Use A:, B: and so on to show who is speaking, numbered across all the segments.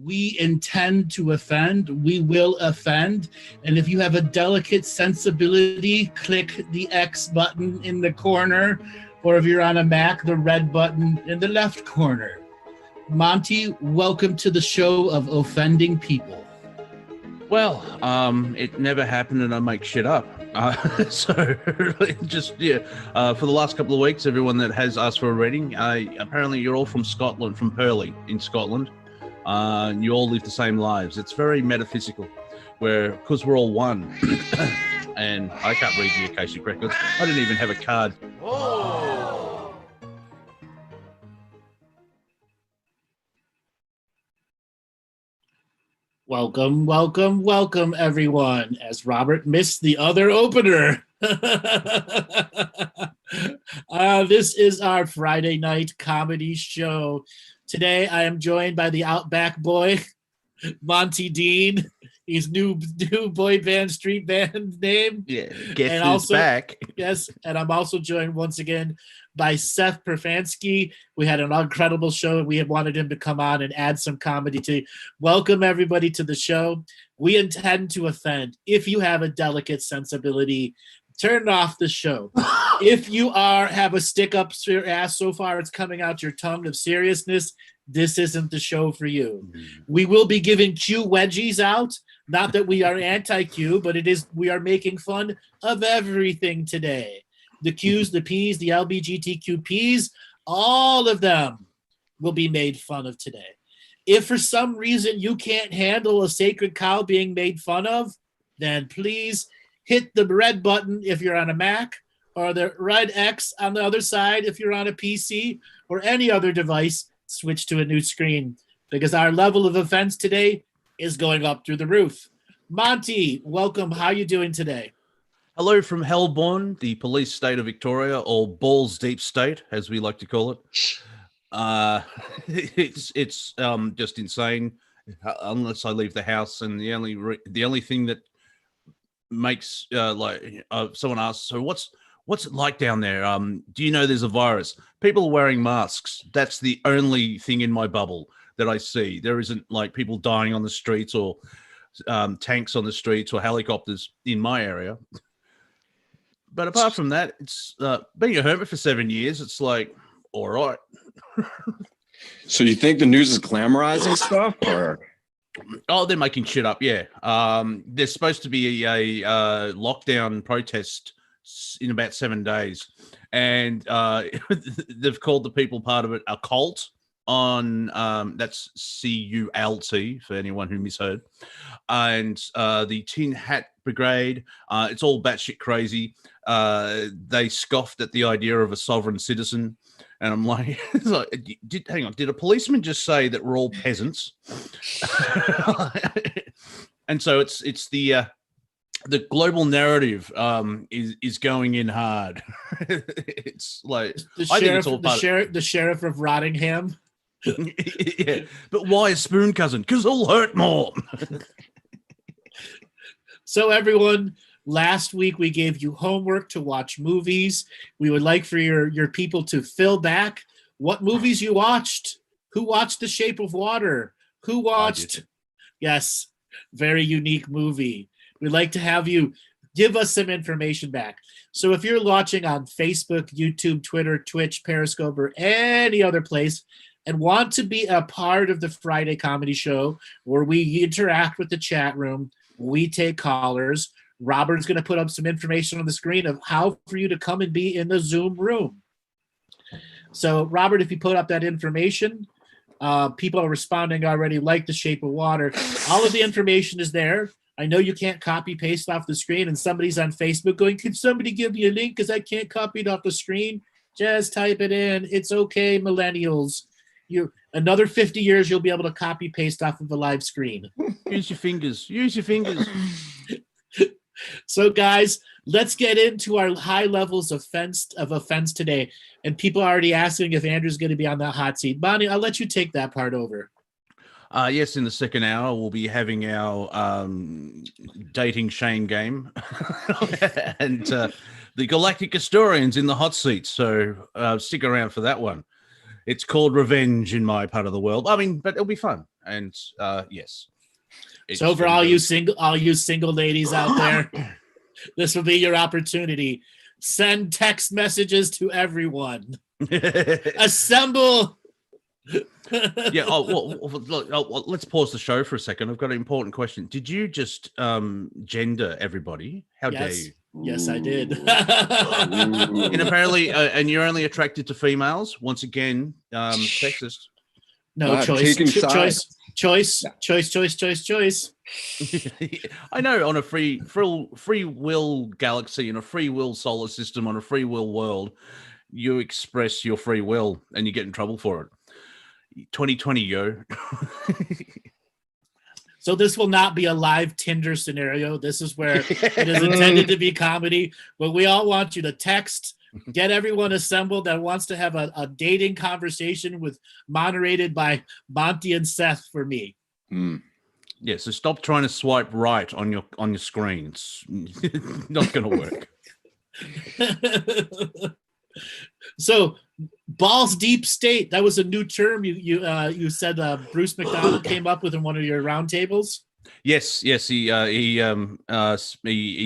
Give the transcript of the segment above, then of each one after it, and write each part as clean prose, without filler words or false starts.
A: We intend to offend. We will offend. And if you have a delicate sensibility, click the X button in the corner. Or if you're on a Mac, the red button in the left corner. Monty, welcome to the show of offending people.
B: Well, it never happened and I make shit up. So for the last couple of weeks, everyone that has asked for a reading, apparently you're all from Scotland, from Purley in Scotland. You all live the same lives. It's very metaphysical, because we're all one. And I can't read the Akashic Records. I didn't even have a card.
C: Oh.
A: Welcome, everyone, as Robert missed the other opener. This is our Friday night comedy show. Today, I am joined by the Outback Boy, Monty Dean. His new boy band, street band name.
B: Yeah, guess who's back.
A: Yes, and I'm also joined once again by Seth Pruzansky. We had an incredible show, and we had wanted him to come on and add some comedy to welcome everybody to the show. We intend to offend. If you have a delicate sensibility, turn off the show. If you have a stick up your ass so far it's coming out your tongue of seriousness, this isn't the show for you. We will be giving Q wedgies out. Not that we are anti-Q, but we are making fun of everything today. The Qs, the Ps, the LBGTQPs, all of them will be made fun of today. If for some reason you can't handle a sacred cow being made fun of, then please hit the red button if you're on a Mac, or the red X on the other side if you're on a PC, or any other device. Switch to a new screen, because our level of offense today is going up through the roof. Monty, welcome. How are you doing today?
B: Hello from Hellbourne, the police state of Victoria, or Balls Deep State, as we like to call it. It's just insane, unless I leave the house. And the only thing that makes someone asks, so what's it like down there? Do you know there's a virus? People are wearing masks. That's the only thing in my bubble that I see. There isn't like people dying on the streets or tanks on the streets or helicopters in my area. But apart from that, it's being a hermit for 7 years. It's like, all right.
C: So you think the news is glamorizing stuff, or?
B: Oh, they're making shit up. Yeah. There's supposed to be a lockdown protest in about 7 days, and they've called the people part of it a cult. On that's CULT for anyone who misheard, and the Tin Hat Brigade. It's all batshit crazy. They scoffed at the idea of a sovereign citizen, and I'm like, hang on, did a policeman just say that we're all peasants? And so it's the global narrative is going in hard. It's like
A: the sheriff of Rottingham.
B: Yeah, but why a spoon cousin? Because it'll hurt more.
A: So everyone, last week we gave you homework to watch movies. We would like for your people to fill back what movies you watched. Who watched The Shape of Water? Who watched? Yes, very unique movie. We'd like to have you give us some information back. So if you're watching on Facebook, YouTube, Twitter, Twitch, Periscope, or any other place, and want to be a part of the Friday comedy show where we interact with the chat room, we take callers. Robert's going to put up some information on the screen of how for you to come and be in the Zoom room. So, Robert, if you put up that information, people are responding already, like The Shape of Water. All of the information is there. I know you can't copy paste off the screen, and somebody's on Facebook going, "Can somebody give me a link because I can't copy it off the screen?" Just type it in. It's okay, millennials. Another 50 years, you'll be able to copy paste off of the live screen.
B: Use your fingers.
A: So, guys, let's get into our high levels of offense today. And people are already asking if Andrew's going to be on that hot seat. Bonnie, I'll let you take that part over.
B: Yes, in the second hour, we'll be having our dating shame game. And the Galactic Historian's in the hot seat. So stick around for that one. It's called revenge in my part of the world. I mean, but it'll be fun. And yes.
A: So for all you single ladies out there, this will be your opportunity. Send text messages to everyone. Assemble.
B: Yeah. Look, let's pause the show for a second. I've got an important question. Did you just gender everybody? How dare you?
A: Yes, I did.
B: And apparently, and you're only attracted to females. Once again, sexist.
A: No, choice.
B: I know, on a free will galaxy, in a free will solar system, on a free will world, you express your free will and you get in trouble for it. 2020, yo.
A: So this will not be a live Tinder scenario. This is where it is intended to be comedy, but we all want you to text, get everyone assembled that wants to have a dating conversation moderated by Monty and Seth for me.
B: Yeah, so stop trying to swipe right on your screen. It's not going to work.
A: So, balls deep state. That was a new term you said Bruce McDonald came up with in one of your roundtables.
B: Yes, he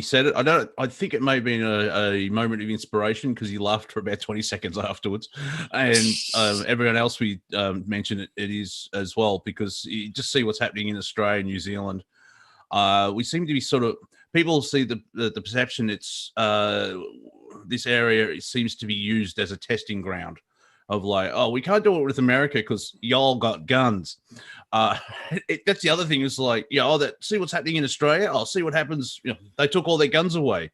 B: said it. I think it may have been a moment of inspiration because he laughed for about 20 seconds afterwards, and everyone else we mentioned it is as well, because you just see what's happening in Australia and New Zealand. We seem to be sort of, people see the perception it's this area seems to be used as a testing ground of like, oh, we can't do it with America because y'all got guns. That's the other thing, is like, see what's happening in Australia. I'll see what happens. They took all their guns away.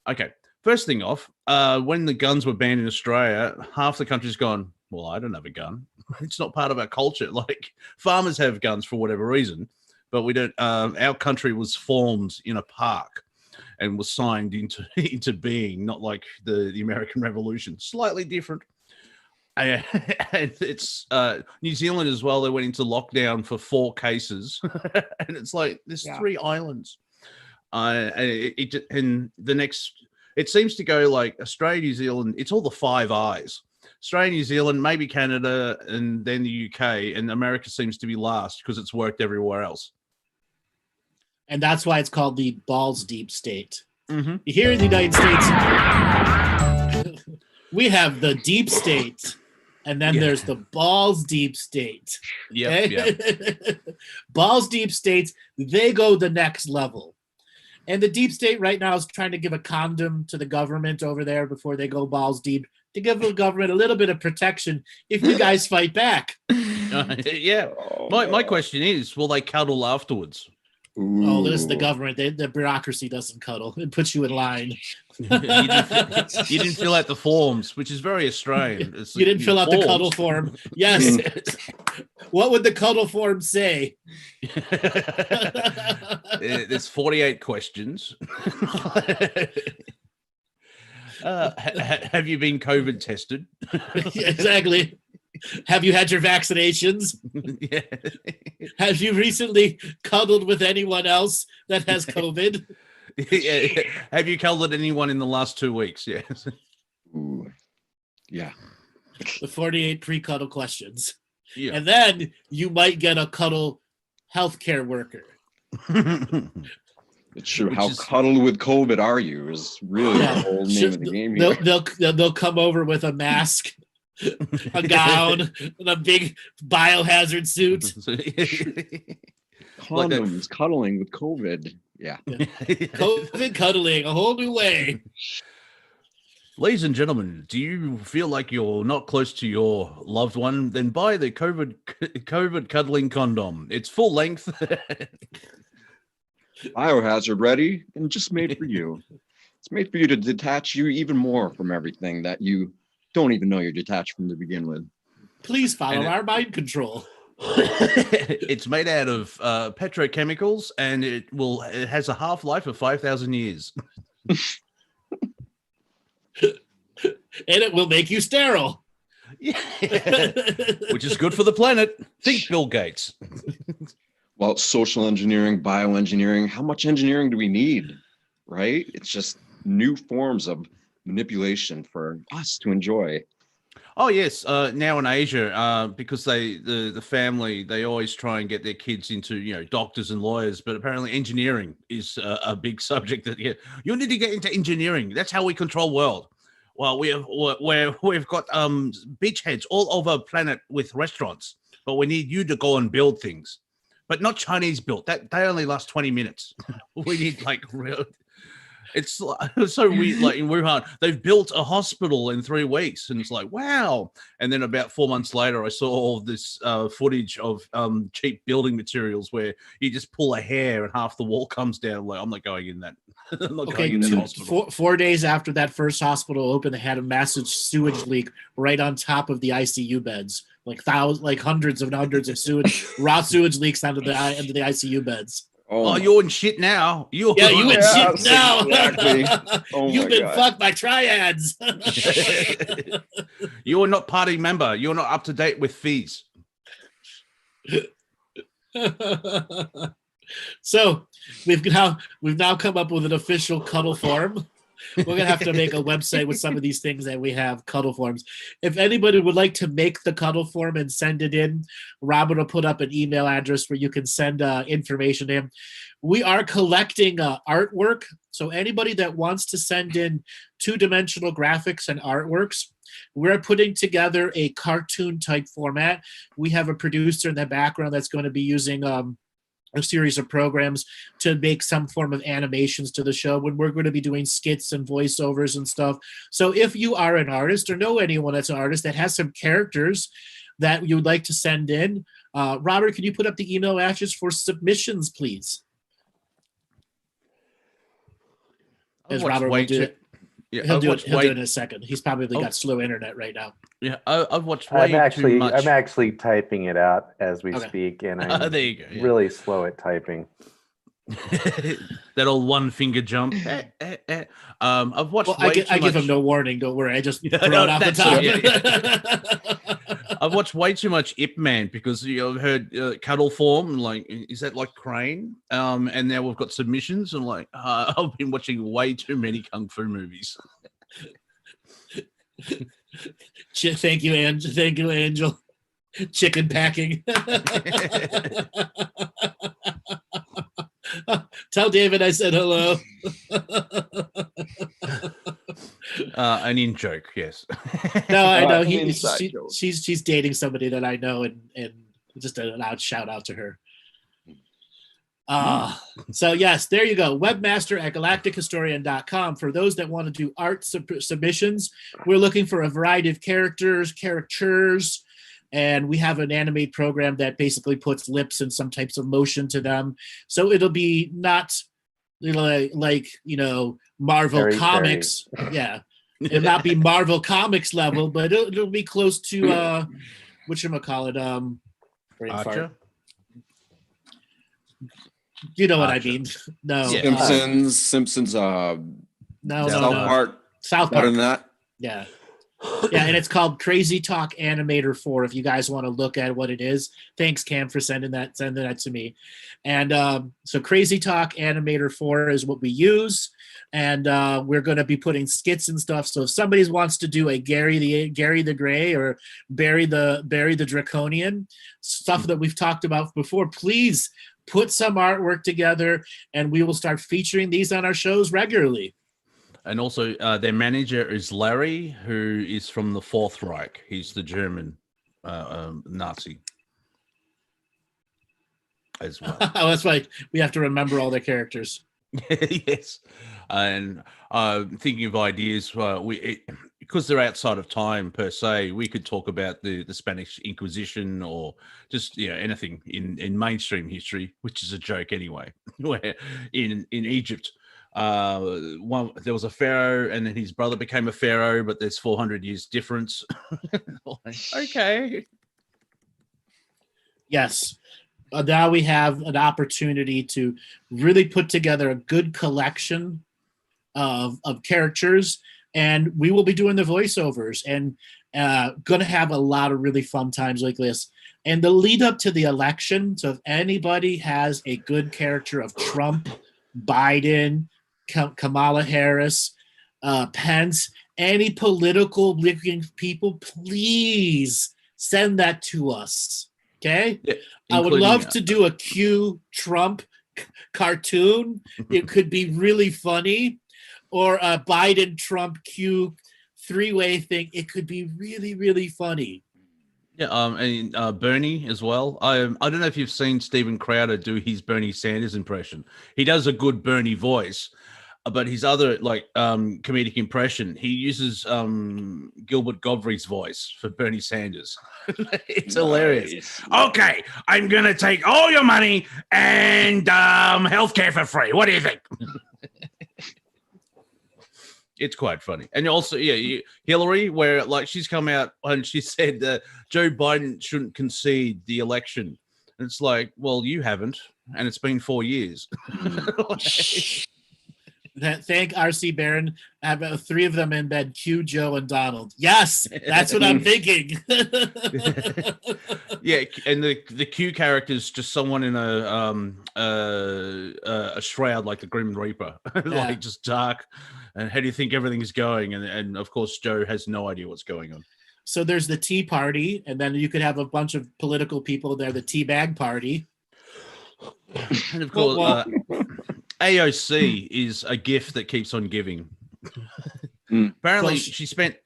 B: Okay. First thing off, when the guns were banned in Australia, half the country's gone, well, I don't have a gun. It's not part of our culture. Like, farmers have guns for whatever reason, but we don't. Our country was formed in a park and was signed into being, not like the American Revolution. Slightly different. And it's New Zealand as well. They went into lockdown for 4 cases, and it's like there's 3 islands. It seems to go like Australia, New Zealand. It's all the 5 eyes: Australia, New Zealand, maybe Canada, and then the UK. And America seems to be last because it's worked everywhere else.
A: And that's why it's called the balls deep state.
B: Mm-hmm.
A: Here in the United States, we have the deep state, and then there's the balls deep state.
B: Yeah.
A: Balls deep states, they go the next level. And the deep state right now is trying to give a condom to the government over there before they go balls deep, to give the government a little bit of protection if you guys fight back.
B: Yeah. My question is, will they cuddle afterwards?
C: Ooh.
A: Oh, this is the government. The bureaucracy doesn't cuddle. It puts you in line.
B: You didn't fill out the forms, which is very Australian.
A: You didn't fill out the cuddle form. Yes. What would the cuddle form say?
B: There's 48 questions. Have you been COVID tested?
A: Exactly. Have you had your vaccinations?
B: Yeah.
A: Have you recently cuddled with anyone else that has COVID?
B: Yeah. Have you cuddled anyone in the last 2 weeks? Yes.
C: Ooh. Yeah.
A: The 48 pre-cuddle questions.
B: Yeah.
A: And then you might get a cuddle healthcare worker.
C: It's true. How cuddled with COVID are you is really the whole name of the game here.
A: They'll come over with a mask, a gown, and a big biohazard suit.
C: Condoms, cuddling with COVID. Yeah.
A: COVID cuddling, a whole new way.
B: Ladies and gentlemen, do you feel like you're not close to your loved one? Then buy the COVID cuddling condom. It's full length.
C: Biohazard ready and just made for you. It's made for you to detach you even more from everything that you don't even know you're detached from to begin with.
A: Please follow our mind control.
B: It's made out of petrochemicals, and it has a half-life of 5,000 years.
A: And it will make you sterile.
B: Yeah. Which is good for the planet. Think Bill Gates.
C: Well, social engineering, bioengineering, how much engineering do we need, right? It's just new forms of manipulation for us to enjoy.
B: Oh yes, now in Asia, because the family, they always try and get their kids into doctors and lawyers, but apparently engineering is a big subject that you need to get into engineering. That's how we control world. Well, we've got beachheads all over the planet with restaurants, but we need you to go and build things, but not Chinese built. That they only last 20 minutes. We need like real. It's so weird. Like in Wuhan, they've built a hospital in 3 weeks, and it's like, wow. And then about 4 months later, I saw all this footage of cheap building materials where you just pull a hair and half the wall comes down. Like, I'm not going in that. I'm not going in that hospital.
A: 4 days after that first hospital opened, they had a massive sewage leak right on top of the ICU beds. Like hundreds and hundreds of raw sewage leaks into the ICU beds.
B: Oh, you're in shit now.
A: You in shit now.
C: Exactly.
A: You've been fucked by triads.
B: You are not party member. You're not up to date with fees.
A: So we've now come up with an official cuddle form. We're gonna have to make a website with some of these things that we have, cuddle forms. If anybody would like to make the cuddle form and send it in, Robert will put up an email address where you can send information in. We are collecting artwork, so anybody that wants to send in 2-dimensional graphics and artworks, we're putting together a cartoon type format. We have a producer in the background that's going to be using a series of programs to make some form of animations to the show, when we're going to be doing skits and voiceovers and stuff. So if you are an artist or know anyone that's an artist that has some characters that you would like to send in, Robert, can you put up the email address for submissions, please? As Robert will do it.
B: Yeah,
A: he'll do it in a second. He's probably got slow internet right now.
B: Yeah, I've watched way too much.
D: I'm actually typing it out as we speak, and I'm
B: there you go,
D: really slow at typing.
B: That old one finger jump. I've watched.
A: I give him no warning. Don't worry. I just throw it off the top.
B: I've watched way too much Ip Man because I've heard cuddle form. Like, is that like Crane? And now we've got submissions. And like, I've been watching way too many kung fu movies.
A: Thank you, Angel. Thank you, Angel. Chicken packing. Tell David I said hello.
B: An in joke, yes.
A: No, I know she's dating somebody that I know, and just a loud shout out to her. So yes, there you go. Webmaster at galactichistorian.com. For those that want to do art submissions, we're looking for a variety of caricatures, and we have an animate program that basically puts lips and some types of motion to them. So it'll be not like Marvel Comics. Yeah. It'll not be Marvel Comics level, but it'll be close to whatchamacallit,
B: Archer?
A: You know what I mean. No.
C: Simpsons,
A: no,
C: South Park.
A: South Park.
C: Better than that?
A: Yeah. Yeah, and it's called Crazy Talk Animator 4 if you guys want to look at what it is. Thanks, Cam, for sending that to me. And so Crazy Talk Animator 4 is what we use, and we're going to be putting skits and stuff. So if somebody wants to do a Gary the Gray or Barry the Draconian, stuff that we've talked about before, please put some artwork together, and we will start featuring these on our shows regularly.
B: And also, their manager is Larry, who is from the Fourth Reich. He's the German Nazi as well.
A: Oh, that's right. We have to remember all their characters.
B: Yes. And thinking of ideas, because they're outside of time per se, we could talk about the Spanish Inquisition or just anything in mainstream history, which is a joke anyway. Where in Egypt, there was a pharaoh, and then his brother became a pharaoh, but there's 400 years difference. Okay.
A: Yes. Now we have an opportunity to really put together a good collection of characters, and we will be doing the voiceovers and going to have a lot of really fun times like this. And the lead up to the election, so if anybody has a good character of Trump, Biden, Kamala Harris, Pence, Any political looking people, please send that to us. Okay?
B: Yeah,
A: I would love to do a Q Trump cartoon. It could be really funny. Or a Biden Trump Q three-way thing. It could be really, really funny.
B: Yeah, and Bernie as well. I don't know if you've seen Steven Crowder do his Bernie Sanders impression. He does a good Bernie voice, but his other comedic impression, he uses Gilbert Gottfried's voice for Bernie Sanders. It's hilarious. Okay, I'm gonna take all your money and healthcare for free. What do you think? It's quite funny. And also, Hillary, where she's come out and she said that Joe Biden shouldn't concede the election. And it's like, well, you haven't, and it's been 4 years.
A: Thank R.C. Barron. I have 3 of them in bed, Q, Joe, and Donald. Yes, that's what I'm thinking.
B: Yeah, and the Q character is just someone in a shroud like the Grim Reaper, just dark. And how do you think everything's going? And of course, Joe has no idea what's going on.
A: So there's the Tea Party, and then you could have a bunch of political people there, the Tea Bag Party.
B: And of course, AOC is a gift that keeps on giving. Apparently, she spent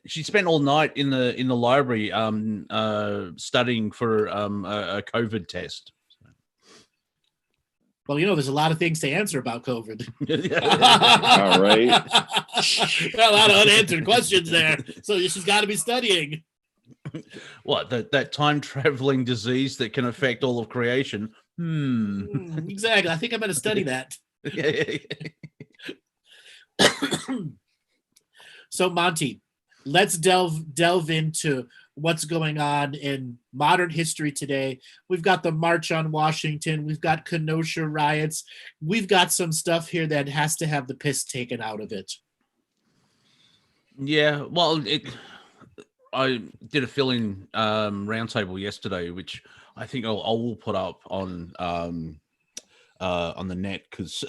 B: all night in the library studying for a COVID test.
A: Well, there's a lot of things to answer about COVID.
C: All right.
A: A lot of unanswered questions there. So she's got to be studying.
B: What, that time-traveling disease that can affect all of creation?
A: Exactly. I think I'm going to study that. So, Monty, let's delve into what's going on in modern history today. We've got the March on Washington. We've got Kenosha riots. We've got some stuff here that has to have the piss taken out of it.
B: Yeah, well, I did a fill-in roundtable yesterday, which I think I will put up on the net, because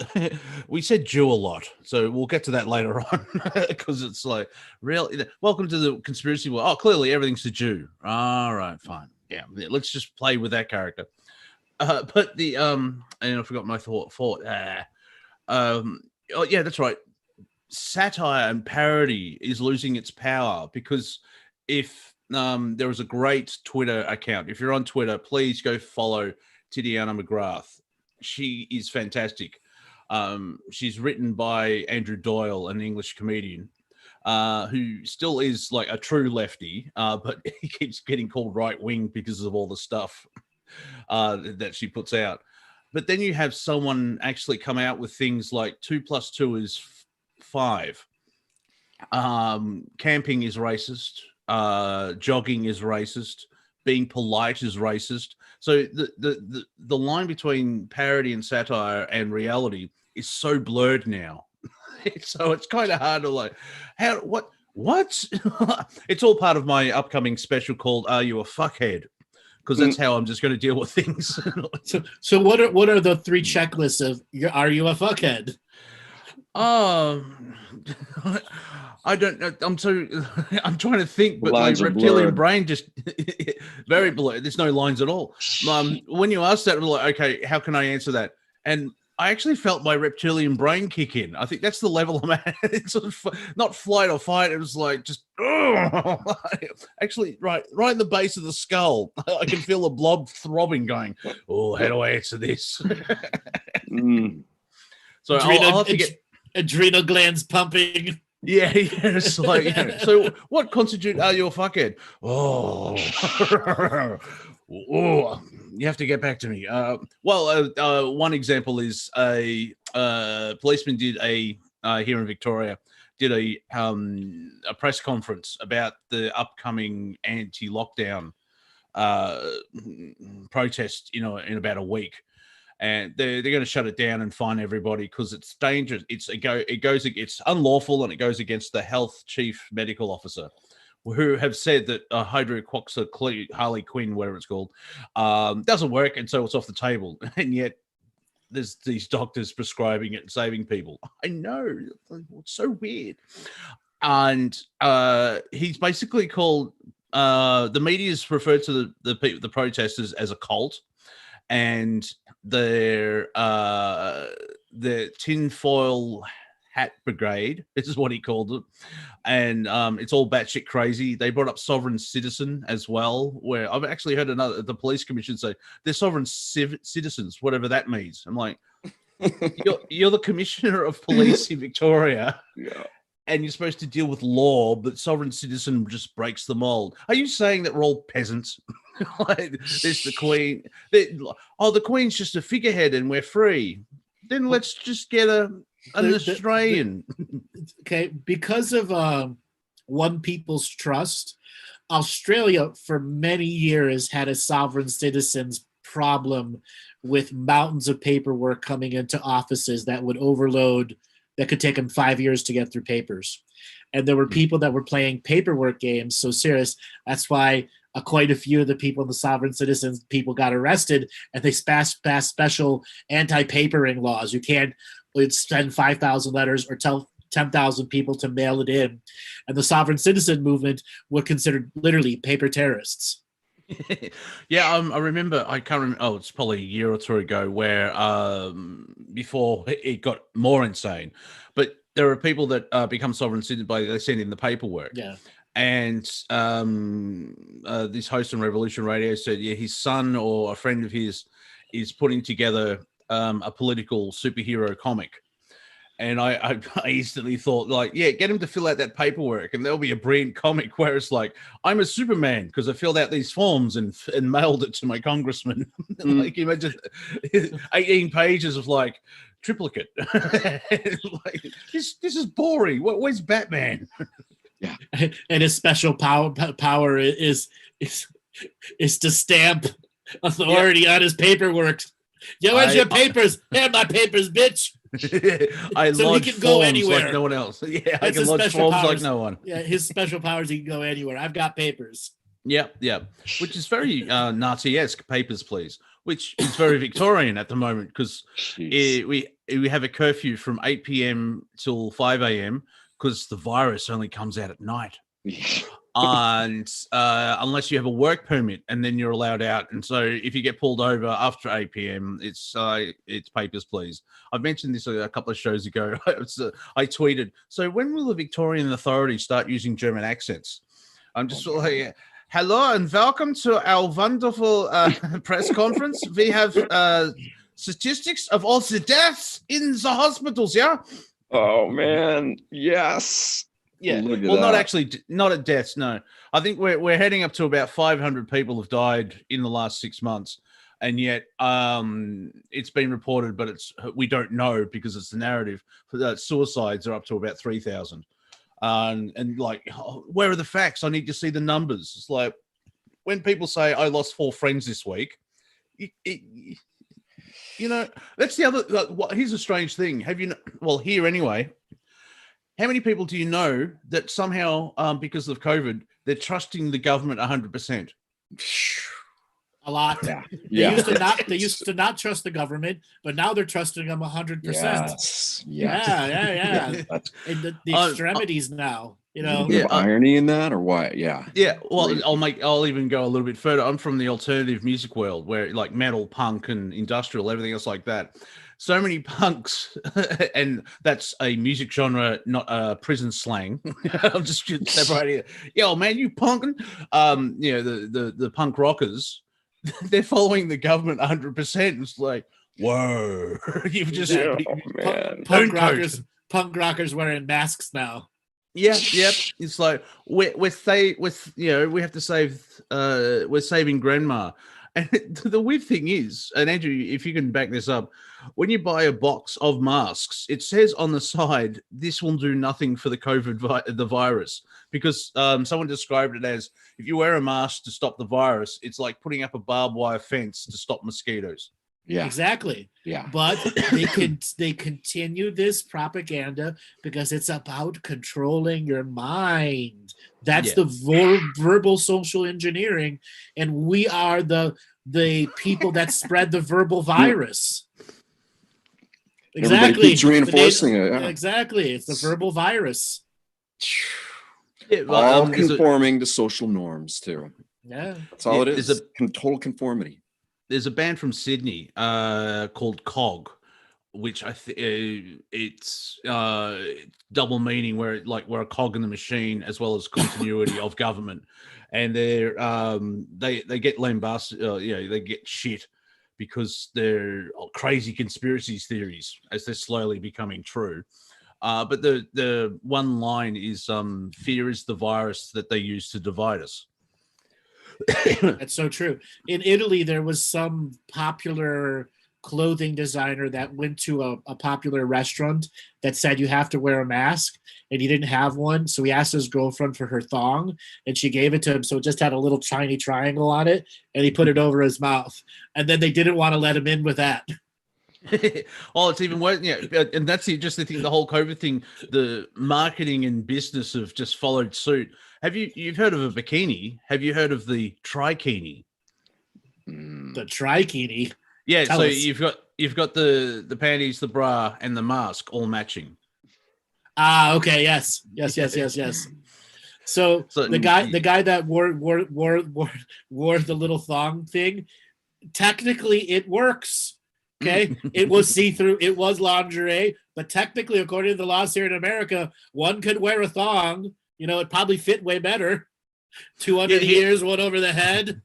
B: we said Jew a lot, so we'll get to that later on, because it's like, really, welcome to the conspiracy world. Oh, clearly everything's a Jew. All right, fine. Yeah, let's just play with that character. But the and I forgot my thought. Oh yeah, that's right. Satire and parody is losing its power, because if there was a great Twitter account. If you're on Twitter, please go follow Titiana McGrath. She is fantastic. She's written by Andrew Doyle, an English comedian, who still is like a true lefty, but he keeps getting called right wing because of all the stuff that she puts out. But then you have someone actually come out with things like 2 + 2 is 5. Camping is racist. Jogging is racist. Being polite is racist. So the line between parody and satire and reality is so blurred now. So it's kind of hard to what? It's all part of my upcoming special called "Are You a Fuckhead?" Because that's how I'm just going to deal with things.
A: So what are the 3 checklists of "Are you a fuckhead"?
B: I don't know. I'm trying to think, but my
C: Lines are
B: reptilian
C: blurred.
B: brain just very blurred. There's no lines at all. When you asked that, I'm like, okay, how can I answer that? And I actually felt my reptilian brain kick in. I think that's the level I'm at. It's sort of not flight or fight. It was like just, actually, right in the base of the skull. I can feel the blob throbbing, going, oh, how do I answer this? So I'll have to get
A: adrenal glands pumping.
B: Yeah, it's like, so what constitute "Are you a fuckhead"? Oh, you have to get back to me. One example is a policeman did here in Victoria did a press conference about the upcoming anti-lockdown protest, in about a week. And they're going to shut it down and fine everybody because it's dangerous. It's unlawful, and it goes against the health chief medical officer, who have said that hydroxychloroquine, Harley Quinn, whatever it's called, doesn't work, and so it's off the table. And yet there's these doctors prescribing it and saving people. I know, it's so weird. and he's basically called the media's referred to the protesters as a cult, and their tinfoil hat brigade. This is what he called it, and it's all batshit crazy. They brought up sovereign citizen as well, where I've actually heard the police commission say they're sovereign citizens, whatever that means. I'm like, you're the commissioner of police in Victoria.
C: Yeah.
B: And you're supposed to deal with law, but sovereign citizen just breaks the mold. Are you saying that we're all peasants? Like, there's the Queen. The Queen's just a figurehead and we're free. Then let's just get an Australian.
A: Okay, because of One People's Trust, Australia for many years had a sovereign citizens problem with mountains of paperwork coming into offices that would overload, that could take them 5 years to get through papers. And there were people that were playing paperwork games so serious. That's why quite a few of the people in the sovereign citizens people got arrested, and they passed special anti-papering laws. You can't send 5,000 letters or tell 10,000 people to mail it in. And the sovereign citizen movement were considered literally paper terrorists.
B: Yeah, I remember. I can't remember. Oh, it's probably a year or two ago, where before it got more insane. But there are people that become sovereign citizens by they send in the paperwork.
A: Yeah.
B: And this host on Revolution Radio said, yeah, his son or a friend of his is putting together a political superhero comic. And I instantly thought, like, yeah, get him to fill out that paperwork, and there'll be a brilliant comic where it's like, I'm a Superman because I filled out these forms and mailed it to my congressman. Like, you imagine 18 pages of like triplicate. Like, this is boring. Where's Batman?
C: Yeah,
A: and his special power is to stamp authority on his paperwork. Where's your papers? Here, my papers, bitch.
B: I
A: so
B: lodge
A: he can go
B: forms
A: anywhere
B: like no one else. Yeah,
A: That's
B: I can lodge forms like no one.
A: Yeah, his special powers, he can go anywhere. I've got papers.
B: Yeah, which is very Nazi-esque. Papers, please. Which is very Victorian at the moment, because we have a curfew from 8 p.m. till 5 a.m. because the virus only comes out at night. And unless you have a work permit, and then you're allowed out. And so if you get pulled over after 8 p.m., it's papers, please. I've mentioned this a couple of shows ago. I tweeted, so when will the Victorian authorities start using German accents? I'm just like, hello and welcome to our wonderful press conference. We have statistics of all the deaths in the hospitals, yeah?
C: Oh, man. Yes.
B: Yeah, well, not at deaths. No, I think we're heading up to about 500 people have died in the last 6 months, and yet it's been reported, but we don't know because it's the narrative. Suicides are up to about 3,000, and like, where are the facts? I need to see the numbers. It's like when people say I lost 4 friends this week, you know, that's the other. Here's a strange thing. Have you? Well, here anyway. How many people do you know that somehow, because of COVID, they're trusting the government 100%?
A: A lot.
C: Yeah.
A: They used to not trust the government, but now they're trusting them 100%.
C: Yes.
A: Yeah. And the extremities now, you know.
C: Irony in that, or what? Yeah.
B: Yeah. Well, I'll even go a little bit further. I'm from the alternative music world, where like metal, punk, and industrial, everything else like that. So many punks, and that's a music genre, not a prison slang. I'm just separating it. Yo, man, you punking? The punk rockers, they're following the government 100%. It's like, whoa, you've just
A: punk rockers wearing masks now.
B: Yeah, yep. It's like we have to save. We're saving grandma. And the weird thing is, and Andrew, if you can back this up, when you buy a box of masks, it says on the side, this will do nothing for the COVID, the virus, because someone described it as, if you wear a mask to stop the virus, it's like putting up a barbed wire fence to stop mosquitoes.
C: Yeah,
A: exactly.
C: Yeah,
A: but they continue this propaganda because it's about controlling your mind. That's the verbal social engineering, and we are the people that spread the verbal virus. Exactly.
C: Everybody keeps reinforcing it. Yeah.
A: Exactly. It's the verbal virus.
B: Yeah,
C: all conforming to social norms too.
A: Yeah,
C: that's all it is. Total conformity.
B: There's a band from Sydney called Cog, which I think it's double meaning, where we're a cog in the machine as well as continuity of government, and they're they get lambasted, they get shit because they're crazy conspiracy theories as they're slowly becoming true. But the one line is fear is the virus that they use to divide us.
A: That's so true. In Italy, there was some popular clothing designer that went to a popular restaurant that said you have to wear a mask, and he didn't have one. So he asked his girlfriend for her thong, and she gave it to him. So it just had a little tiny triangle on it, and he put it over his mouth. And then they didn't want to let him in with that.
B: Oh, it's even worse. Yeah, and that's just the thing. The whole COVID thing, the marketing and business have just followed suit. You've heard of a bikini? Have you heard of the trikini?
A: The trikini.
B: Yeah, so you've got the panties, the bra, and the mask all matching.
A: Okay. Yes. So the guy that wore the little thong thing, technically it works. Okay, it was see-through, it was lingerie, but technically, according to the laws here in America, one could wear a thong. It probably fit way better. 2 under the ears, one over the head.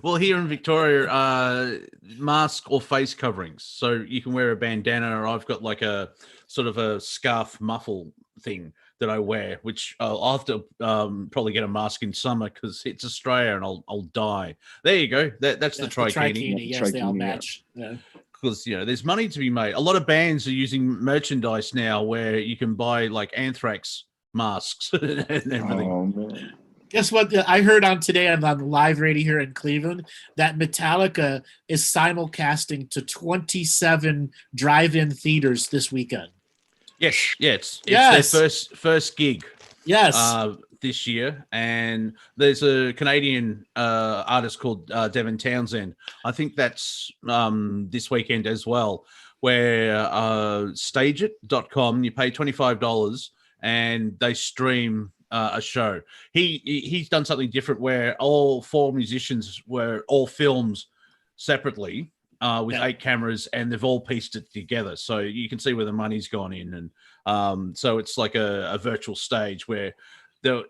B: Well, here in Victoria, mask or face coverings. So you can wear a bandana, or I've got like a sort of a scarf muffle thing that I wear, which I'll have to probably get a mask in summer because it's Australia and I'll die. There you go. That's the trikini.
A: Yes, they all match. Yeah.
B: Because there's money to be made. A lot of bands are using merchandise now where you can buy like anthrax masks and everything.
C: Oh, man.
A: Guess what? I heard today on live radio here in Cleveland that Metallica is simulcasting to 27 drive-in theaters this weekend.
B: Yes, it's their first gig.
A: Yes.
B: This year, and there's a Canadian artist called Devin Townsend. I think that's this weekend as well, where stageit.com, you pay $25 and they stream a show. He's done something different where all 4 musicians were all filmed separately with 8 cameras, and they've all pieced it together, so you can see where the money's gone in, and so it's like a virtual stage where it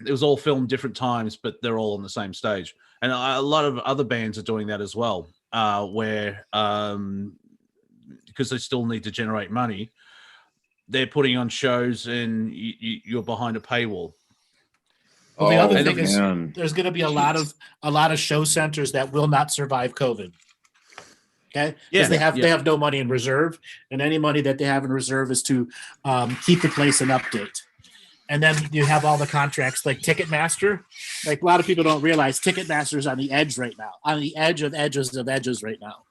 B: was all filmed different times, but they're all on the same stage. And a lot of other bands are doing that as well, where because they still need to generate money, they're putting on shows and you're behind a paywall.
A: Well, the other thing is there's going to be a lot of show centers that will not survive COVID. Okay, because they have no money in reserve, and any money that they have in reserve is to keep the place in update. And then you have all the contracts like Ticketmaster. Like a lot of people don't realize Ticketmaster is on the edge right now, on the edge of edges of edges right now.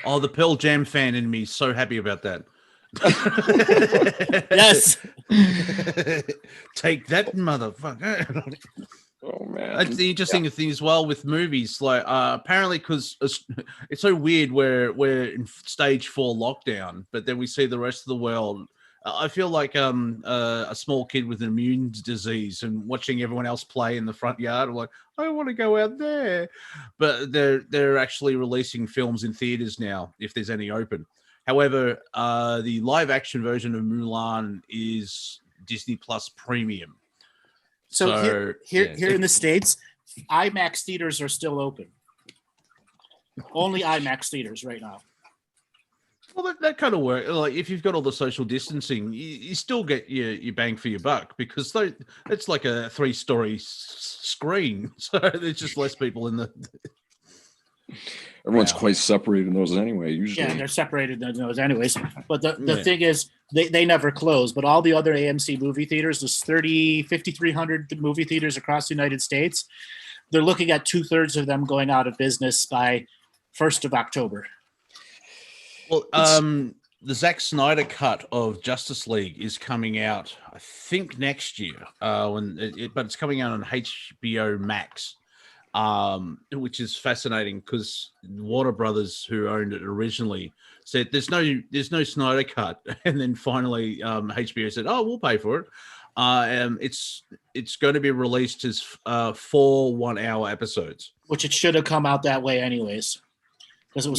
B: Oh, the Pearl Jam fan in me is so happy about that.
A: Yes.
B: Take that, motherfucker.
C: Oh, man.
B: It's the interesting thing as well with movies. Like apparently, because it's so weird, we're in stage 4 lockdown, but then we see the rest of the world. I feel like a small kid with an immune disease and watching everyone else play in the front yard. I'm like, I want to go out there. But they're actually releasing films in theaters now, if there's any open. However, the live action version of Mulan is Disney Plus Premium.
A: So here in the States, IMAX theaters are still open. Only IMAX theaters right now.
B: Well, that kind of works. Like if you've got all the social distancing, you still get your bang for your buck, because it's like a 3-story screen, so there's just less people in the.
C: Everyone's quite separated in those anyway. Usually,
A: yeah, they're separated in those anyways. But the thing is, they never close. But all the other AMC movie theaters, there's 5,300 movie theaters across the United States. They're looking at 2/3 of them going out of business by 1st of October.
B: Well, the Zack Snyder cut of Justice League is coming out, I think, next year. But it's coming out on HBO Max, which is fascinating because Warner Brothers, who owned it originally, said there's no Snyder cut, and then finally HBO said, "Oh, we'll pay for it." It's going to be released as 4 1-hour episodes,
A: which it should have come out that way anyways, because it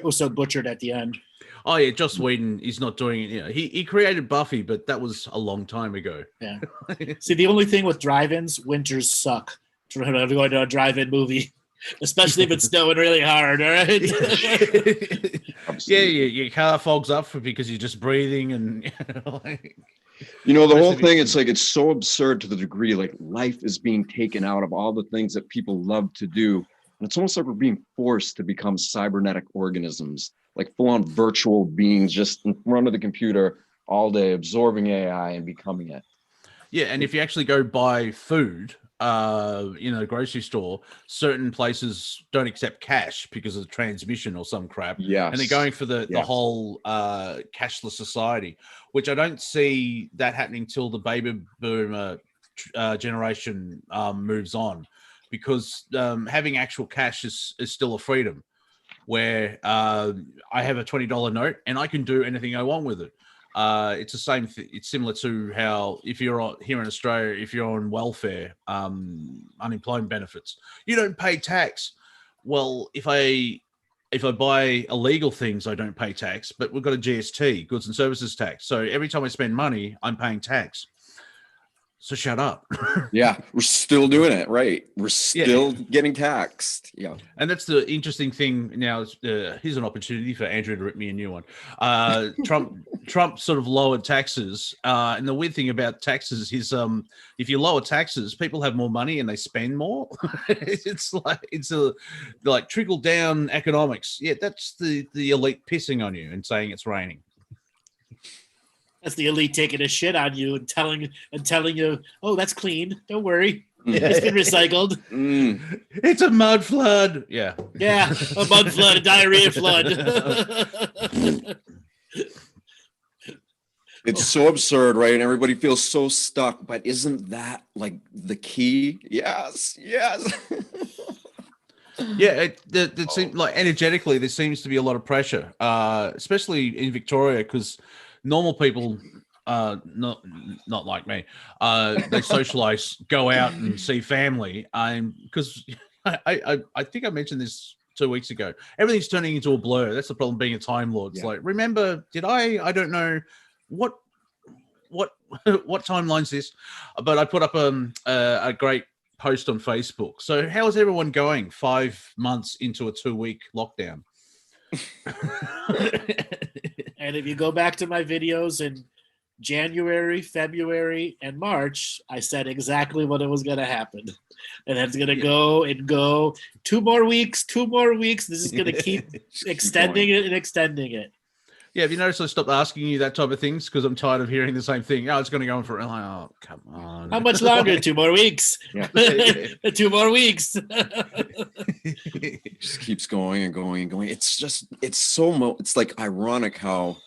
A: was so butchered at the end.
B: Oh yeah, Joss Whedon is not doing it. You know, he created Buffy, but that was a long time ago.
A: Yeah. See, the only thing with drive-ins, winters suck. Going to a drive-in movie, especially if it's snowing really hard. All right.
B: Yeah, your car fogs up because you're just breathing, and
C: the whole thing. It's like it's so absurd to the degree like life is being taken out of all the things that people love to do, and it's almost like we're being forced to become cybernetic organisms, like full-on virtual beings, just in front of the computer all day, absorbing AI and becoming it.
B: Yeah, and if you actually go buy food, in a grocery store, certain places don't accept cash because of the transmission or some crap.
C: Yeah,
B: and they're going for the whole cashless society, which I don't see that happening till the baby boomer generation moves on, because having actual cash is still a freedom, where I have a $20 note and I can do anything I want with it. It's the same it's similar to how if you're here in Australia, if you're on welfare, unemployment benefits, you don't pay tax. Well, if I buy illegal things, I don't pay tax, but we've got a GST, goods and services tax. So every time I spend money, I'm paying tax. So shut up.
C: Yeah, we're still doing it, right? We're still getting taxed. Yeah.
B: And that's the interesting thing now. Here's an opportunity for Andrew to rip me a new one. Trump sort of lowered taxes. And the weird thing about taxes is if you lower taxes, people have more money and they spend more. It's like trickle down economics. Yeah, that's the elite pissing on you and saying it's raining.
A: That's the elite taking a shit on you and telling you, oh, that's clean. Don't worry. It's been recycled.
B: It's a mud flood. Yeah.
A: Yeah, a mud flood, a diarrhea flood.
C: It's so absurd, right? And everybody feels so stuck. But isn't that like the key? Yes.
B: Yeah, it seems like energetically there seems to be a lot of pressure, especially in Victoria, because normal people, not like me, they socialize, go out and see family. Because I think I mentioned this 2 weeks ago. Everything's turning into a blur. That's the problem being a Time Lord. It's like, remember, I don't know what timeline's this, but I put up a great post on Facebook. So how is everyone going 5 months into a 2-week lockdown?
A: And if you go back to my videos in January, February, and March, I said exactly what it was going to happen. And that's going to go and go. 2 more weeks. This is going to keep extending it and extending it.
B: Yeah, have you noticed I stopped asking you that type of things because I'm tired of hearing the same thing? Oh, it's going to go on for... Oh, come on.
A: How much longer? 2 more weeks.
C: Yeah.
A: 2 more weeks.
C: It just keeps going and going and going. It's like ironic how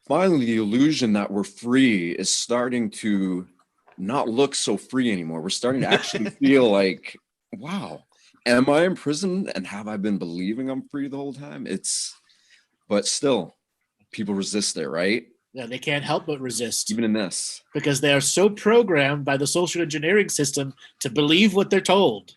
C: finally the illusion that we're free is starting to not look so free anymore. We're starting to actually feel like, wow, am I in prison? And have I been believing I'm free the whole time? But still, people resist it, right?
A: Yeah, they can't help but resist.
C: Even in this.
A: Because they are so programmed by the social engineering system to believe what they're told.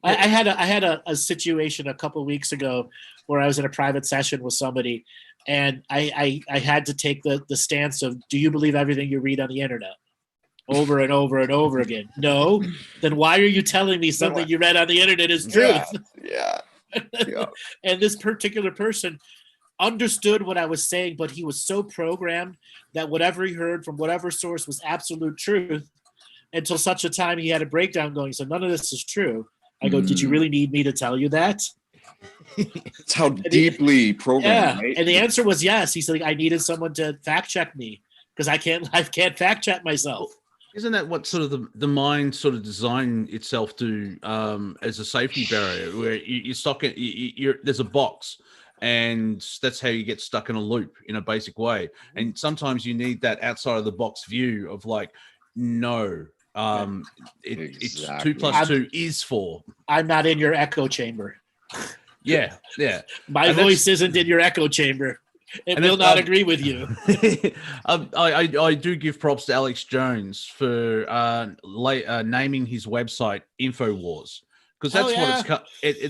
A: I had a situation a couple of weeks ago where I was in a private session with somebody, and I had to take the stance of, do you believe everything you read on the internet? Over and over and over again. No. Then why are you telling me something you read on the internet is truth?
C: Yeah.
A: And this particular person understood what I was saying, but he was so programmed that whatever he heard from whatever source was absolute truth, until such a time he had a breakdown going, so none of this is true. I go, did you really need me to tell you that?
C: It's how deeply programmed.
A: Yeah, right? And the answer was yes. He said, I needed someone to fact check me because I can't fact check myself.
B: Isn't that what sort of the mind sort of designed itself to as a safety barrier, where you stuck it, there's a box, and that's how you get stuck in a loop in a basic way. And sometimes you need that outside of the box view of like, no, it's 2 + 2 is 4.
A: I'm not in your echo chamber.
B: Yeah.
A: My voice isn't in your echo chamber. It will not agree with you.
B: I do give props to Alex Jones for naming his website InfoWars, because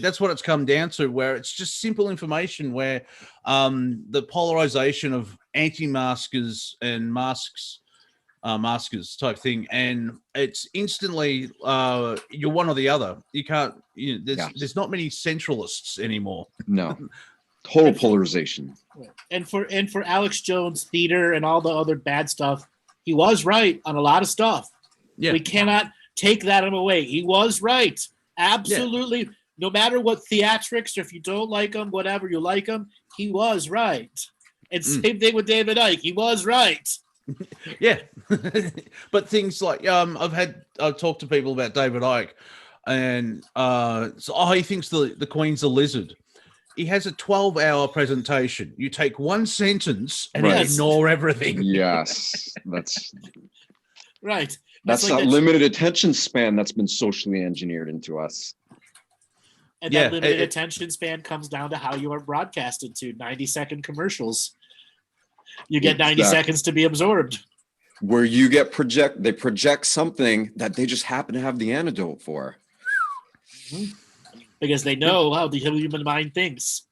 B: that's what it's come down to, where it's just simple information, where the polarization of anti-maskers and maskers type thing, and it's instantly you're one or the other. You can't. There's not many centralists anymore.
C: No. Total polarization.
A: And for Alex Jones theater and all the other bad stuff, he was right on a lot of stuff. Yeah. We cannot take that away. He was right. Absolutely. Yeah. No matter what theatrics, or if you don't like him, whatever, you like him, he was right. And same thing with David Icke. He was right.
B: Yeah. But things like I've talked to people about David Icke, and he thinks the Queen's a lizard. He has a 12-hour presentation. You take one sentence and ignore everything.
C: Yes, that's
A: right.
C: That's like that limited attention span that's been socially engineered into us.
A: And that limited attention span comes down to how you are broadcasted to 90-second commercials. You get 90 seconds to be absorbed.
C: Where you get they project something that they just happen to have the antidote for.
A: Mm-hmm. Because they know how the human mind thinks.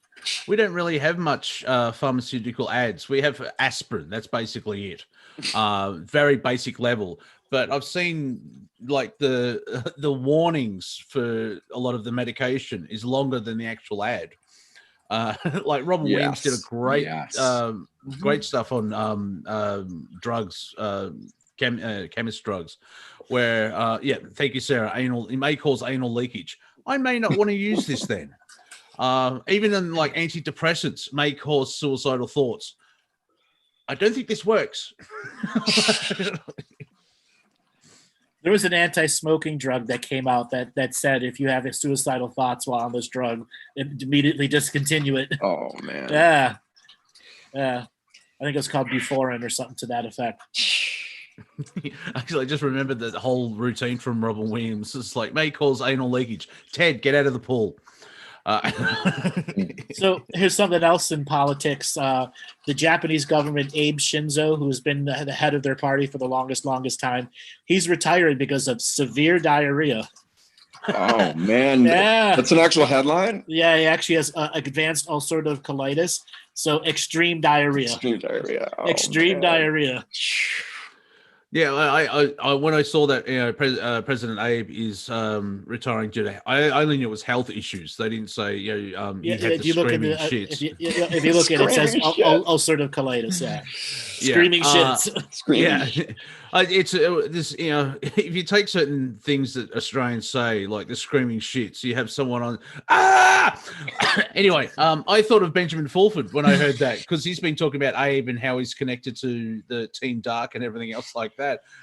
B: We don't really have much pharmaceutical ads. We have aspirin. That's basically it. Very basic level. But I've seen like the warnings for a lot of the medication is longer than the actual ad. Like Robin Williams did a great great stuff on drugs, chemist drugs, where thank you, Sarah. It may cause anal leakage. I may not want to use this then. Even in like antidepressants may cause suicidal thoughts. I don't think this works.
A: There was an anti-smoking drug that came out that said if you have suicidal thoughts while on this drug, immediately discontinue it.
C: Oh, man.
A: Yeah. I think it's called Buforin or something to that effect.
B: Actually, I just remembered the whole routine from Robin Williams. It's like, may cause anal leakage. Ted, get out of the pool.
A: So here's something else in politics. The Japanese government, Abe Shinzo, who has been the head of their party for the longest time, he's retiring because of severe diarrhea.
C: Oh, man.
A: Yeah.
C: That's an actual headline?
A: Yeah, he actually has advanced ulcerative colitis. So extreme diarrhea.
C: Extreme diarrhea. Oh,
A: extreme diarrhea.
B: Yeah, I when I saw that President Abe is retiring due to, I only knew it was health issues. They didn't say he had the screaming shits.
A: If you look at it, it says ulcerative colitis. Yeah, screaming shits.
B: Yeah, it's this. If you take certain things that Australians say, like the screaming shits, you have someone on. Anyway, I thought of Benjamin Fulford when I heard that, because he's been talking about Abe and how he's connected to the Team Dark and everything else like that.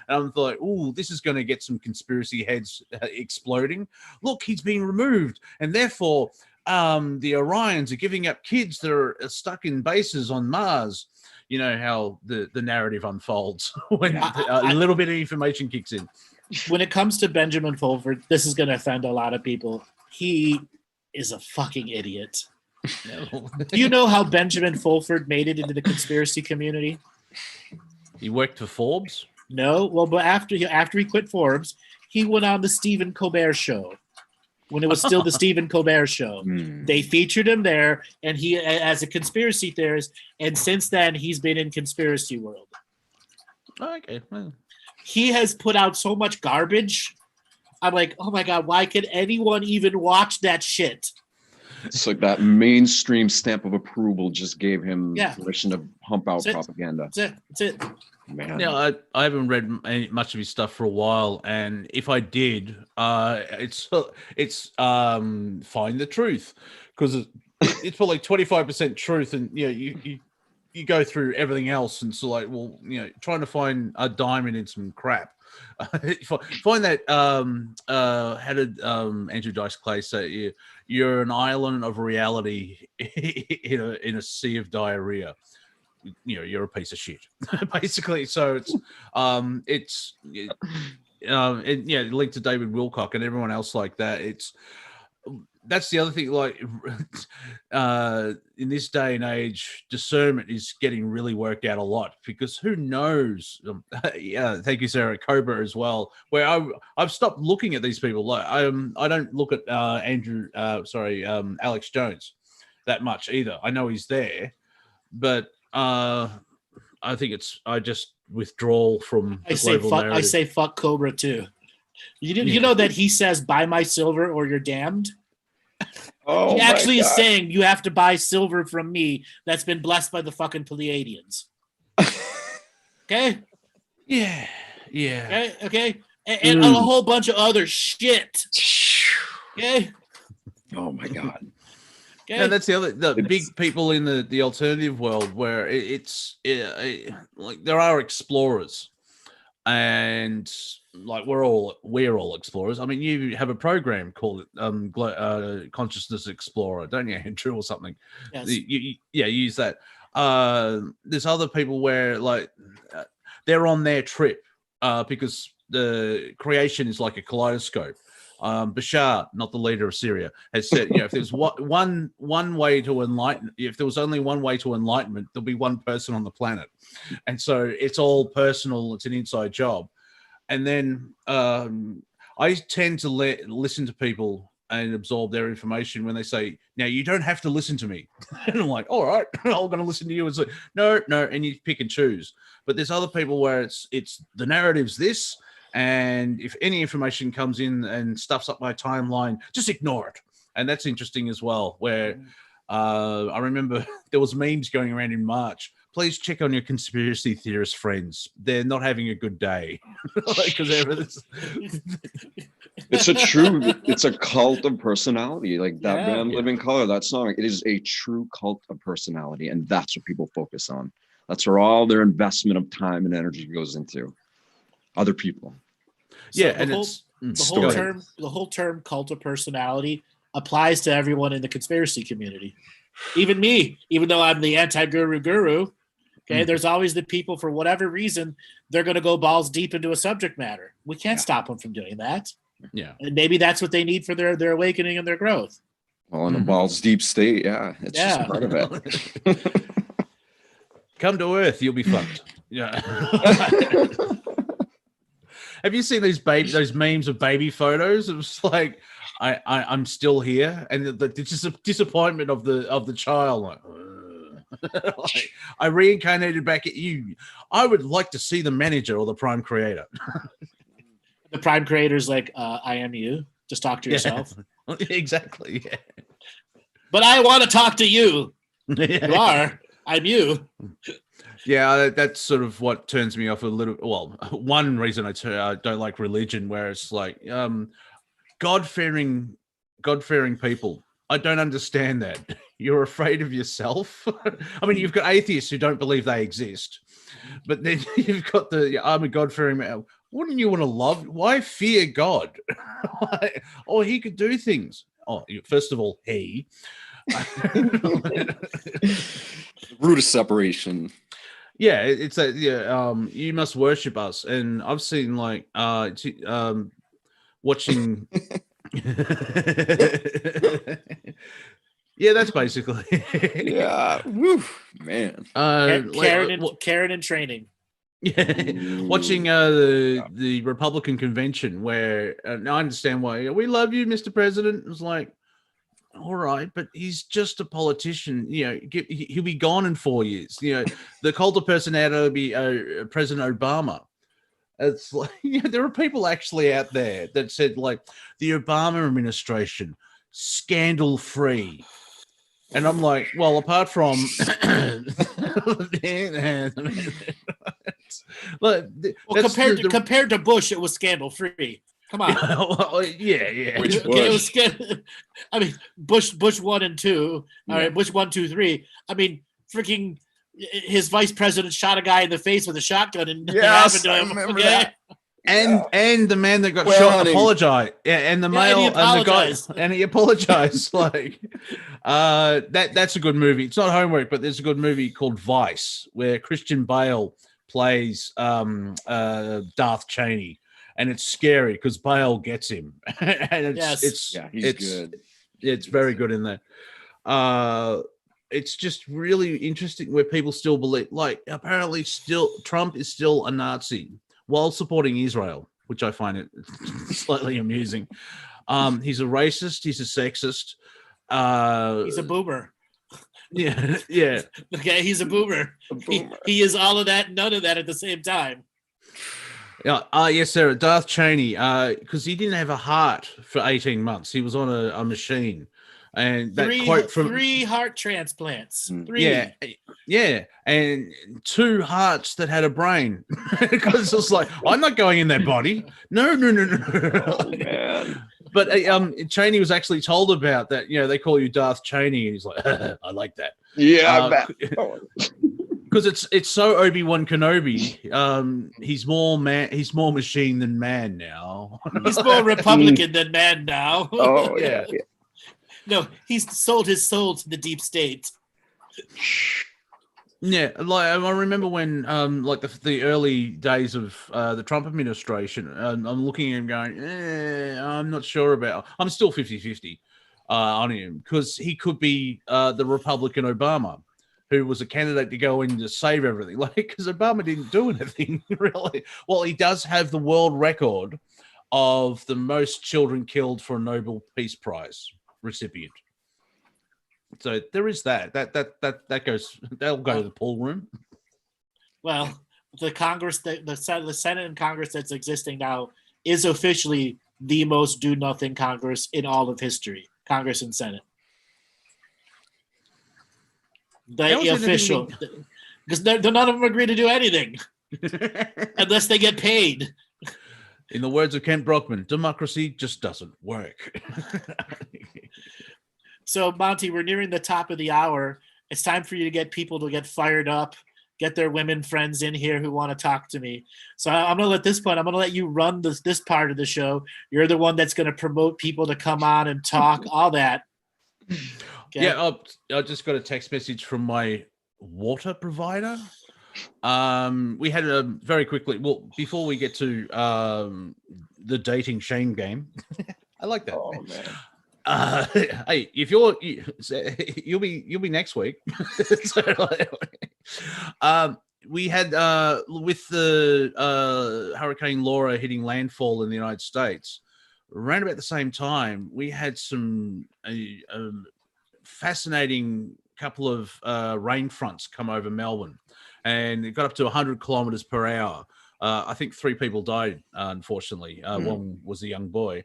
B: And I'm like, ooh, this is going to get some conspiracy heads exploding. Look, he's being removed, and therefore the Orions are giving up kids that are stuck in bases on Mars. You know how the narrative unfolds when a little bit of information kicks in.
A: When it comes to Benjamin Fulford, this is going to offend a lot of people. He is a fucking idiot. No. Do you know how Benjamin Fulford made it into the conspiracy community?
B: He worked for Forbes?
A: No. Well, but after he quit Forbes, he went on the Stephen Colbert Show. When it was still the Stephen Colbert Show. They featured him there, and he as a conspiracy theorist, and since then he's been in conspiracy world.
B: Okay. Well.
A: He has put out so much garbage. I'm like, oh my God, why could anyone even watch that shit?
C: It's like that mainstream stamp of approval just gave him permission to pump out propaganda.
A: That's it.
C: Man.
B: Yeah, I haven't read much of his stuff for a while, and if I did, it's find the truth, because it's probably 25% truth, and you go through everything else, and so like, well, trying to find a diamond in some crap. Find that. How did Andrew Dice Clay say? You're an island of reality in a sea of diarrhea. You're a piece of shit, basically. So it's linked to David Wilcock and everyone else like that. It's that's the other thing. Like, in this day and age, discernment is getting really worked out a lot because who knows? Yeah, thank you, Sarah. Cobra as well. Where I've stopped looking at these people. Like, I don't look at Alex Jones that much either. I know he's there, but I think I just withdraw from the global narrative.
A: I say fuck Cobra too. You know that he says buy my silver or you're damned.
C: Oh,
A: he actually is saying you have to buy silver from me that's been blessed by the fucking Pleiadians. Okay.
B: Yeah.
A: Okay. And a whole bunch of other shit. Okay.
C: Oh my God.
B: Okay. And that's the big people in the alternative world where it's like there are explorers, and like we're all explorers. I mean, you have a program called Consciousness Explorer, don't you, Andrew, or something?
A: Yes.
B: You use that. There's other people where like they're on their trip because the creation is like a kaleidoscope. Bashar, not the leader of Syria, has said, if there's one way to enlighten, if there was only one way to enlightenment, there'll be one person on the planet, and so it's all personal. It's an inside job, and then I tend to listen to people and absorb their information when they say, "Now you don't have to listen to me," and I'm like, "All right, I'm going to listen to you." It's like, no, and you pick and choose. But there's other people where it's the narrative's this. And if any information comes in and stuffs up my timeline, just ignore it. And that's interesting as well, where I remember there was memes going around in March. Please check on your conspiracy theorist friends. They're not having a good day. Because
C: it's a cult of personality. Like that band Living Color, that song, it is a true cult of personality. And that's what people focus on. That's where all their investment of time and energy goes into. Other people.
A: So the whole term cult of personality applies to everyone in the conspiracy community. Even me, even though I'm the anti-guru, okay, there's always the people, for whatever reason, they're going to go balls deep into a subject matter. We can't stop them from doing that.
B: Yeah.
A: And maybe that's what they need for their awakening and their growth.
C: Well, in a balls deep state, it's just part of it.
B: Come to Earth, you'll be fucked. Yeah. Have you seen those memes of baby photos? It was like, I'm still here, and the disappointment of the child. Like, I reincarnated back at you. I would like to see the manager or the prime creator.
A: The prime creator's like, I am you. Just talk to yourself.
B: Exactly. Yeah.
A: But I want to talk to you. You are. I'm you.
B: Yeah, that's sort of what turns me off a little. Well, one reason I don't like religion, where it's like God-fearing people. I don't understand that. You're afraid of yourself. I mean, you've got atheists who don't believe they exist, but then you've got I'm a God-fearing man. Wouldn't you want to love? Why fear God? Or he could do things. Oh, first of all, he.
C: Root of separation.
B: Yeah, it's you must worship us, and I've seen like watching. Yeah, that's basically.
C: Yeah, woo, man.
A: Karen in training.
B: Yeah, watching the Republican convention where I understand why we love you, Mr. President. It was like, all right, but he's just a politician. He'll be gone in 4 years. The cult of personality will be President Obama. It's like there are people actually out there that said like the Obama administration scandal-free. And I'm like, well, apart from
A: compared to Bush, it was scandal-free. Come on.
B: Yeah.
C: Which
A: it was I mean, Bush 1 and 2. All right, Bush 1, 2, 3. I mean, freaking his vice president shot a guy in the face with a shotgun and nothing happened to him.
C: Remember that.
B: And the man that got shot apologized. Yeah, and the male and the guy, and he apologized. Like that's a good movie. It's not homework, but there's a good movie called Vice where Christian Bale plays Darth Cheney, and it's scary because Bale gets him. And
C: he's good.
B: It's very good in there. It's just really interesting where people still believe, like, apparently still Trump is still a Nazi while supporting Israel, which I find it slightly amusing. He's a racist. He's a sexist.
A: He's a boomer.
B: Yeah, yeah.
A: Okay, he's a boomer. He is all of that, none of that at the same time.
B: Yeah, yes, sir. Darth Cheney, because he didn't have a heart for 18 months. He was on a machine. And that quote from
A: 3 heart transplants. 3.
B: Yeah. And 2 hearts that had a brain. Because it's like, I'm not going in that body. No.
C: Oh, man.
B: But Cheney was actually told about that. You know, they call you Darth Cheney, and he's like, I like that.
C: Yeah, I bet.
B: Because it's so Obi-Wan Kenobi. He's more machine than man now.
A: He's more Republican than man now.
C: Oh yeah.
A: No, he's sold his soul to the deep state.
B: Yeah, like I remember when, like the early days of the Trump administration, I'm looking at him going, I'm not sure about. I'm still 50-50 on him because he could be the Republican Obama, who was a candidate to go in to save everything. Like, because Obama didn't do anything really. Well, he does have the world record of the most children killed for a Nobel Peace Prize recipient. So there is that that'll go to the pool room.
A: Well, the Congress, the Senate and Congress that's existing now is officially the most do nothing Congress in all of history. Congress and Senate. The official, because none of them agree to do anything unless they get paid.
B: In the words of Kent Brockman, democracy just doesn't work.
A: So, Monty, we're nearing the top of the hour. It's time for you to get people to get fired up, get their women friends in here who want to talk to me. So I'm going to let you run this part of the show. You're the one that's going to promote people to come on and talk, all that.
B: Okay. Yeah, I just got a text message from my water provider. We had a very quickly, well, before we get to the dating shame game. I like that.
C: Oh, man.
B: Hey, if you'll be next week. We had with the Hurricane Laura hitting landfall in the United States, around about the same time, we had some fascinating couple of rain fronts come over Melbourne, and it got up to 100 kilometers per hour. I think 3 people died, unfortunately. One was a young boy.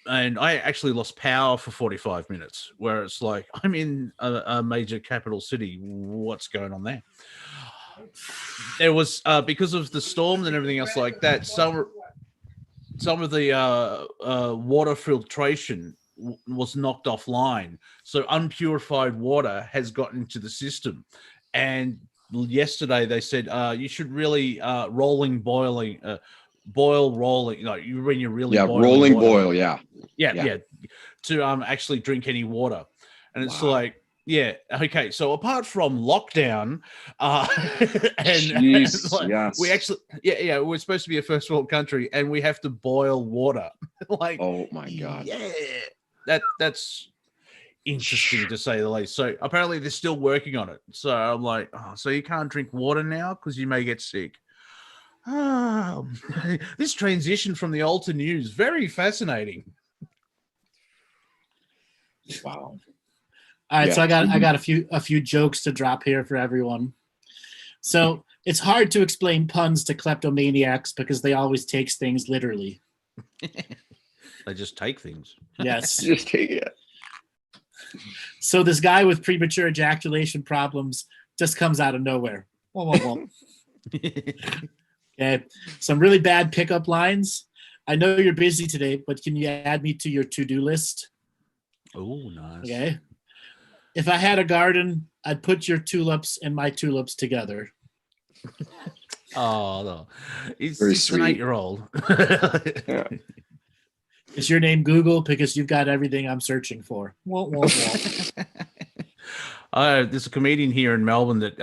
B: And I actually lost power for 45 minutes, where it's like, I'm in a major capital city. What's going on there? There was, because of the storm and everything else like that, some of the water filtration was knocked offline. So unpurified water has gotten into the system. And yesterday they said, you should really rolling, like when you're really
C: rolling
B: water.
C: boil, yeah,
B: to actually drink any water. And it's like, yeah, okay, so apart from lockdown we actually we're supposed to be a first world country and we have to boil water. Like, oh my god, that's interesting to say the least. So apparently they're still working on it. So I'm like, so you can't drink water now because you may get sick. Oh, this transition from the old to news, very fascinating.
A: Wow. All right, so I got a few jokes to drop here for everyone. So it's hard to explain puns to kleptomaniacs because they always take things literally.
B: They just take things.
A: Yes.
C: Just take it.
A: So this guy with premature ejaculation problems just comes out of nowhere. Okay, some really bad pickup lines. I know you're busy today, but can you add me to your to-do list?
B: Oh, nice.
A: Okay. If I had a garden, I'd put your tulips and my tulips together.
B: Oh, no. It's
C: an
B: 8-year-old.
C: Yeah.
A: Is your name Google? Because you've got everything I'm searching for.
B: There's a comedian here in Melbourne that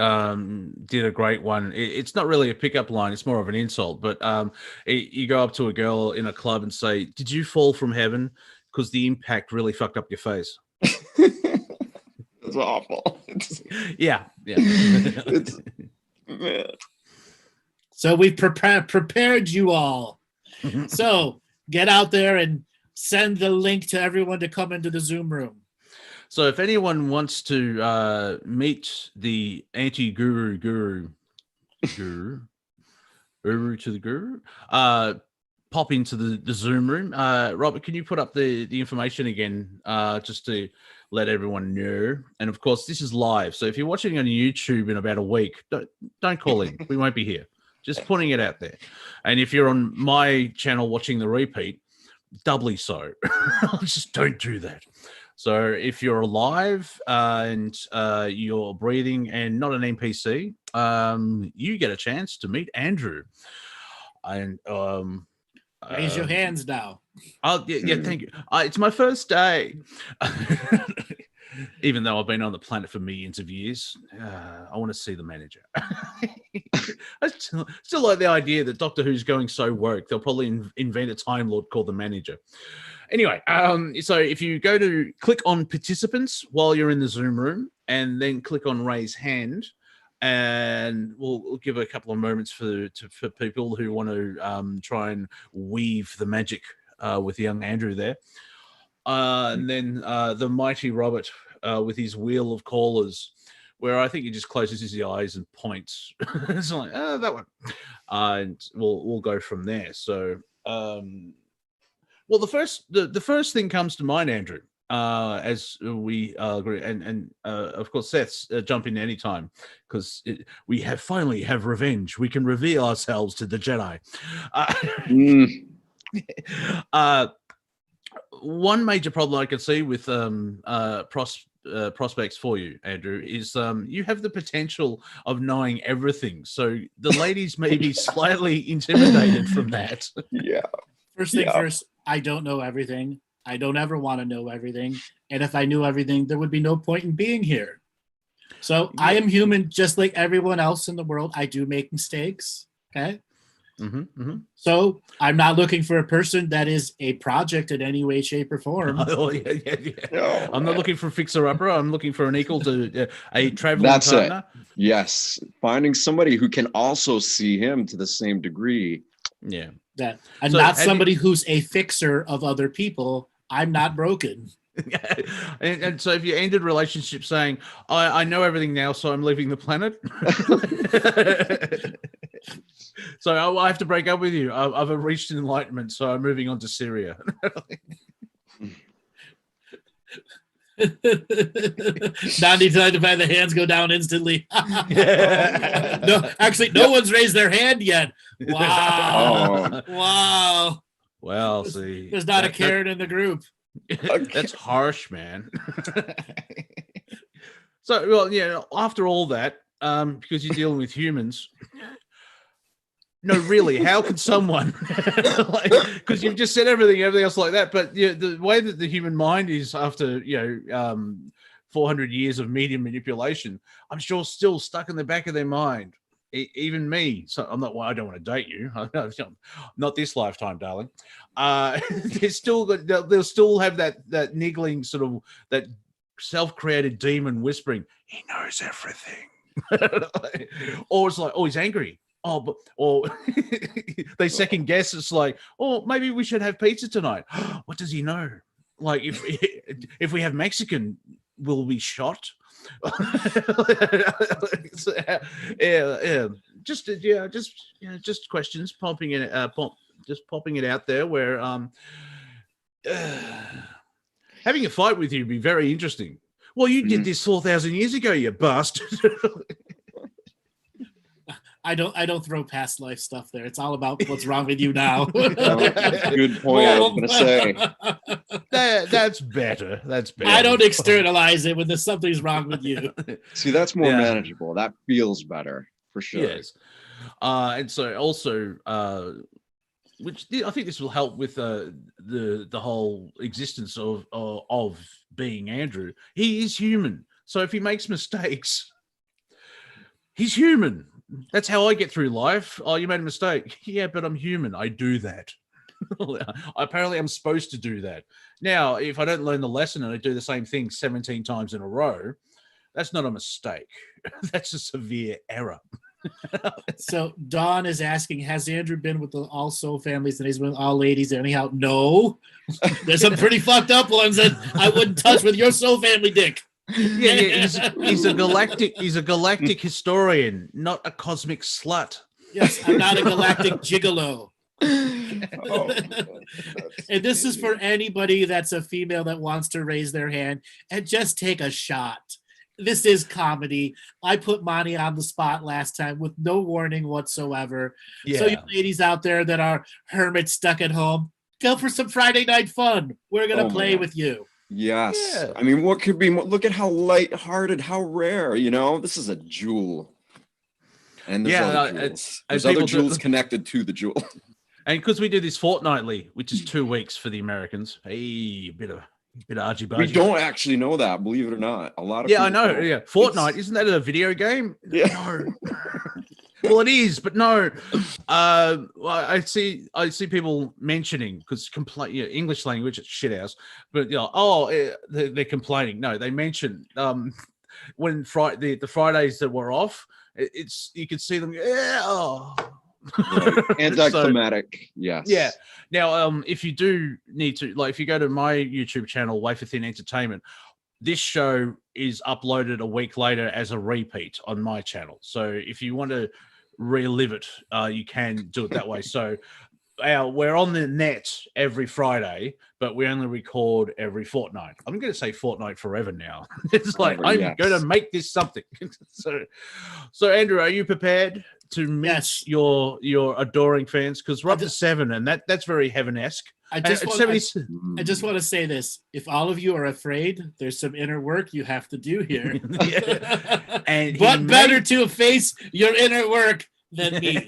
B: did a great one. It's not really a pickup line. It's more of an insult. But you go up to a girl in a club and say, "Did you fall from heaven?" because the impact really fucked up your face.
C: It's awful.
B: Yeah.
C: Man.
A: So we've prepared you all. So get out there and send the link to everyone to come into the Zoom room.
B: So if anyone wants to meet the anti-guru to the guru, pop into the Zoom room. Robert, can you put up the information again, just to let everyone know? And of course, this is live. So if you're watching on YouTube in about a week, don't call in. We won't be here. Just putting it out there. And if you're on my channel watching the repeat, doubly so. Just don't do that. So if you're alive and you're breathing and not an NPC, you get a chance to meet Andrew. And
A: raise your hands now.
B: Oh yeah, thank you. It's my first day. Even though I've been on the planet for millions of years, I want to see the manager. I still like the idea that Doctor Who's going so woke, they'll probably invent a Time Lord called the manager. Anyway, so if you go to click on participants while you're in the Zoom room, and then click on raise hand, and we'll give a couple of moments for people who want to try and weave the magic with young Andrew there. And then the mighty Robert with his wheel of callers, where I think he just closes his eyes and points. It's like, that one. And we'll go from there. So, well, the first thing comes to mind, Andrew, as we agree, and of course, Seth's jump in anytime, because we finally have revenge. We can reveal ourselves to the Jedi. One major problem I could see with prospects for you, Andrew, is you have the potential of knowing everything. So the ladies may be slightly intimidated from that.
C: Yeah.
A: First thing first, I don't know everything. I don't ever want to know everything. And if I knew everything, there would be no point in being here. So I am human just like everyone else in the world. I do make mistakes. Okay. So I'm not looking for a person that is a project in any way, shape, or form.
C: No,
B: I'm not looking for a fixer-upper. I'm looking for an equal to a traveling partner.
C: It. Yes. Finding somebody who can also see him to the same degree.
B: Yeah.
A: That and so not somebody who's a fixer of other people. I'm not broken.
B: And so if you ended relationship saying, I know everything now, so I'm leaving the planet. So I have to break up with you. I've reached enlightenment, so I'm moving on to Syria.
A: 99 by the hands go down instantly. No, actually, no one's raised their hand yet. Wow. Wow.
B: Well, see.
A: There's not a Karen in the group.
B: That's harsh, man. So, well, yeah, after all that, because you're dealing with humans, no, really, how can someone, because you've just said everything else like that, but the way that the human mind is after, 400 years of media manipulation, I'm sure still stuck in the back of their mind. Even me. So I don't want to date you. Not this lifetime, darling. They'll still have that niggling sort of that self-created demon whispering, he knows everything. Or it's like, oh, he's angry. Or they second guess. It's like, oh, maybe we should have pizza tonight. What does he know? Like, if we have Mexican, will we shot? Just questions, popping it out there. Where having a fight with you would be very interesting. Well, you did this 4,000 years ago, you bastard.
A: I don't throw past life stuff there. It's all about what's wrong with you now.
C: Good point. I was gonna say
B: that's better. That's better.
A: I don't externalize it when there's something's wrong with you.
C: See, that's more manageable. That feels better for sure.
B: Yes. And so also, which I think this will help with the whole existence of being Andrew. He is human, so if he makes mistakes, he's human. That's how I get through life. Oh, you made a mistake. Yeah, but I'm human. I do that. Apparently, I'm supposed to do that. Now, if I don't learn the lesson and I do the same thing 17 times in a row, that's not a mistake. That's a severe error.
A: So Dawn is asking, has Andrew been with the all soul families and he's with all ladies anyhow? No. There's some pretty fucked up ones that I wouldn't touch with your soul family dick.
B: Yeah. He's a galactic historian, not a cosmic slut.
A: Yes, I'm not a galactic gigolo.
C: Oh,
A: and this is for anybody that's a female that wants to raise their hand and just take a shot. This is comedy. I put Monty on the spot last time with no warning whatsoever.
B: Yeah.
A: So you ladies out there that are hermits stuck at home, go for some Friday night fun. We're going to play with you.
C: Yes.
B: Yeah.
C: I mean, what could be more? Look at how lighthearted, how rare, this is a jewel. And there's other jewels. There's other jewels connected to the jewel.
B: And because we do this fortnightly, which is 2 weeks for the Americans, hey, a bit of argy-bargy.
C: We don't actually know that, believe it or not. A lot of
B: I know. Don't. Yeah, Fortnite, isn't that a video game?
C: Yeah.
B: No. Well, it is, but no. I see people mentioning because English language, it's shit house. But they're complaining. No, they mention when the Fridays that were off, you could see them. Yeah. Oh.
C: Right. Anticlimactic. Yes.
B: Yeah. Now, if you do need to, if you go to my YouTube channel, Wafer Thin Entertainment, this show is uploaded a week later as a repeat on my channel. So if you want to relive it, you can do it that way. So we're on the net every Friday, but we only record every fortnight. I'm going to say fortnight forever now. It's like, I'm going to make this something. So Andrew, are you prepared to meet your adoring fans? Because we're up to 7, and that's very Heaven-esque.
A: I just want to say this. If all of you are afraid, there's some inner work you have to do here. But better to face your inner work than me.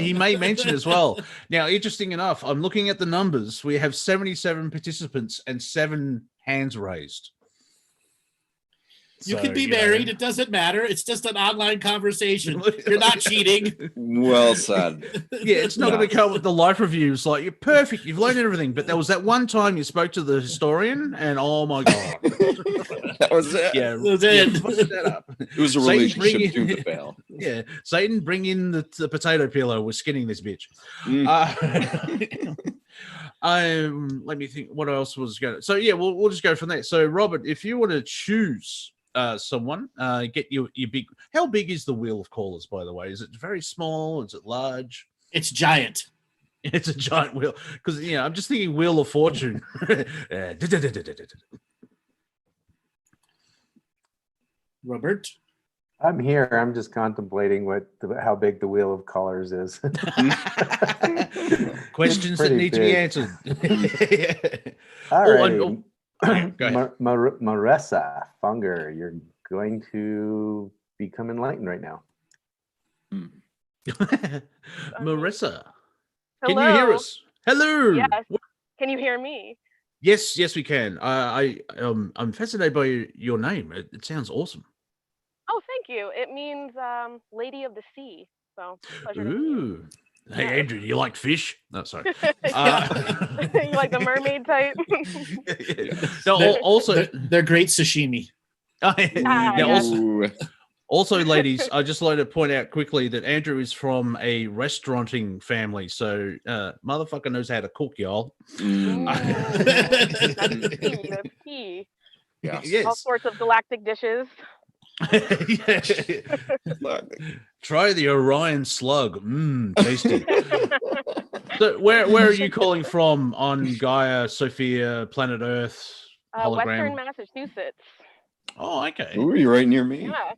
B: He may mention as well. Now, interesting enough, I'm looking at the numbers. We have 77 participants and 7 hands raised.
A: You can be married. It doesn't matter. It's just an online conversation. You're not cheating.
C: Well said.
B: Yeah, it's not going to come with the life reviews. Like, you're perfect. You've learned everything. But there was that one time you spoke to the historian, and oh my God.
C: That was it.
B: Yeah,
A: that was it.
C: It was a relationship doomed to fail.
B: Yeah. Satan, bring in the potato peeler. We're skinning this bitch. Let me think. What else was going to... So, yeah, we'll just go from there. So, Robert, if you want to choose someone, get your big... How big is the wheel of callers, by the way? Is it very small? Is it large?
A: It's giant.
B: It's a giant wheel. Because, I'm just thinking Wheel of Fortune.
A: Robert?
D: I'm here. I'm just contemplating how big the wheel of colors is.
B: Questions that need to be answered.
D: All right. Marissa Funger, you're going to become enlightened right now.
B: Marissa,
E: hello?
B: Can you hear us? Hello.
E: Yes. Can you hear me?
B: Yes, we can. I'm fascinated by your name. It sounds awesome.
E: Oh, thank you. It means Lady of the Sea. So pleasure.
B: Ooh. Hey, Andrew, do you like fish? No, sorry.
E: You like the mermaid type?
B: No,
A: they're great sashimi.
B: Also, ladies, I just like to point out quickly that Andrew is from a restauranting family, so motherfucker knows how to cook, y'all.
E: That's key.
B: Yes.
E: All sorts of galactic dishes.
B: Try the Orion slug. Tasty. So where are you calling from on Gaia, Sophia, Planet Earth, hologram?
E: Western Massachusetts.
B: Oh, okay.
C: Ooh, you're right near me.
E: Yeah.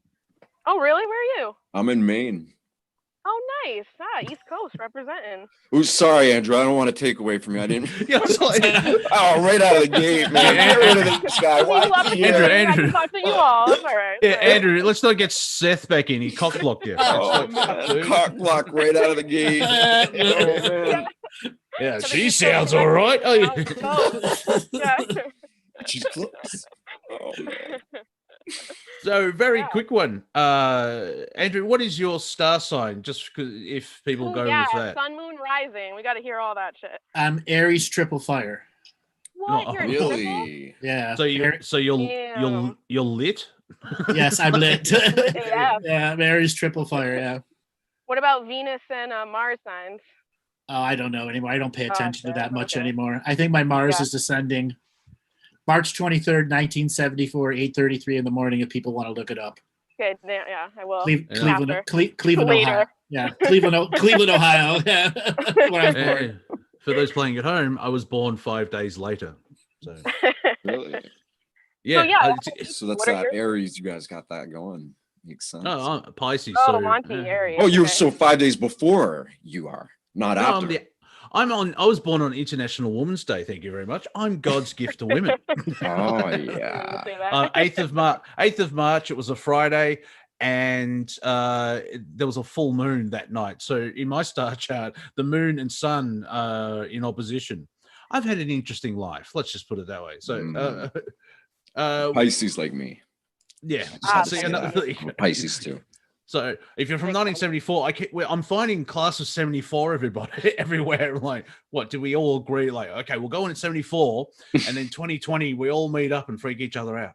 E: Oh, really? Where are you?
C: I'm in Maine.
E: Oh, nice. East Coast representing.
C: Ooh, sorry, Andrew. I don't want to take away from you. I didn't. Right out of the gate, man. Get rid of this guy.
B: Andrew.
E: Talk to you all. That's all right.
B: Yeah, Andrew, let's not get Seth back in. He cock blocked you.
C: Cock block right out of the gate.
B: Yeah, she sounds all right.
E: Yeah.
C: She's close. Oh, man.
B: So, very quick one. Andrew, what is your star sign? Just if people go with that.
E: Sun, Moon, rising? We got to hear all that shit.
A: I'm Aries triple fire.
E: What?
B: Oh,
E: You're a triple?
C: Really?
A: Yeah.
B: So
E: Damn.
B: you're lit.
A: Yes, I'm lit.
E: AF.
A: Yeah, I'm Aries triple fire. Yeah.
E: What about Venus and Mars signs?
A: Oh, I don't know anymore. I don't pay attention to that much
E: okay.
A: anymore. I think my Mars
E: Yeah.
A: is descending March 23rd, 1974, 8:33 in the morning. If people want to look it up.
E: Okay, yeah, I will.
A: Cleveland,
E: After.
A: Cleveland,
E: Later.
A: Ohio. Yeah, Cleveland, Ohio. Yeah, where I'm born.
B: For those playing at home, I was born 5 days later. So
C: Really?
B: yeah,
E: yeah.
C: So that's
E: What are
C: that
E: your-
C: Aries. You guys got that going. Makes sense.
B: I'm Pisces.
E: Oh,
B: so,
E: Monty,
B: yeah.
E: Aries.
C: Oh, you're
E: okay.
C: so 5 days before you are, not
B: No,
C: after.
B: I was born on International Women's Day. Thank you very much. I'm God's gift to women.
C: Oh
E: We'll
C: yeah.
E: say that.
B: 8th of March. It was a Friday, and there was a full moon that night. So in my star chart, the moon and sun are in opposition. I've had an interesting life. Let's just put it that way. So,
C: Pisces like me.
B: yeah.
C: Just
B: See,
C: say
B: another
C: that.
B: thing.
C: I'm a Pisces too.
B: So if you're from 1974, I'm finding class of 74 everybody everywhere. Like, what do we all agree? Like, okay, we'll go in at 74, and then 2020 we all meet up and freak each other out.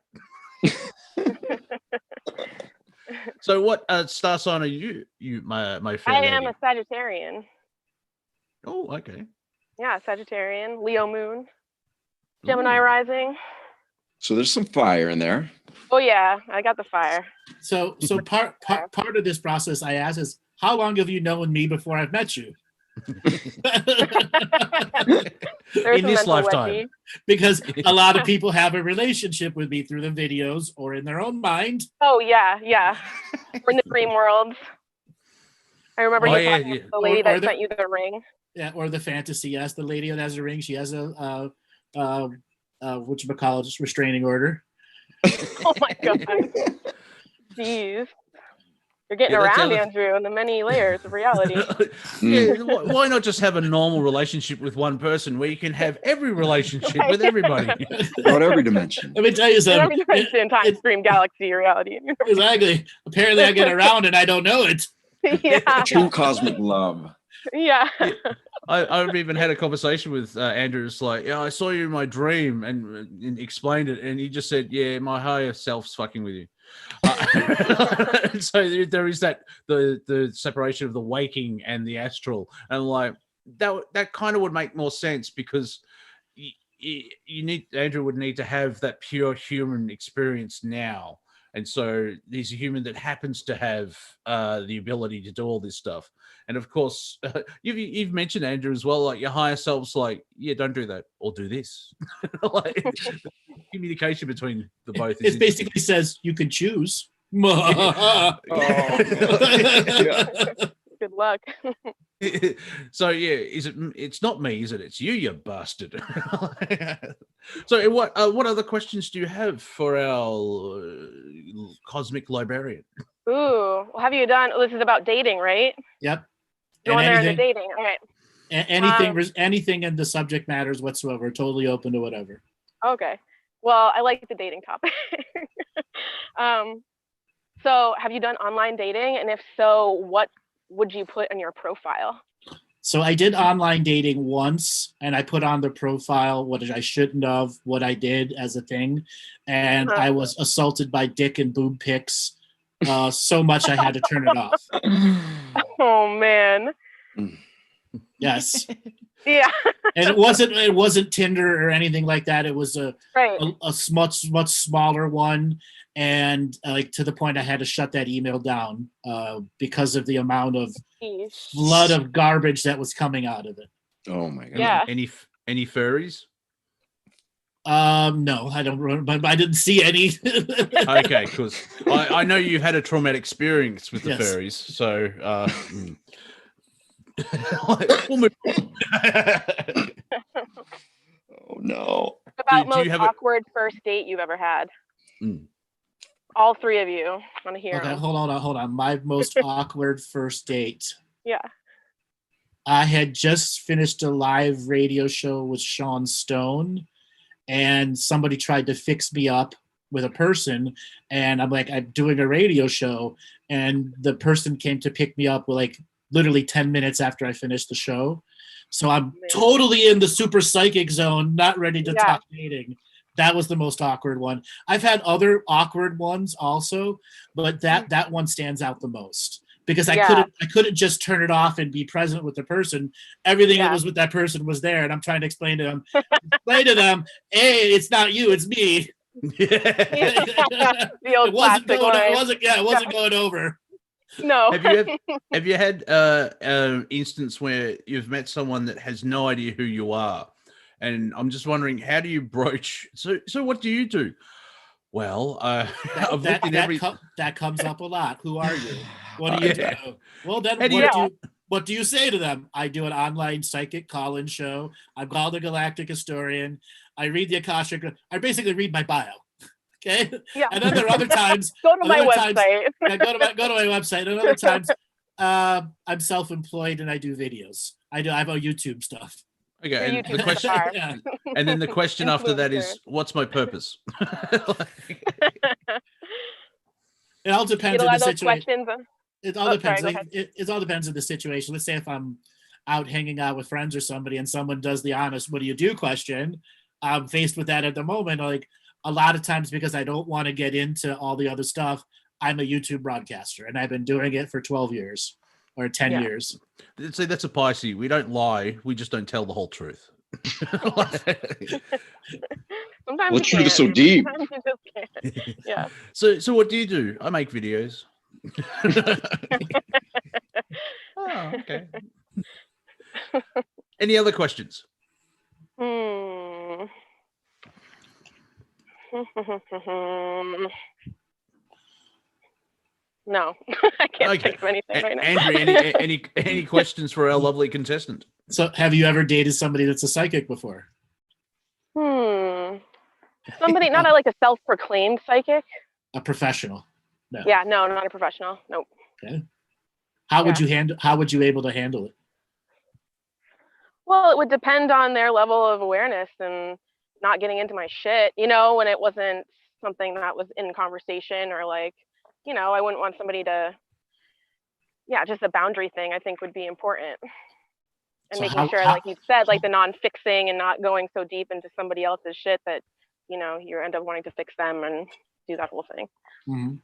B: So what star sign are you? My fair
E: I
B: lady?
E: am a Sagittarian.
B: Oh, okay.
E: Yeah, Sagittarian, Leo moon, Gemini
B: Ooh.
E: rising.
C: So there's some fire in there.
E: Oh yeah, I got the fire.
A: So part of this process I ask is, how long have you known me before I've met you?
E: There's
B: In
E: some
B: this
E: mental
B: lifetime.
E: wedgie.
A: Because a lot of people have a relationship with me through the videos or in their own mind.
E: Oh yeah. We're in the dream worlds. I remember
B: Oh,
E: you
B: yeah,
E: talking
B: yeah.
E: to the lady
A: Or
E: that
A: the-
E: sent you the ring.
A: Yeah, or the fantasy. Yes, the lady that has a ring. She has a whatchamacallit, restraining order.
E: Oh my god. Jeez. You're getting
B: Yeah, that's
E: around,
B: the other-
E: Andrew, in the many layers of reality.
B: Yeah, why not just have a normal relationship with one person where you can have every relationship with everybody?
C: Not every dimension.
A: Let me tell you
E: In
A: something.
E: every dimension, time, stream, galaxy, reality.
A: Exactly. Apparently, I get around and I don't know it.
E: yeah.
C: True cosmic love.
E: Yeah.
B: I've even had a conversation with Andrew. It's like, yeah, I saw you in my dream and explained it, and he just said, yeah, my higher self's fucking with you. So there is that the separation of the waking and the astral, and like that kind of would make more sense because you need Andrew would need to have that pure human experience now. And so he's a human that happens to have the ability to do all this stuff. And of course, you've mentioned, Andrew, as well, like your higher self's like, yeah, don't do that or do this. Like, communication between the both.
A: It basically says you can choose.
C: Oh, yeah.
E: Good luck.
B: So yeah, it's not me, is it? It's you bastard. So what other questions do you have for our cosmic librarian?
E: Ooh. Well, have you done? This is about dating, right?
A: Yep.
E: Going
A: And
E: there into
A: anything,
E: dating. All right.
A: anything in the subject matters whatsoever. Totally open to whatever.
E: Okay. Well, I like the dating topic. So have you done online dating? And if so, what would you put in your profile?
A: So I did online dating once, and I put on the profile what I shouldn't have, what I did as a thing, and I was assaulted by dick and boob pics so much I had to turn it off.
E: Oh man.
A: Yes,
E: Yeah.
A: and it wasn't Tinder or anything like that. It was a
E: Right.
A: much smaller one, and like to the point I had to shut that email down because of the amount of
E: Jeez.
A: flood of garbage that was coming out of it.
C: Oh my god.
E: Yeah.
B: Any furries?
A: No, I don't remember, but I didn't see any.
B: Okay, because I know you had a traumatic experience with the
A: Yes.
B: furries, so we'll move on.
C: Oh no.
E: About
B: do you
E: most
B: have
E: awkward first date you've ever had.
B: Mm.
E: All three of you. I want to hear
A: Okay,
E: 'em.
A: hold on. My most awkward first date.
E: Yeah.
A: I had just finished a live radio show with Sean Stone, and somebody tried to fix me up with a person, and I'm like, I'm doing a radio show, and the person came to pick me up with like literally 10 minutes after I finished the show. So I'm totally in the super psychic zone, not ready to talk dating. That was the most awkward one. I've had other awkward ones also, but that one stands out the most because I couldn't just turn it off and be present with the person. Everything that was with that person was there, and I'm trying to explain to them, hey, it's not you, it's me.
E: The old classic line.
A: It wasn't going over.
E: No.
B: Have you had an instance where you've met someone that has no idea who you are? And I'm just wondering, how do you broach? So what do you do? Well, I've looked in every.
A: That comes up a lot. Who are you? What do you do? Well, then what do you say to them? I do an online psychic call-in show. I'm called the Galactic Historian. I read the Akashic. I basically read my bio. Okay.
E: Yeah.
A: And then there are other times.
E: Go to my website.
A: Go to my website. And other times, I'm self-employed and I do videos. I have a YouTube stuff.
B: Okay, and the question, and then the question after that is, what's my purpose?
A: It all depends on the situation. It all depends.
E: Sorry,
A: it all depends on the situation. Let's say if I'm out hanging out with friends or somebody, and someone does the honest "What do you do?" question, I'm faced with that at the moment. Like a lot of times, because I don't want to get into all the other stuff, I'm a YouTube broadcaster, and I've been doing it for 12 years. Or 10 years.
B: See, that's a Pisces. We don't lie. We just don't tell the whole truth.
E: Sometimes
C: the truth is so deep.
E: Yeah.
B: So what do you do? I make videos. Oh, okay. Any other questions?
E: No, I can't think of anything right now.
B: Andrew, any questions for our lovely contestant?
A: So, have you ever dated somebody that's a psychic before?
E: Somebody, not like a self-proclaimed psychic.
A: A professional? No.
E: Yeah, no, not a professional. Nope.
A: Okay. How would you able to handle it?
E: Well, it would depend on their level of awareness and not getting into my shit. When it wasn't something that was in conversation or like. I wouldn't want somebody to, just a boundary thing I think would be important. And so making sure, like you said, like the non-fixing and not going so deep into somebody else's shit that, you end up wanting to fix them and do that whole thing.
A: Mm-hmm.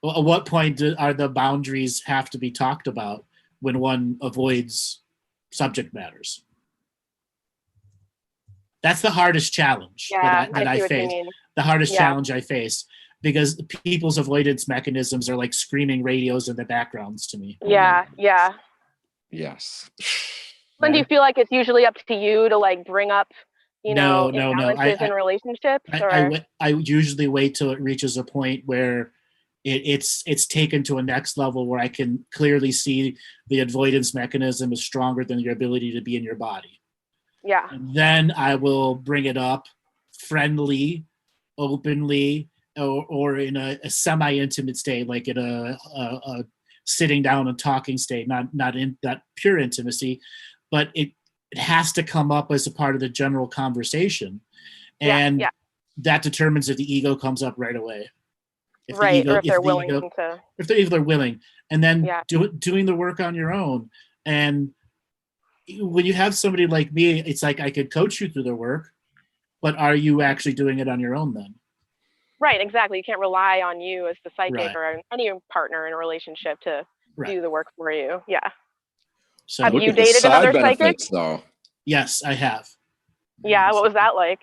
A: Well, at what point are the boundaries have to be talked about when one avoids subject matters? That's the hardest challenge that I face. The hardest challenge I face. Because people's avoidance mechanisms are like screaming radios in the backgrounds to me.
E: Yeah.
C: Yes.
E: Then do you feel like it's usually up to you to like bring up, imbalances in relationships?
A: I usually wait till it reaches a point where it's taken to a next level where I can clearly see the avoidance mechanism is stronger than your ability to be in your body.
E: Yeah.
A: And then I will bring it up friendly, openly, or in a semi-intimate state, like in a sitting down and talking state, not in that pure intimacy, but it has to come up as a part of the general conversation, and that determines if the ego comes up right away.
E: If they're willing,
A: and then doing the work on your own. And when you have somebody like me, it's like I could coach you through the work, but are you actually doing it on your own then?
E: Right, exactly. You can't rely on you as the psychic or any partner in a relationship to do the work for you. Yeah.
C: So
E: have you dated another psychic?
C: Though.
A: Yes, I have.
E: Yeah, what was that like?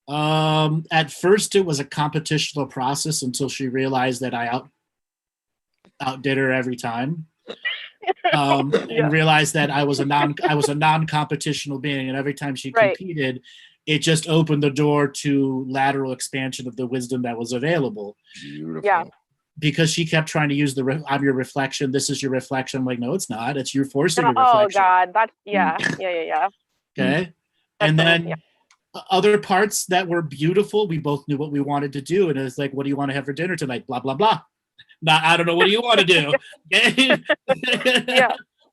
A: At first, it was a competitional process until she realized that I outdid her every time, and realized that I was a non-competitional being, and every time she competed. It just opened the door to lateral expansion of the wisdom that was available.
C: Beautiful.
E: Yeah.
A: Because she kept trying to use I'm your reflection. This is your reflection. I'm like, no, it's not. It's you forcing a reflection.
E: Oh God, that's yeah.
A: Okay. And then other parts that were beautiful, we both knew what we wanted to do, and it's like, what do you want to have for dinner tonight? Blah blah blah. Now I don't know. What do you want to do? Okay.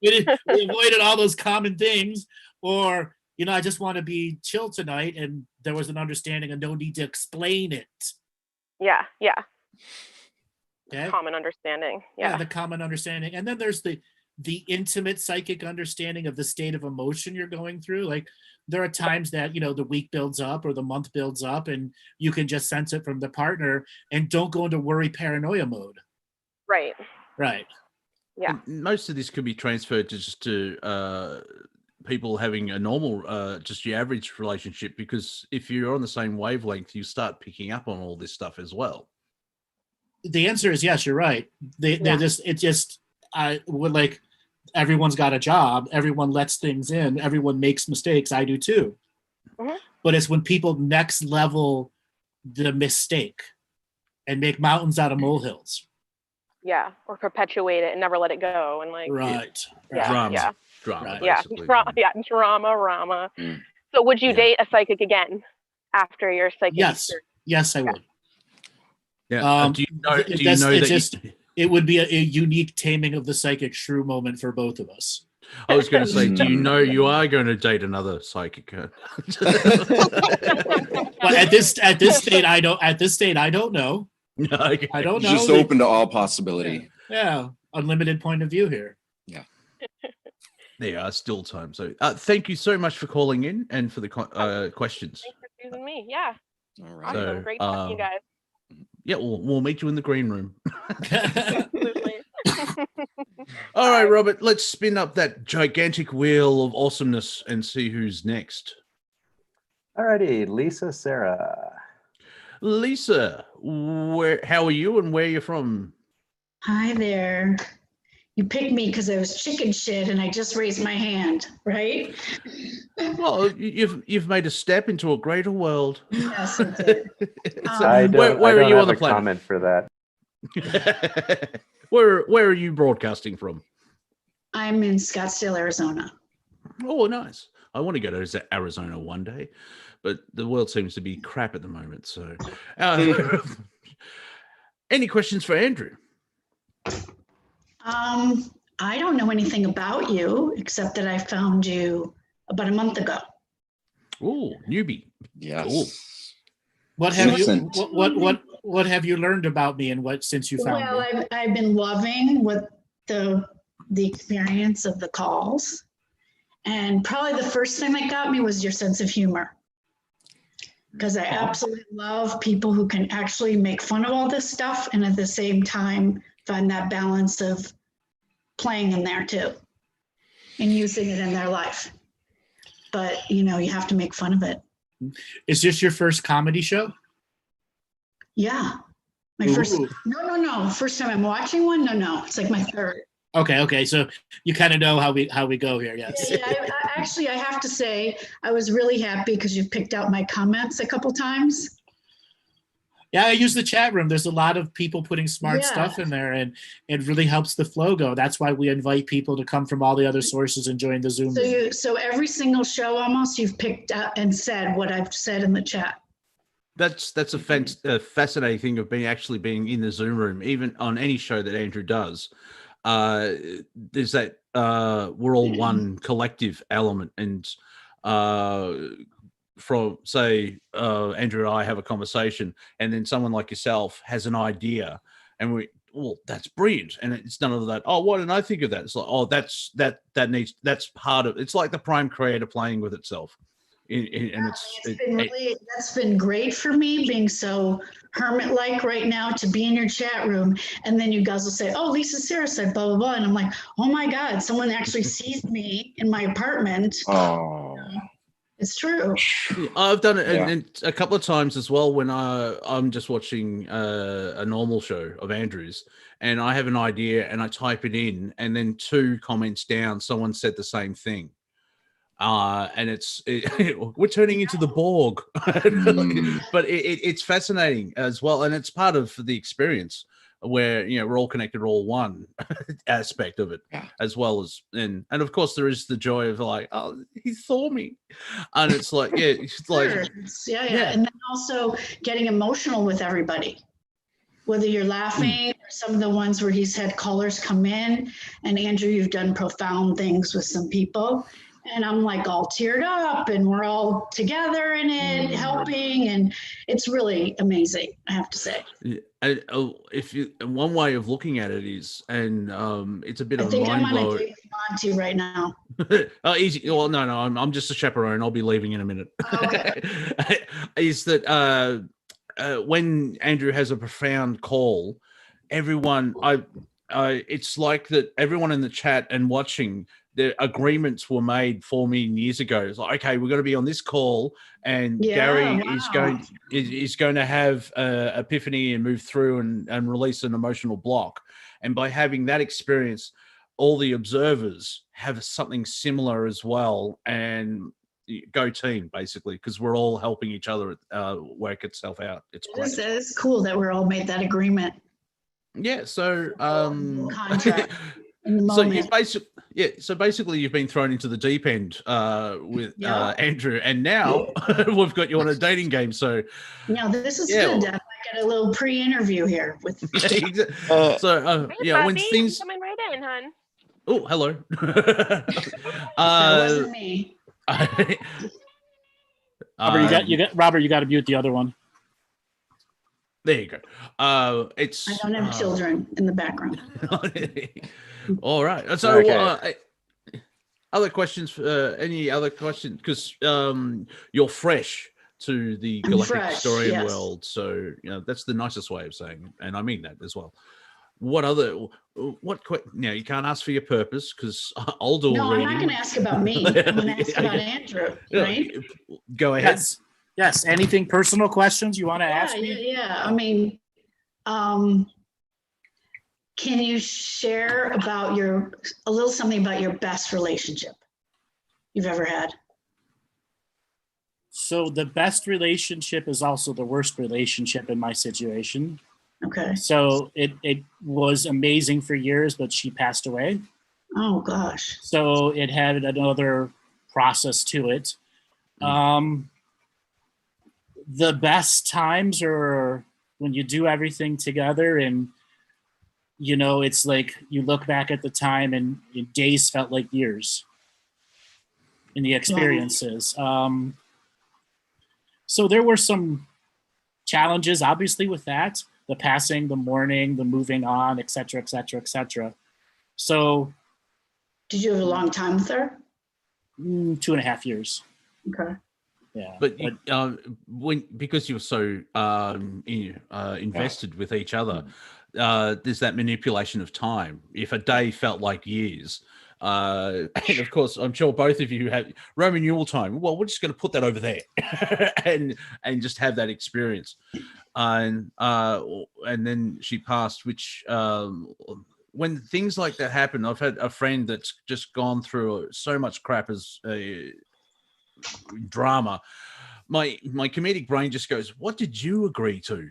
A: we avoided all those common things, or. I just want to be chill tonight, and there was an understanding and no need to explain it.
E: Yeah.
A: Okay?
E: Common understanding.
A: Yeah, the common understanding. And then there's the the intimate psychic understanding of the state of emotion you're going through. Like there are times that, the week builds up or the month builds up and you can just sense it from the partner and don't go into worry paranoia mode.
E: Right.
A: Right.
E: Yeah.
B: And most of this could be transferred to people having a normal, just your average relationship, because if you're on the same wavelength, you start picking up on all this stuff as well.
A: The answer is yes, you're right. I would like, everyone's got a job, everyone lets things in, everyone makes mistakes, I do too.
E: Mhm.
A: But it's when people next level the mistake and make mountains out of molehills.
E: Yeah. Or perpetuate it and never let it go. And like,
A: Right.
E: Yeah.
B: Drama.
E: Yeah.
B: Drama,
A: Right.
E: Yeah.
B: basically.
E: Drama.
C: Mm.
E: So would you
B: Yeah.
E: date a psychic again after your psychic?
A: Yes.
E: experience?
A: Yes, I would.
B: Yeah. Do you know that
A: it would be a unique taming of the psychic shrew moment for both of us.
B: I was going to say, do you know you are going to date another psychic?
A: But at this state, I don't. At this state, I don't know.
B: Okay.
A: I don't know.
C: Just open to all possibility.
A: Yeah, unlimited point of view here.
B: There are still time. So thank you so much for calling in and for the questions.
E: Thanks for choosing me. Yeah.
C: All right.
E: Awesome.
B: So,
E: Great talking to you guys.
B: Yeah, we'll meet you in the green room.
E: Absolutely.
B: All right, Robert, let's spin up that gigantic wheel of awesomeness and see who's next.
D: Alrighty, Lisa, Sarah.
B: Lisa, how are you and where are you from?
F: Hi there. You picked me because I was chicken shit and I just raised my hand, right?
B: Well, you've made a step into a greater world.
F: Yes, I did.
D: I don't
B: where are you
D: have
B: on the
D: a
B: planet?
D: comment for that.
B: Where are you broadcasting from?
F: I'm in Scottsdale, Arizona.
B: Oh, nice. I want to go to Arizona one day, but the world seems to be crap at the moment. So, any questions for Andrew?
F: I don't know anything about you except that I found you about a month ago.
B: Oh, newbie.
C: Yes.
B: Cool.
A: What have
C: Innocent.
A: you what have you learned about me and what since you found
F: Well,
A: me?
F: I've been loving what the experience of the calls, and probably the first thing that got me was your sense of humor, because I absolutely love people who can actually make fun of all this stuff and at the same time find that balance of playing in there too and using it in their life. But you have to make fun of it.
A: Is this your first comedy show?
F: Yeah. My first, no. First time I'm watching one? No. It's like my third.
A: Okay. So you kind of know how we go here, yes.
F: Yeah, I have to say, I was really happy because you picked out my comments a couple times.
A: Yeah, I use the chat room. There's a lot of people putting smart stuff in there, and it really helps the flow go. That's why we invite people to come from all the other sources and join the Zoom room.
F: So every single show almost you've picked up and said what I've said in the chat.
B: That's a fascinating thing of being in the Zoom room, even on any show that Andrew does. There's that we're all one collective element, and from say Andrew and I have a conversation, and then someone like yourself has an idea, and that's brilliant, and it's none of that. Oh, why didn't I think of that? It's like, that's part of it's like the prime creator playing with itself.
F: That's been great for me, being so hermit-like right now, to be in your chat room, and then you guys will say, "Oh, Lisa Sarah said blah blah blah," and I'm like, "Oh my God, someone actually sees me in my apartment."
C: Oh,
F: it's true.
B: I've done it and a couple of times as well when I'm just watching a normal show of Andrew's, and I have an idea and I type it in, and then 2 comments down, someone said the same thing. And we're turning into the Borg, but it's fascinating as well, and it's part of the experience where we're all connected, we're all one aspect of it, as well as and of course there is the joy of like, oh, he saw me, and it's like it's like
F: and then also getting emotional with everybody, whether you're laughing or some of the ones where he's had callers come in, and Andrew, you've done profound things with some people. and I'm like all teared up, and we're all together in it, helping, and it's really amazing, I have to say.
B: Yeah, if you, one way of looking at it is, and it's a bit
F: I
B: of a
F: think I'm
B: mind
F: on a
B: blower.
F: date with Monty right now.
B: Oh, easy. Well, no, I'm just a chaperone. I'll be leaving in a minute.
F: Okay.
B: Is that when Andrew has a profound call, everyone, it's like that everyone in the chat and watching, the agreements were made 4 million years ago. It's like, okay, we're going to be on this call, and
F: Yeah,
B: Gary
F: wow.
B: is going to have epiphany and move through and release an emotional block. And by having that experience, all the observers have something similar as well, and go team, basically, because we're all helping each other work itself out. It's great.
F: It's cool that we're all made that agreement.
B: Yeah, so
F: Contract in the
B: so
F: moment.
B: so basically you've been thrown into the deep end with
F: Yeah.
B: Andrew, and now we've got you on a dating game. So
F: Now this is
B: Yeah.
F: good. I got a little pre-interview here with.
E: Hey,
B: yeah, when
E: puppy,
B: things
E: coming right in, hun.
B: oh hello
F: That wasn't me.
A: Robert, you got to mute the other one.
B: There you go. It's
F: I don't have children in the background.
B: all right. So,
C: Okay.
B: other questions? Any other questions? Because you're fresh to the
F: I'm
B: Galactic
F: fresh,
B: Historian
F: yes.
B: world, so that's the nicest way of saying it, and I mean that as well. What other? Now you can't ask for your purpose because I'll do
F: No,
B: a
F: I'm
B: reading.
F: not going to ask about me. I'm going to ask about Andrew, right?
B: Go ahead.
A: Yes. Anything personal questions you want to ask me?
F: Yeah. I mean, can you share about a little something about your best relationship you've ever had?
A: So the best relationship is also the worst relationship in my situation.
F: Okay.
A: So it was amazing for years, but she passed away.
F: Oh gosh.
A: So it had another process to it. The best times are when you do everything together, and it's like you look back at the time and days felt like years in the experiences. So there were some challenges, obviously, with that, the passing, the mourning, the moving on, et cetera, et cetera, et cetera. So
F: did you have a long time with her?
A: 2.5 years.
F: Okay.
A: Yeah.
B: But because you're so invested with each other, there's that manipulation of time. If a day felt like years, and of course, I'm sure both of you have Roman Yule time. Well, we're just going to put that over there, and just have that experience. And then she passed, which when things like that happen, I've had a friend that's just gone through so much crap as drama. My comedic brain just goes, what did you agree to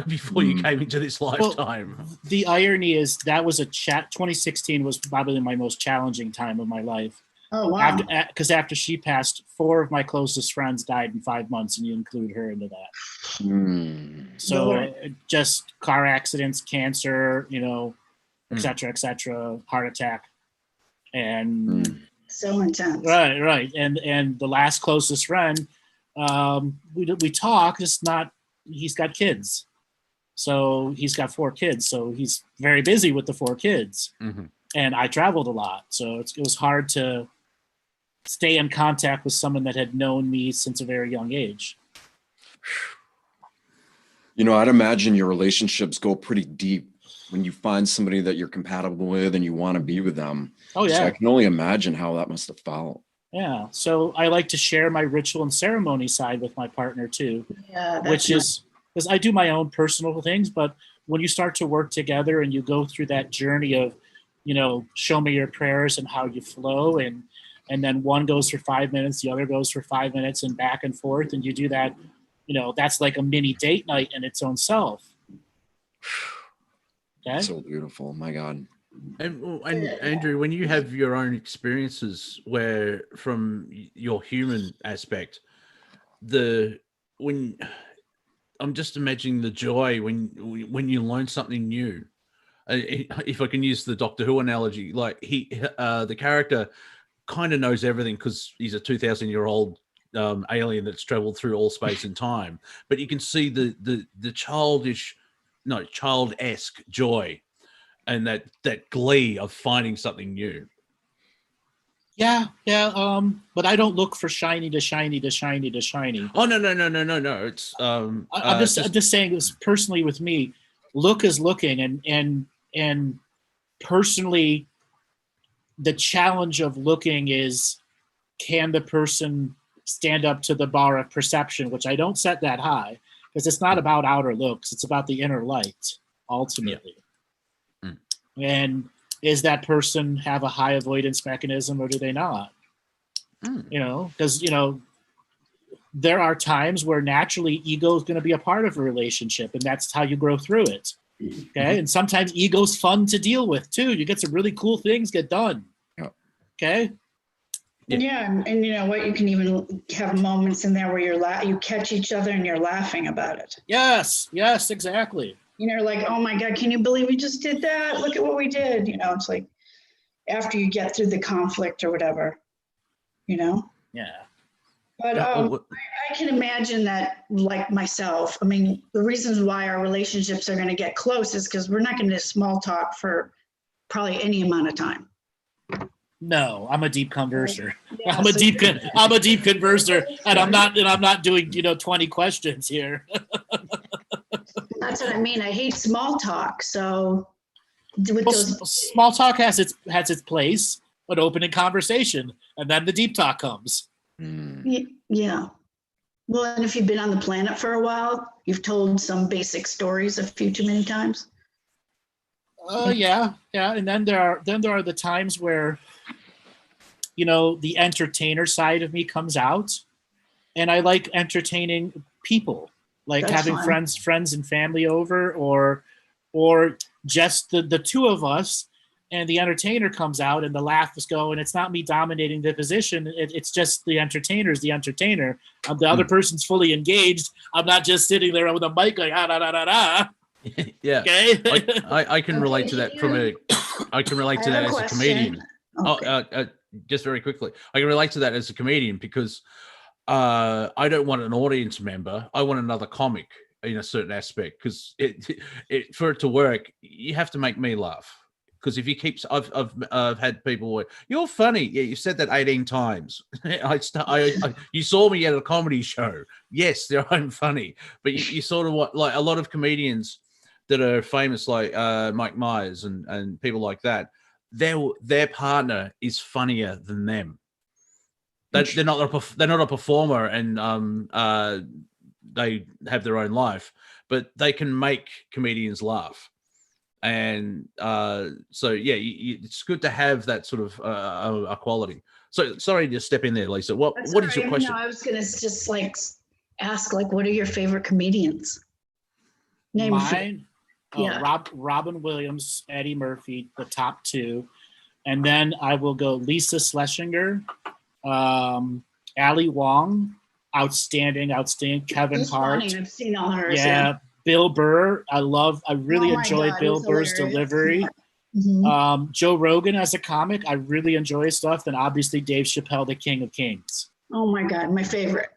B: before you came into this lifetime?
A: Well, the irony is that was 2016 was probably my most challenging time of my life.
F: Oh wow.
A: Because after she passed, 4 of my closest friends died in 5 months, and you include her into that. So just car accidents, cancer, et cetera, heart attack. And
F: so intense.
A: Right. And the last closest friend, we talk, it's not, he's got kids. So he's got 4 kids. So he's very busy with the 4 kids. And I traveled a lot. So it was hard to stay in contact with someone that had known me since a very young age.
C: I'd imagine your relationships go pretty deep when you find somebody that you're compatible with and you want to be with them.
A: Oh, yeah.
C: So I can only imagine how that must have felt.
A: Yeah. So I like to share my ritual and ceremony side with my partner too.
F: Yeah.
A: Which is, because I do my own personal things, but when you start to work together and you go through that journey of, show me your prayers and how you flow, and then one goes for 5 minutes, the other goes for 5 minutes, and back and forth, and you do that, that's like a mini date night in its own self. Okay?
C: So beautiful. My God.
B: And Andrew, when you have your own experiences where from your human aspect, when I'm just imagining the joy when you learn something new. If I can use the Doctor Who analogy, like the character kind of knows everything because he's a 2,000-year-old alien that's traveled through all space and time. But you can see the child-esque joy and that glee of finding something new.
A: Yeah. But I don't look for shiny to shiny to shiny to shiny.
B: Oh no! It's
A: I'm just saying this personally with me. Look is looking, and personally, the challenge of looking is, can the person stand up to the bar of perception, which I don't set that high, because it's not about outer looks, it's about the inner light ultimately.
B: Yeah. Mm.
A: And is that person have a high avoidance mechanism or do they not? Because there are times where naturally ego is going to be a part of a relationship, and that's how you grow through it. Okay. And sometimes ego's fun to deal with too. You get some really cool things get done.
C: Yeah.
A: Okay.
F: Yeah, and you know what? You can even have moments in there where you catch each other and you're laughing about it.
A: Yes, exactly.
F: Like, oh my God, can you believe we just did that? Look at what we did. It's like after you get through the conflict or whatever,
A: Yeah.
F: But I can imagine that, like myself, the reasons why our relationships are going to get close is because we're not going to small talk for probably any amount of time.
A: No, I'm a deep converser.
F: Yeah,
A: I'm a deep converser, and I'm not doing 20 questions here.
F: That's what I mean. I hate small talk. So
A: small talk has its place, but opening conversation, and then the deep talk comes.
F: Yeah. Well, and if you've been on the planet for a while, you've told some basic stories a few too many times.
A: Yeah. And then there are the times where, the entertainer side of me comes out, and I like entertaining people, like
F: That's
A: having
F: fun.
A: friends and family over, or just the two of us, and the entertainer comes out and the laugh is going. It's not me dominating the position. It's just the entertainer's the entertainer. The other person's fully engaged. I'm not just sitting there with a mic going, ah, da, da, da, da.
B: Yeah.
A: Okay.
B: I can relate to that I can relate to that as a comedian.
F: Okay.
B: Just very quickly, I can relate to that as a comedian because I don't want an audience member. I want another comic in a certain aspect, because for it to work, you have to make me laugh. Because if you keep, I've had people where you're funny. Yeah, you said that 18 times. You saw me at a comedy show. Yes, I'm funny, but you sort of like a lot of comedians that are famous, like Mike Myers and people like that. Their partner is funnier than them. They're not a performer, and they have their own life, but they can make comedians laugh. And so yeah, it's good to have that sort of a quality. So sorry to step in there, Lisa. What is your question?
F: No, I was gonna just ask what are your favorite comedians? Name
A: Mine.
F: Yeah.
A: Robin Williams, Eddie Murphy, the top two, and then I will go Lisa Schlesinger, Ali Wong, outstanding. Kevin Hart.
F: Funny. I've seen all hers.
A: Yeah. Bill Burr, I really enjoy Bill Burr's delivery.
F: Mm-hmm.
A: Joe Rogan as a comic, I really enjoy his stuff. And obviously Dave Chappelle, the King of Kings.
F: Oh my God, my favorite.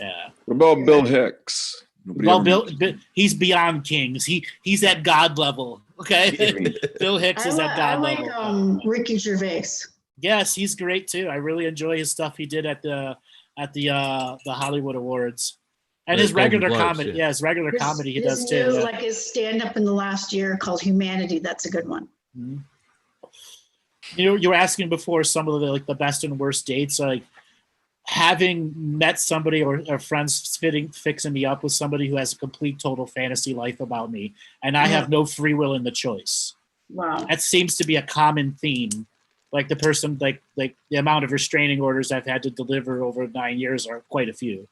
A: Yeah.
C: What about Bill Hicks?
A: Bill, he's beyond kings. He's at God level. Okay. Bill Hicks is at God level.
F: I like Ricky Gervais.
A: Yes, he's great too. I really enjoy his stuff he did at the Hollywood Awards. And his regular comedy, his regular comedy he does too.
F: Yeah. Like his stand-up in the last year called Humanity. That's a good one.
A: Mm-hmm. You were asking before some of the best and worst dates. Like having met somebody or friends fixing me up with somebody who has a complete total fantasy life about me, and I have no free will in the choice.
F: Wow,
A: that seems to be a common theme. Like the person, like the amount of restraining orders I've had to deliver over 9 years are quite a few.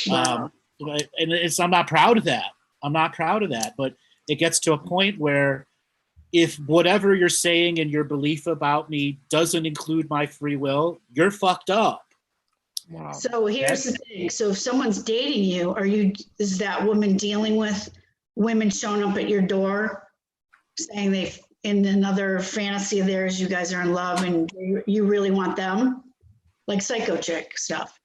F: Wow.
A: And I'm not proud of that. But it gets to a point where if whatever you're saying and your belief about me doesn't include my free will, you're fucked up.
C: Wow.
F: So here's the thing. So if someone's dating you, is that woman dealing with women showing up at your door saying in another fantasy of theirs, you guys are in love and you really want them, like psycho chick stuff.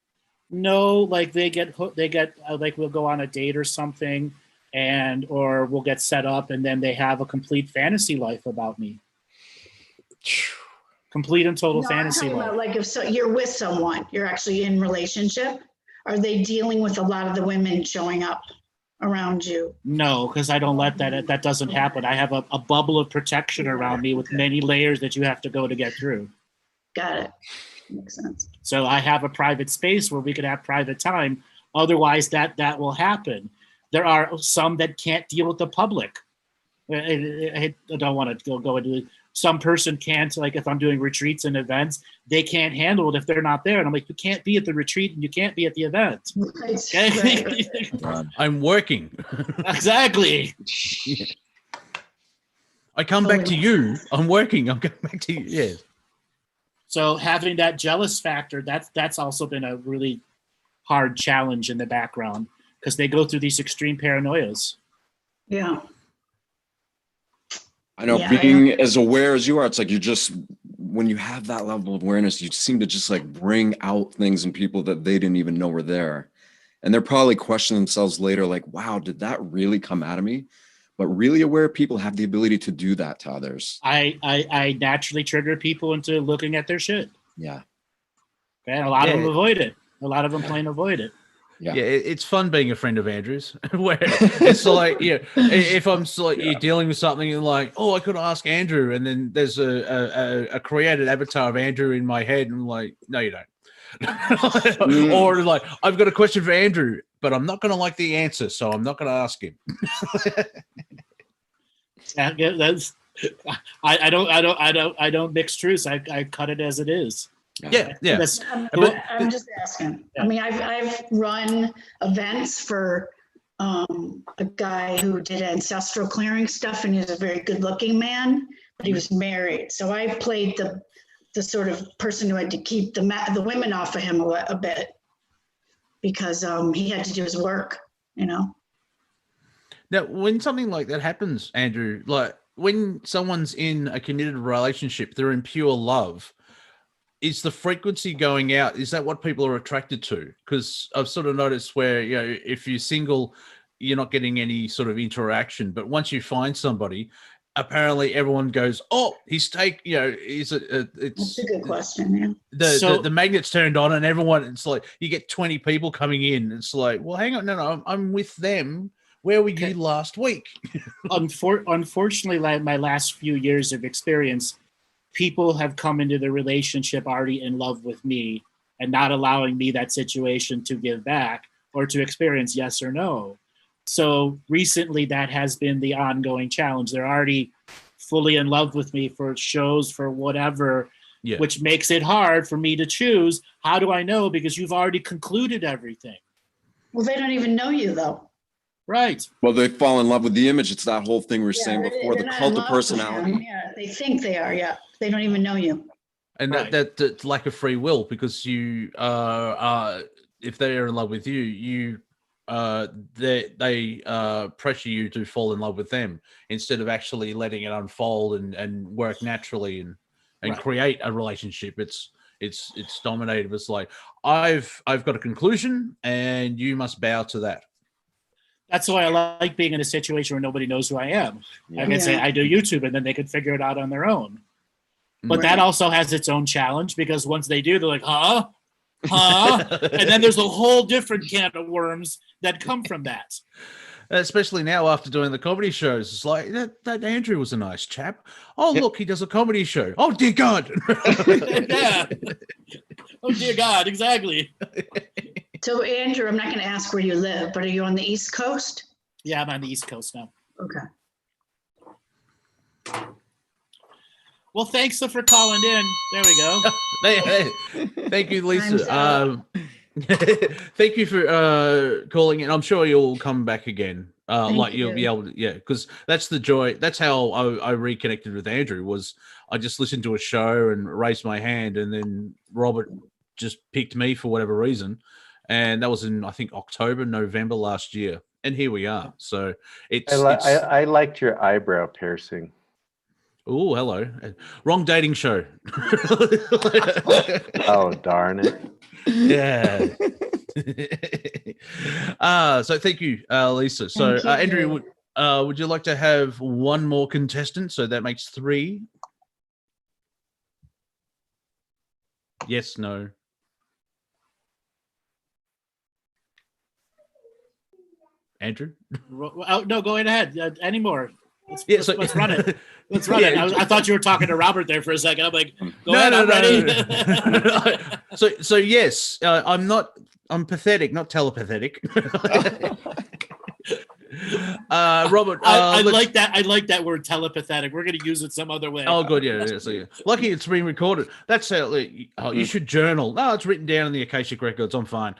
A: No, like they get like we'll go on a date or something, or we'll get set up, and then they have a complete fantasy life about me. Complete and total
F: No,
A: fantasy
F: I'm talking
A: life.
F: about like if you're with someone, you're actually in relationship. Are they dealing with a lot of the women showing up around you?
A: No, because I don't let that doesn't happen. I have a bubble of protection around me with many layers that you have to go to get through.
F: Got it. Makes sense.
A: So I have a private space where we could have private time. Otherwise, that will happen. There are some that can't deal with the public. I don't want to go into it. Some person can't, like if I'm doing retreats and events, they can't handle it if they're not there. And I'm like, you can't be at the retreat and you can't be at the event.
F: Right,
A: Okay?
F: right.
B: I'm working.
A: Exactly.
B: Yeah. I come back to you. I'm working. I'm going back to you. Yeah.
A: So having that jealous factor, that's also been a really hard challenge in the background because they go through these extreme paranoias.
F: Yeah.
C: I know,
F: Yeah,
C: being as aware as you are, it's like when you have that level of awareness, you seem to just like bring out things in people that they didn't even know were there. And they're probably questioning themselves later, like, wow, did that really come out of me? But really aware people have the ability to do that to others.
A: I naturally trigger people into looking at their shit.
C: Yeah.
A: Okay? A lot of them avoid it. A lot of them plain avoid it.
B: Yeah, it's fun being a friend of Andrew's. Where it's like, if I'm like you're dealing with something and like, oh, I could ask Andrew, and then there's a created avatar of Andrew in my head, and I'm like, no, you don't. Or like, I've got a question for Andrew, but I'm not going to like the answer, so I'm not going to ask him.
A: That's I don't mix truths. I cut it as it is.
B: Yeah.
F: I'm just asking.
A: Yeah.
F: I mean, I've run events for a guy who did ancestral clearing stuff, and he's a very good-looking man, but he was married. So I played the sort of person who had to keep the women off of him a bit because he had to do his work, you know.
B: Now, when something like that happens, Andrew, like when someone's in a committed relationship, they're in pure love. Is the frequency going out? Is that what people are attracted to? Because I've sort of noticed where, if you're single, you're not getting any sort of interaction. But once you find somebody, apparently everyone goes, "Oh, it's
F: That's a good question.
B: Yeah. The magnet's turned on, and everyone. It's like you get 20 people coming in. It's like, well, hang on, no, I'm with them. Where were you last week?
A: Unfortunately, like my last few years of experience, people have come into the relationship already in love with me and not allowing me that situation to give back or to experience yes or no. So recently that has been the ongoing challenge. They're already fully in love with me for shows, for whatever, which makes it hard for me to choose. How do I know? Because you've already concluded everything.
F: Well, they don't even know you though.
A: Right.
C: Well, they fall in love with the image. It's that whole thing we were saying before, the cult of personality.
F: Yeah, they think they are. Yeah, they don't even know you.
B: And that lack of free will, because you if they are in love with you, they pressure you to fall in love with them instead of actually letting it unfold and work naturally and create a relationship. It's dominated. It's like I've got a conclusion and you must bow to that.
A: That's why I like being in a situation where nobody knows who I am. I can say I do YouTube, and then they can figure it out on their own. But that also has its own challenge, because once they do, they're like, huh? And then there's a whole different can of worms that come from that.
B: Especially now after doing the comedy shows, it's like that Andrew was a nice chap. Oh, look, he does a comedy show. Oh, dear God.
A: Yeah. Oh, dear God, exactly.
F: So, Andrew, I'm not going to ask where you live, but are you on the East Coast?
A: Yeah, I'm on the East Coast now.
F: Okay.
A: Well, thanks for calling in. There we go.
B: Thank you, Lisa. Thank you for calling in. I'm sure you'll come back again. You'll be able to, because that's the joy. That's how I reconnected with Andrew. Was I just listened to a show and raised my hand, and then Robert just picked me for whatever reason. And that was in, I think, November last year. And here we are. So I
D: liked your eyebrow piercing.
B: Oh, hello. Wrong dating show.
D: Oh, darn it.
B: Yeah. So thank you, Lisa. So
F: Thank you.
B: Andrew, would you like to have one more contestant? So that makes 3. Yes, no. Andrew?
A: Oh, no, go ahead. Any more?
B: Yeah,
A: Let's run it. Let's run
B: Yeah.
A: it. I thought you were talking to Robert there for a second. I'm like, go
B: No,
A: ahead,
B: no,
A: I'm
B: no,
A: ready.
B: no. So yes, I'm pathetic, not telepathetic. Robert,
A: I like that. I like that word telepathetic. We're going to use it some other way.
B: Oh, good, yeah. So, yeah. Lucky it's being recorded. That's how. You should journal. No, it's written down in the Akashic records. I'm fine.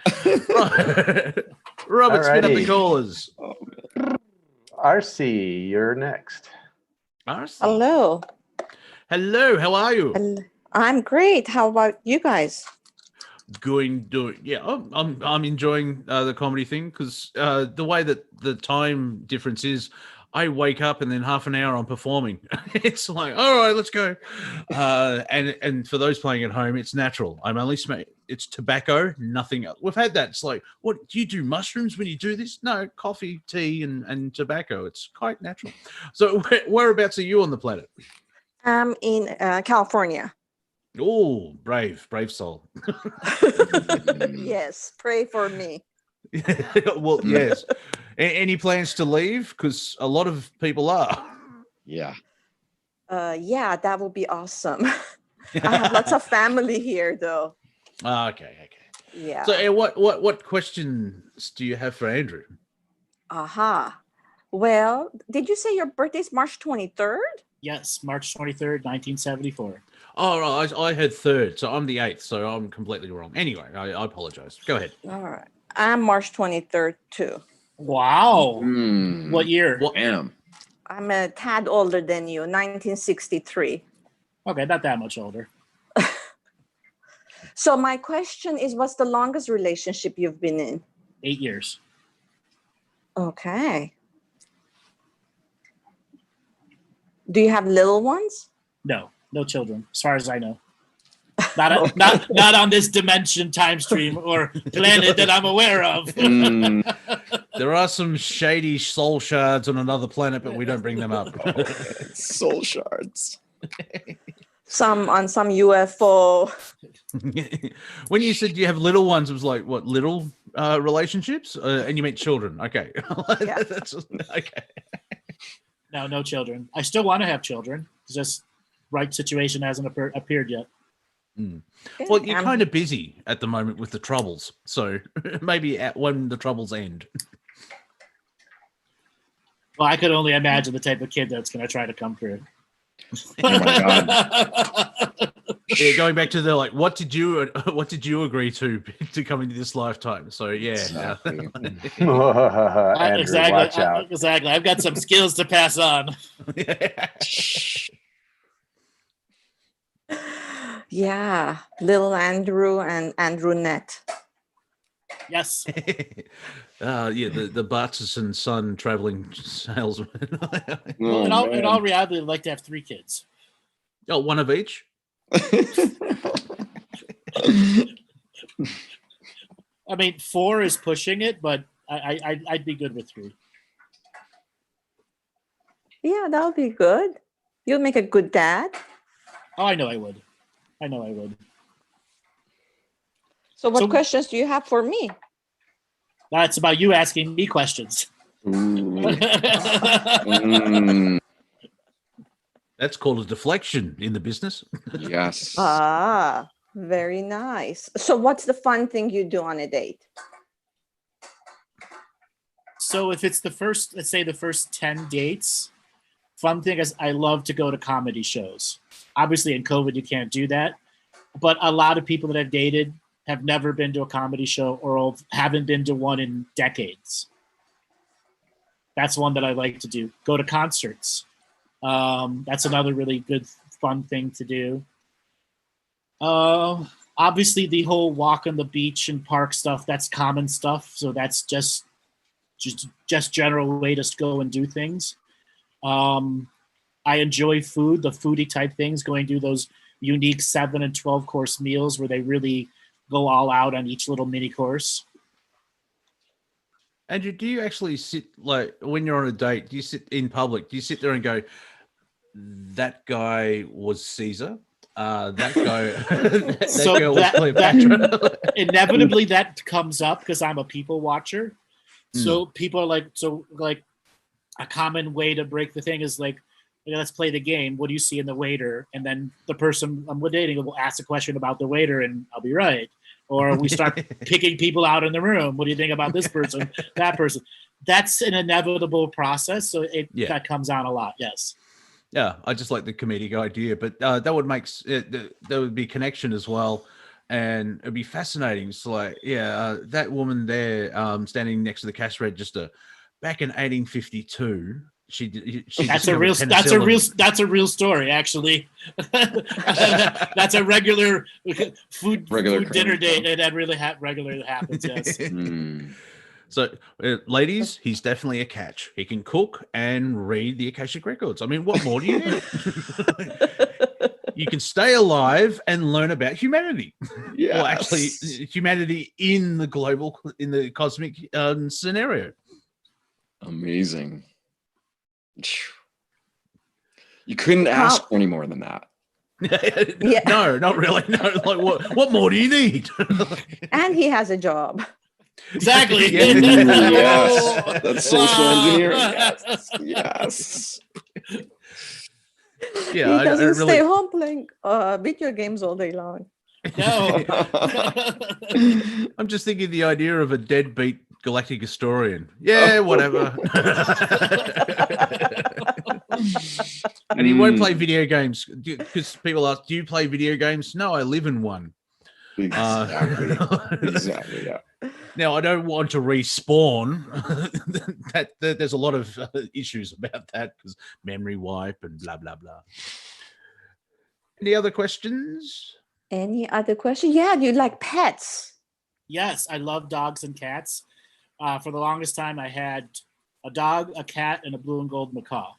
B: Robert, spin up the
D: Alrighty.
B: callers.
D: RC, you're next.
B: RC.
G: Hello.
B: Hello. How are you?
G: I'm great. How about you guys?
B: Doing. Yeah, I'm enjoying the comedy thing because the way that the time difference is. I wake up and then half an hour I'm performing. It's like, all right, let's go. And for those playing at home, it's natural. I'm only it's tobacco, nothing else. We've had that. It's like, what do you do? Mushrooms when you do this? No, coffee, tea, and tobacco. It's quite natural. So whereabouts are you on the planet?
G: I'm in California.
B: Oh, brave soul.
G: Yes, pray for me.
B: Well, yes. Any plans to leave? Because a lot of people are.
C: Yeah.
G: Yeah, that would be awesome. I have lots of family here, though.
B: Okay.
G: Yeah.
B: So, what questions do you have for Andrew?
G: Aha. Well, did you say your birthday is March 23rd?
A: Yes, March 23rd, 1974.
B: Oh, right, I had 3rd, so I'm the 8th, so I'm completely wrong. Anyway, I apologize. Go ahead.
G: All right. I'm March 23rd, too.
A: Wow.
C: Mm.
A: What year?
C: Damn.
G: I'm a tad older than you, 1963.
A: Okay, not that much older.
G: So my question is, what's the longest relationship you've been in?
A: 8 years.
G: Okay. Do you have little ones?
A: No children, as far as I know. Not on this dimension, time stream, or planet that I'm aware of.
B: There are some shady soul shards on another planet, but we don't bring them up.
C: Soul shards.
G: On some UFO.
B: When you said you have little ones, it was like, what, little relationships? And you meant children. Okay.
G: Yeah.
B: That's okay.
A: No children. I still want to have children. It's just right situation hasn't appeared yet.
B: Well, you're kind of busy at the moment with the troubles, so maybe when the troubles end.
A: Well, I could only imagine the type of kid that's going to try to come through.
C: Oh my god.
B: Yeah, going back to the what did you agree to come into this lifetime? So yeah.
C: Exactly.
D: Andrew,
A: Exactly.
D: watch out.
A: Exactly. I've got some skills to pass on.
G: Yeah, little Andrew and Andrewnette.
A: Yes.
B: Yeah, the Bartzis and Son traveling salesman.
A: Well,
C: Oh,
A: in all reality, I'd like to have 3 kids.
B: Oh, one of each.
A: I mean, 4 is pushing it, but I'd be good with 3.
G: Yeah, that would be good. You'll make a good dad.
A: Oh, I know I would.
G: So what
A: So-
G: questions do you have for me?
A: That's about you asking me questions.
C: Ooh. Mm,
B: That's called a deflection in the business.
C: yes.
G: Ah, very nice. So what's the fun thing you do on a date?
A: So if it's let's say the first 10 dates, fun thing is I love to go to comedy shows. Obviously in COVID, you can't do that. But a lot of people that I've dated have never been to a comedy show or haven't been to one in decades. That's one that I like to do. Go to concerts. That's another really good, fun thing to do. Obviously, the whole walk on the beach and park stuff, that's common stuff. So that's just general way to go and do things. I enjoy food, the foodie type things, going to those unique 7 and 12 course meals where they really go all out on each little mini course.
B: Andrew, do you actually sit, like, when you're on a date, do you sit in public? Do you sit there and go, that guy was Caesar? That guy, that
A: So
B: girl was Cleopatra?
A: Inevitably that comes up because I'm a people watcher. So people are like, a common way to break the thing is like, let's play the game. What do you see in the waiter? And then the person I'm dating will ask a question about the waiter, and I'll be right. Or we start picking people out in the room. What do you think about this person, that person? That's an inevitable process. So that comes on a lot. Yes.
B: Yeah, I just like the comedic idea, but that would make there would be connection as well, and it'd be fascinating. So, like, that woman there, standing next to the cash register, back in 1852.
A: That's a real story, actually. That's a regular food dinner date that really regularly happens. Yes.
B: So, ladies, he's definitely a catch. He can cook and read the Akashic records. I mean, what more do you need? You can stay alive and learn about humanity.
C: Yes.
B: Or actually, humanity in the cosmic scenario.
C: Amazing. You couldn't ask for any more than that.
B: No, not really. No, like what more do you need?
G: And he has a job.
A: Exactly.
C: Yes. That's social engineering. Yes.
B: Yeah,
G: He doesn't stay home playing video games all day long.
A: No.
B: I'm just thinking the idea of a deadbeat galactic historian. Yeah, whatever. And he won't play video games because people ask, do you play video games? No, I live in one.
C: Exactly. Exactly. Yeah.
B: Now, I don't want to respawn. that there's a lot of issues about that because memory wipe and blah, blah, blah. Any other questions?
G: Any other question? Yeah, do you like pets?
A: Yes, I love dogs and cats. For the longest time, I had a dog, a cat, and a blue and gold macaw.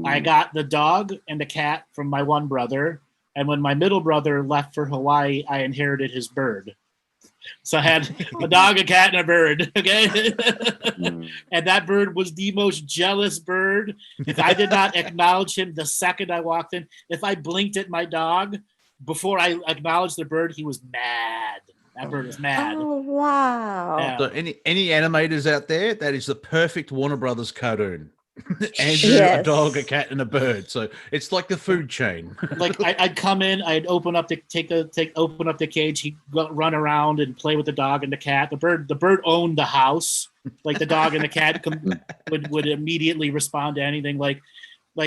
A: I got the dog and the cat from my one brother. And when my middle brother left for Hawaii, I inherited his bird. So I had a dog, a cat, and a bird. Okay. And that bird was the most jealous bird. If I did not acknowledge him the second I walked in, if I blinked at my dog before I acknowledged the bird, he was mad. That bird was mad.
G: Oh, wow.
A: Yeah.
B: So any animators out there, that is the perfect Warner Brothers cartoon. Andrew, a dog, a cat, and a bird. So it's like the food chain.
A: Like I'd come in, I'd open up the cage. He'd run around and play with the dog and the cat. The bird owned the house. Like the dog and the cat would immediately respond to anything. Like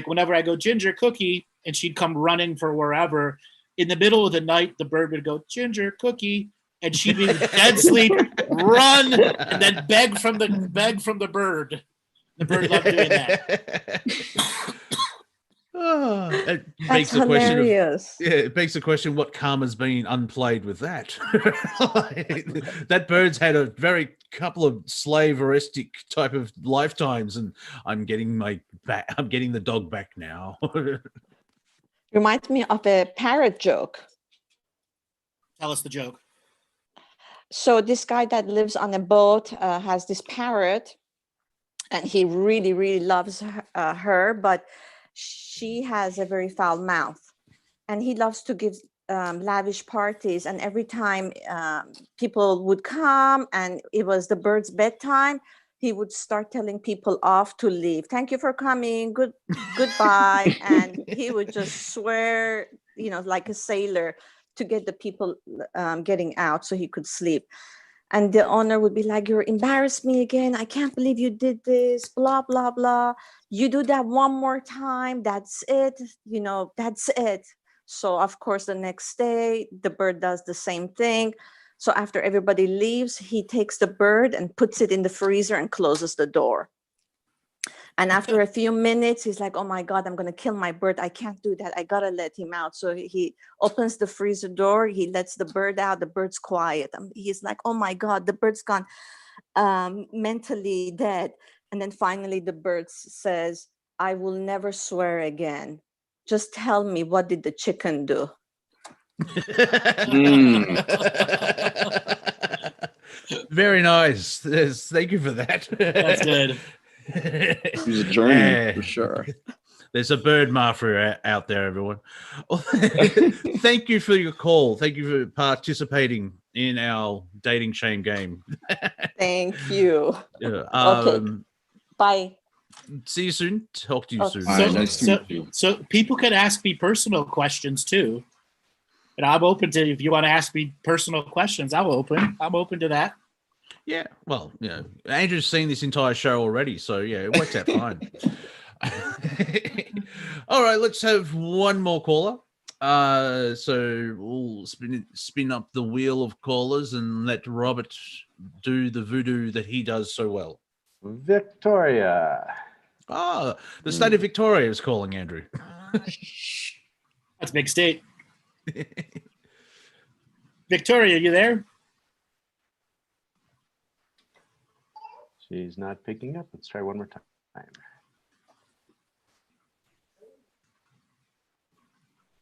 A: whenever I go, Ginger, Cookie, and she'd come running for wherever. In the middle of the night, the bird would go, Ginger, Cookie, and she'd be dead sleep, run, and then beg from the bird. The bird loved doing that.
B: It
G: That's hilarious.
B: It begs the question: what karma's been unplayed with that? That bird's had a very couple of slaveristic type of lifetimes, and I'm getting the dog back now.
G: Reminds me of a parrot joke.
A: Tell us the joke.
G: So this guy that lives on a boat has this parrot, and he really, really loves her, but she has a very foul mouth. And he loves to give lavish parties. And every time people would come and it was the bird's bedtime, he would start telling people off to leave. Thank you for coming. Goodbye. And he would just swear, like a sailor, to get the people getting out so he could sleep. And the owner would be like, "You embarrassed me again. I can't believe you did this, blah, blah, blah. You do that one more time. That's it. That's it." So, of course, the next day, the bird does the same thing. So after everybody leaves, he takes the bird and puts it in the freezer and closes the door. And after a few minutes, he's like, "Oh my God, I'm going to kill my bird. I can't do that. I got to let him out." So he opens the freezer door. He lets the bird out. The bird's quiet. He's like, "Oh my God, the bird's gone mentally dead." And then finally the bird says, I will never swear again. Just tell me, what did the chicken do?
B: Very nice. Yes, thank you for that.
A: That's good.
C: It was a journey for sure.
B: There's a bird mafia out there, everyone. Thank you for your call. Thank you for participating in our dating shame game.
G: Thank you.
B: Yeah,
G: Okay. Bye.
B: See you soon. Talk to you
G: Okay.
B: soon.
C: All right, nice to meet you.
A: So people can ask me personal questions too. And I'm open to, if you want to ask me personal questions, I'm open to that.
B: Yeah, well, Andrew's seen this entire show already, so yeah, it works out fine. All right, let's have one more caller. So we'll spin up the wheel of callers and let Robert do the voodoo that he does so well.
D: Victoria.
B: Ah, the state of Victoria is calling, Andrew.
A: That's a big state. Victoria, you there?
D: She's not picking up. Let's try one more time.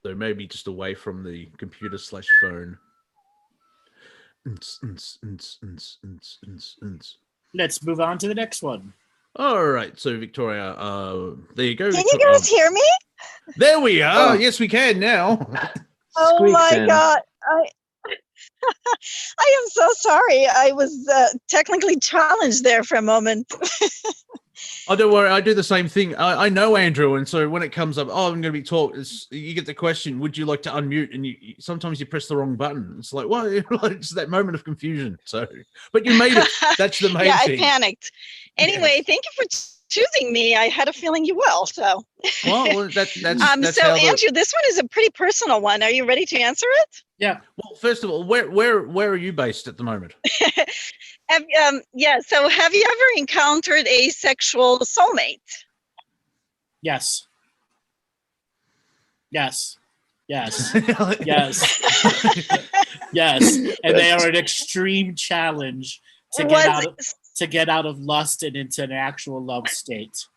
B: So maybe just away from the computer / phone.
A: Let's move on to the next one.
B: All right, so Victoria, there you go.
H: Can you guys hear me?
B: There we are.
C: Oh.
B: Yes, we can now.
H: Oh my
D: Squeaks in.
H: God. I am so sorry. I was technically challenged there for a moment.
B: Oh, don't worry. I do the same thing. I know Andrew, and so when it comes up, I'm going to be talking. You get the question, "Would you like to unmute?" And sometimes you press the wrong button. It's like, what? It's that moment of confusion. So, but you made it. That's the main
H: Yeah,
B: thing.
H: I panicked. Anyway, thank you for choosing me. I had a feeling you will. So,
B: Well, that's
H: so
B: how
H: Andrew, this one is a pretty personal one. Are you ready to answer it?
A: Yeah.
B: Well, first of all, where are you based at the moment?
H: Yeah. So, have you ever encountered a sexual soulmate?
A: Yes. Yes. Yes. Yes. Yes. And they are an extreme challenge to get out of lust and into an actual love state.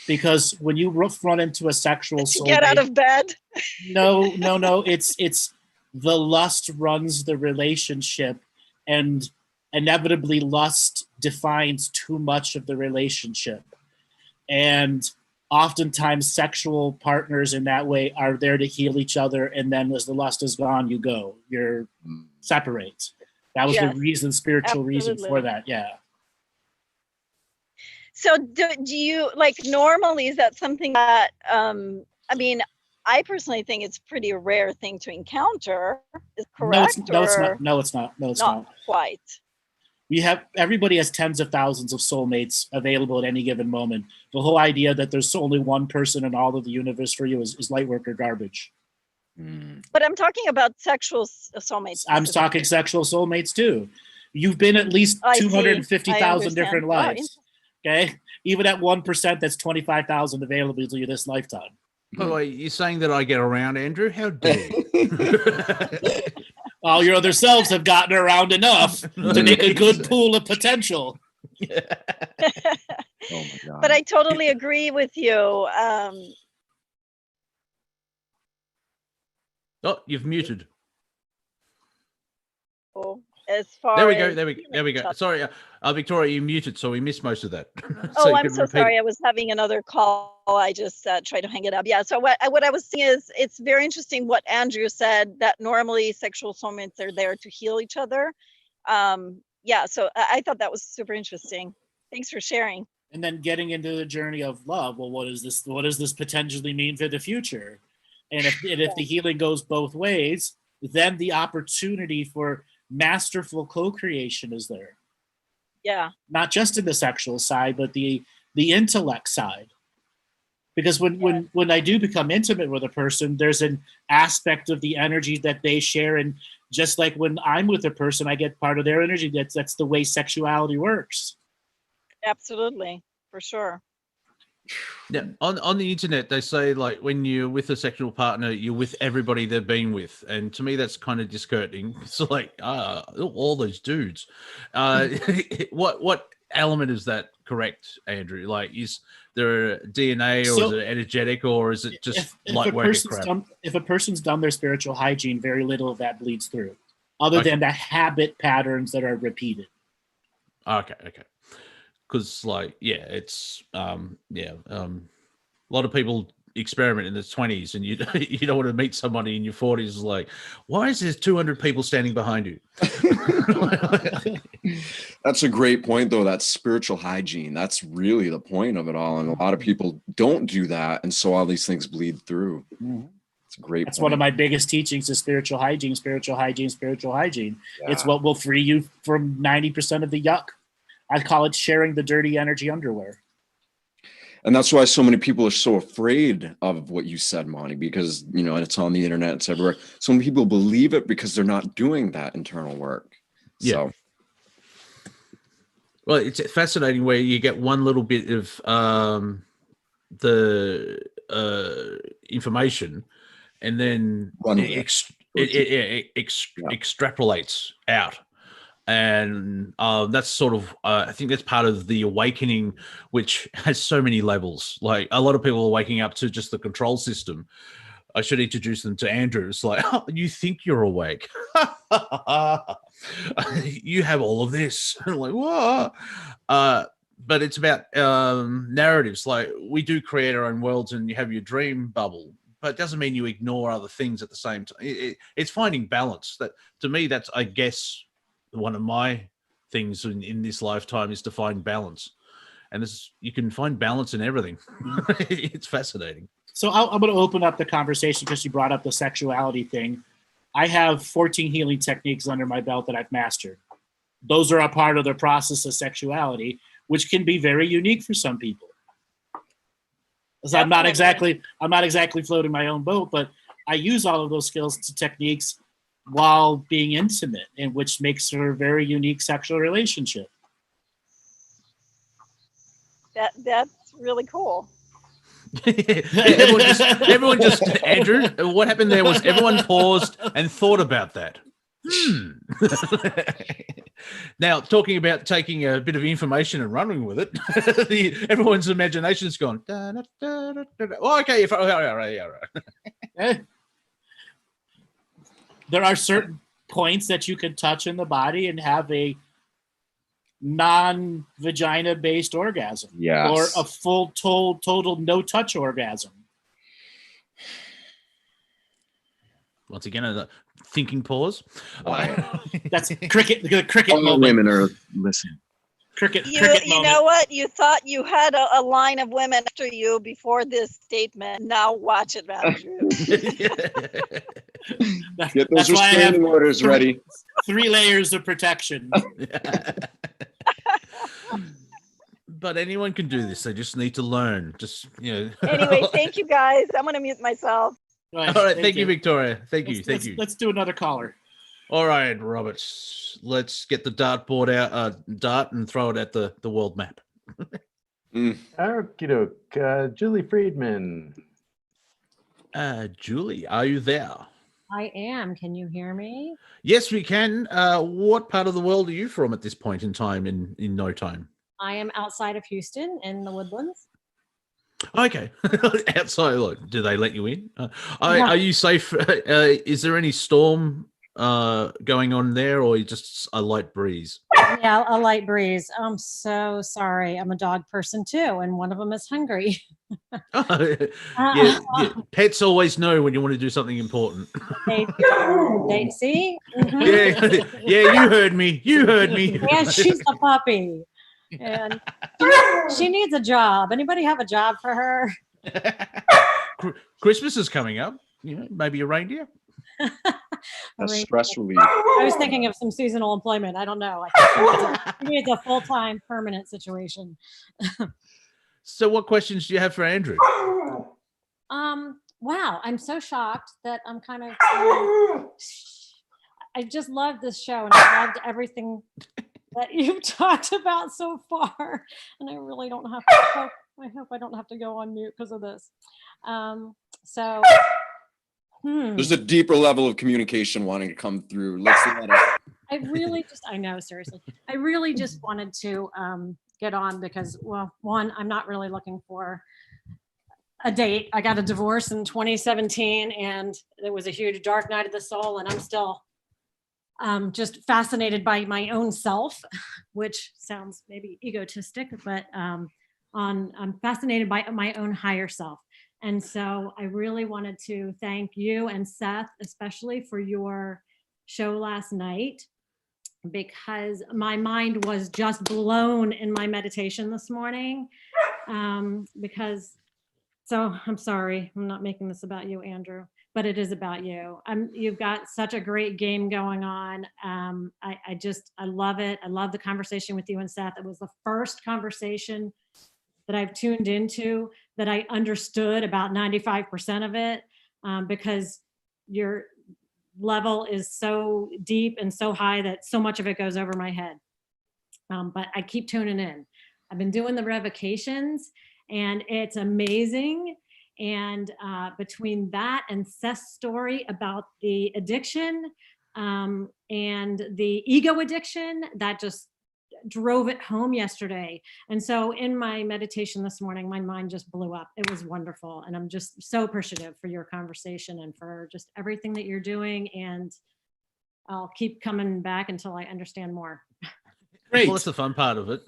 A: Because when you run into a sexual soulmate,
H: Get out of bed.
A: No. It's the lust runs the relationship, and inevitably lust defines too much of the relationship. And oftentimes sexual partners in that way are there to heal each other, and then as the lust is gone, you're separate. That was the spiritual reason for that. Yeah.
H: So do you, like, normally, is that something that, I mean, I personally think it's pretty a rare thing to encounter. Is correct?
A: No, it's not.
H: Not quite.
A: Everybody has tens of thousands of soulmates available at any given moment. The whole idea that there's only one person in all of the universe for you is light work or garbage.
H: But I'm talking about sexual soulmates.
A: I'm talking sexual soulmates too. You've been at least 250,000 different lives. Okay, even at 1%, that's 25,000 available to you this lifetime.
B: Oh, you're saying that I get around, Andrew? How dare you?
A: All your other selves have gotten around enough to make a good pool of potential.
C: Oh my God.
H: But I totally agree with you.
B: Oh, you've muted.
H: As far
B: There we go.
H: as
B: There we go. Sorry, Victoria, you muted, so we missed most of that.
H: Oh, I'm so sorry. I was having another call. I just tried to hang it up. Yeah. So what I was saying is, it's very interesting what Andrew said, that normally sexual soulmates are there to heal each other. Yeah. So I thought that was super interesting. Thanks for sharing.
A: And then getting into the journey of love. Well, what does this potentially mean for the future? And if the healing goes both ways, then the opportunity for masterful co-creation is there.
H: Yeah.
A: Not just in the sexual side, but the intellect side. Because when I do become intimate with a person, there's an aspect of the energy that they share, and just like when I'm with a person, I get part of their energy. That's the way sexuality works.
H: Absolutely, for sure.
B: Yeah, on the internet, they say, like, when you're with a sexual partner, you're with everybody they've been with, and to me, that's kind of discouraging. It's like, all those dudes. What element is that correct, Andrew? Like, is there a DNA, or
A: So,
B: is it energetic, or is it just
A: if
B: light
A: a
B: work
A: person's
B: crap?
A: done, if a person's done their spiritual hygiene, very little of that bleeds through, other
B: Okay.
A: than the habit patterns that are repeated.
B: Okay. Because, like, yeah, it's a lot of people experiment in their 20s, and you don't want to meet somebody in your 40s like, why is there 200 people standing behind you?
C: That's a great point, though. That's spiritual hygiene. That's really the point of it all. And a lot of people don't do that. And so all these things bleed through. It's a great
A: That's
C: point.
A: one of my biggest teachings is spiritual hygiene, spiritual hygiene, spiritual hygiene.
C: Yeah.
A: It's what will free you from 90% of the yuck. I call it sharing the dirty energy underwear.
C: And that's why so many people are so afraid of what you said, Monty, because, you know, it's on the internet, it's everywhere. So many people believe it because they're not doing that internal work.
B: Yeah.
C: So.
B: Well, it's fascinating where you get one little bit of the information, and then it extrapolates out. And that's sort of I think that's part of the awakening, which has so many levels. Like, a lot of people are waking up to just the control system. I should introduce them to Andrew. It's like, oh, you think you're awake. You have all of this. I'm like, what? But it's about narratives. Like, we do create our own worlds, and you have your dream bubble, but it doesn't mean you ignore other things at the same time. It's finding balance. That, to me, that's, I guess, one of my things in this lifetime is to find balance. And you can find balance in everything. It's fascinating.
A: So I'm going to open up the conversation because you brought up the sexuality thing. I have 14 healing techniques under my belt that I've mastered. Those are a part of the process of sexuality, which can be very unique for some people. So I'm not exactly floating my own boat, but I use all of those skills to techniques while being intimate, and which makes for a very unique sexual relationship.
H: That's really cool.
B: everyone just Andrew, what happened there was everyone paused and thought about that. Now, talking about taking a bit of information and running with it, everyone's imagination's gone. Oh, okay, all right.
A: There are certain points that you can touch in the body and have a non-vagina based orgasm, or a full total no touch orgasm.
B: Once again, a thinking pause.
A: That's the cricket
C: All
A: moment.
C: women are listening.
A: Cricket
H: You
A: moment.
H: know what? You thought you had a line of women after you before this statement. Now watch it, Andrew.
C: Get those restraining orders ready.
A: 3 layers of protection.
B: But anyone can do this. They just need to learn. Just, you know.
H: Anyway, thank you guys. I'm going to mute myself.
B: All right. Thank you, Victoria. Thank you.
A: Let's do another caller.
B: All right, Robert. Let's get the dartboard out, dart, and throw it at the world map.
D: Okie doke. Julie Friedman.
B: Julie, are you there?
I: I am. Can you hear me?
B: Yes, we can. What part of the world are you from at this point in time, in no time?
I: I am outside of Houston in the Woodlands.
B: Okay. Outside, look, do they let you in? Are you safe? Is there any storm going on there, or just a light breeze?
I: Yeah, a light breeze. I'm so sorry. I'm a dog person too, and one of them is hungry.
B: Yeah, pets always know when you want to do something important.
I: They see?
B: Mm-hmm. Yeah, you heard me.
I: And she's a puppy. And she needs a job. Anybody have a job for her?
B: Christmas is coming up. You know, maybe a reindeer.
C: A stress relief.
I: I was thinking of some seasonal employment. I don't know. I think she needs a full-time permanent situation.
B: So what questions do you have for Andrew?
I: Wow, I'm so shocked that I'm kind of I just love this show, and I loved everything that you've talked about so far. And I really don't have to I hope I don't have to go on mute because of this. So
C: There's a deeper level of communication wanting to come through. Let's let it.
I: I know, seriously. I really just wanted to get on because, well, one, I'm not really looking for a date. I got a divorce in 2017 and it was a huge dark night of the soul, and I'm still just fascinated by my own self, which sounds maybe egotistic, but I'm fascinated by my own higher self. And so I really wanted to thank you and Seth, especially for your show last night, because my mind was just blown in my meditation this morning. So I'm sorry, I'm not making this about you, Andrew, but it is about you. You've got such a great game going on. I love it. I love the conversation with you and Seth. It was the first conversation that I've tuned into that I understood about 95% of it, because your level is so deep and so high that so much of it goes over my head. But I keep tuning in. I've been doing the revocations and it's amazing. And between that and Seth's story about the addiction and the ego addiction, that just drove it home yesterday. And so in my meditation this morning, my mind just blew up. It was wonderful. And I'm just so appreciative for your conversation and for just everything that you're doing. And I'll keep coming back until I understand more.
B: Great. Well, that's the fun part of it.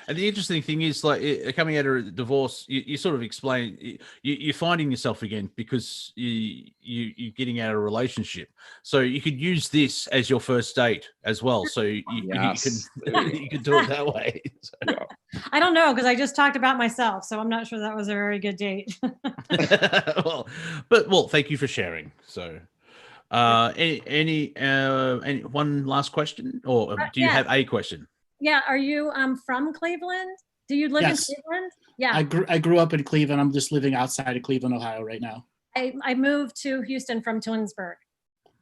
B: And the interesting thing is, like, coming out of a divorce, you sort of explain, you're finding yourself again because you're getting out of a relationship. So you could use this as your first date as well. So you can do it that way. So.
C: Yeah.
I: I don't know, because I just talked about myself, so I'm not sure that was a very good date.
B: well, thank you for sharing. So. Any one last question, or do you have a question?
I: Yeah, are you from Cleveland? Do you live in Cleveland? Yeah,
A: I grew up in Cleveland. I'm just living outside of Cleveland, Ohio right now.
I: I moved to Houston from Twinsburg.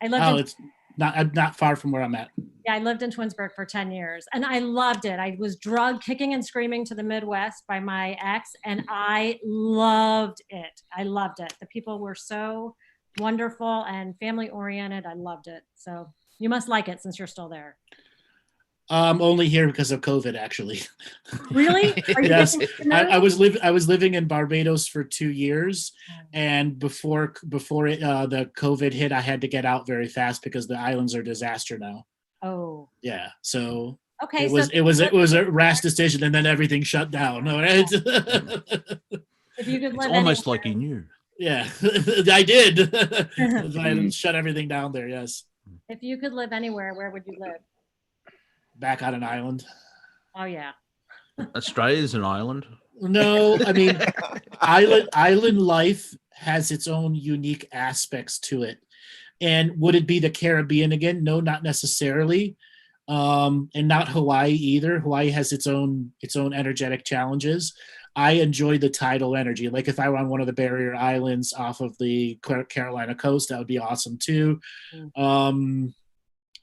A: It's not far from where I'm at.
I: Yeah, I lived in Twinsburg for 10 years and I loved it. I was drugged, kicking and screaming to the Midwest by my ex, and I loved it. I loved it. The people were so wonderful and family oriented. I loved it. So you must like it since you're still there.
A: Only here because of COVID, actually.
I: Really?
A: Yes, I was living in Barbados for 2 years, and before the COVID hit, I had to get out very fast because the islands are a disaster now.
I: Oh.
A: Yeah. So.
I: Okay.
A: It was a rash decision, and then everything shut down. All right.
I: If you could live
B: it's almost like he knew.
A: Yeah, I did. I shut everything down there. Yes.
I: If you could live anywhere, where would you live?
A: Back on an island.
I: Oh yeah.
B: Australia's an island.
A: No, I mean, island life has its own unique aspects to it. And would it be the Caribbean again? No, not necessarily. And not Hawaii either. Hawaii has its own energetic challenges. I enjoy the tidal energy. Like if I were on one of the barrier islands off of the Carolina coast, that would be awesome too. An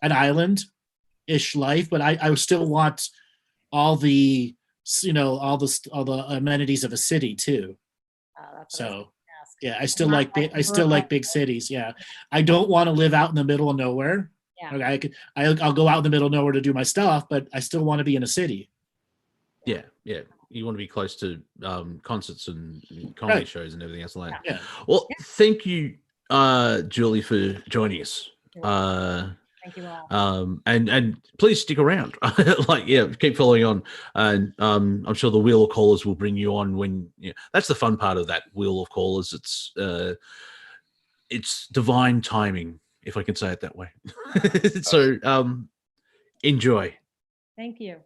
A: island-ish life, but I would still want all the amenities of a city too. So yeah, I still like big cities. Yeah, I don't want to live out in the middle of nowhere. Yeah. Okay, I'll go out in the middle of nowhere to do my stuff, but I still want to be in a city.
B: Yeah. You want to be close to concerts and comedy shows and everything else like that.
A: Yeah.
B: Well, thank you, Julie, for joining us.
I: Thank you all.
B: And please stick around. Keep following on. And I'm sure the Wheel of Callers will bring you on when that's the fun part of that Wheel of Callers. It's divine timing, if I can say it that way. So enjoy.
I: Thank you.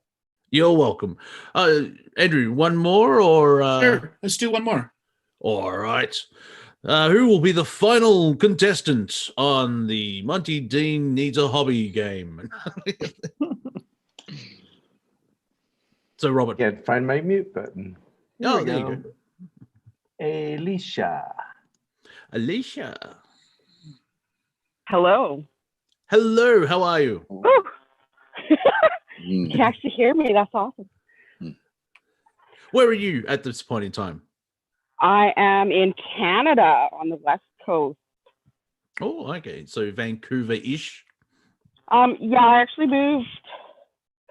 B: You're welcome. Andrew, one more or?
A: Sure, let's do one more.
B: All right. Who will be the final contestant on the Monty Dean Needs a Hobby game? So, Robert.
D: Can't find my mute button.
B: There you go.
D: Alicia.
J: Hello.
B: Hello, how are you?
J: You can actually hear me. That's awesome.
B: Where are you at this point in time?
J: I am in Canada on the West Coast.
B: Oh, okay. So Vancouver-ish.
J: Yeah, I actually moved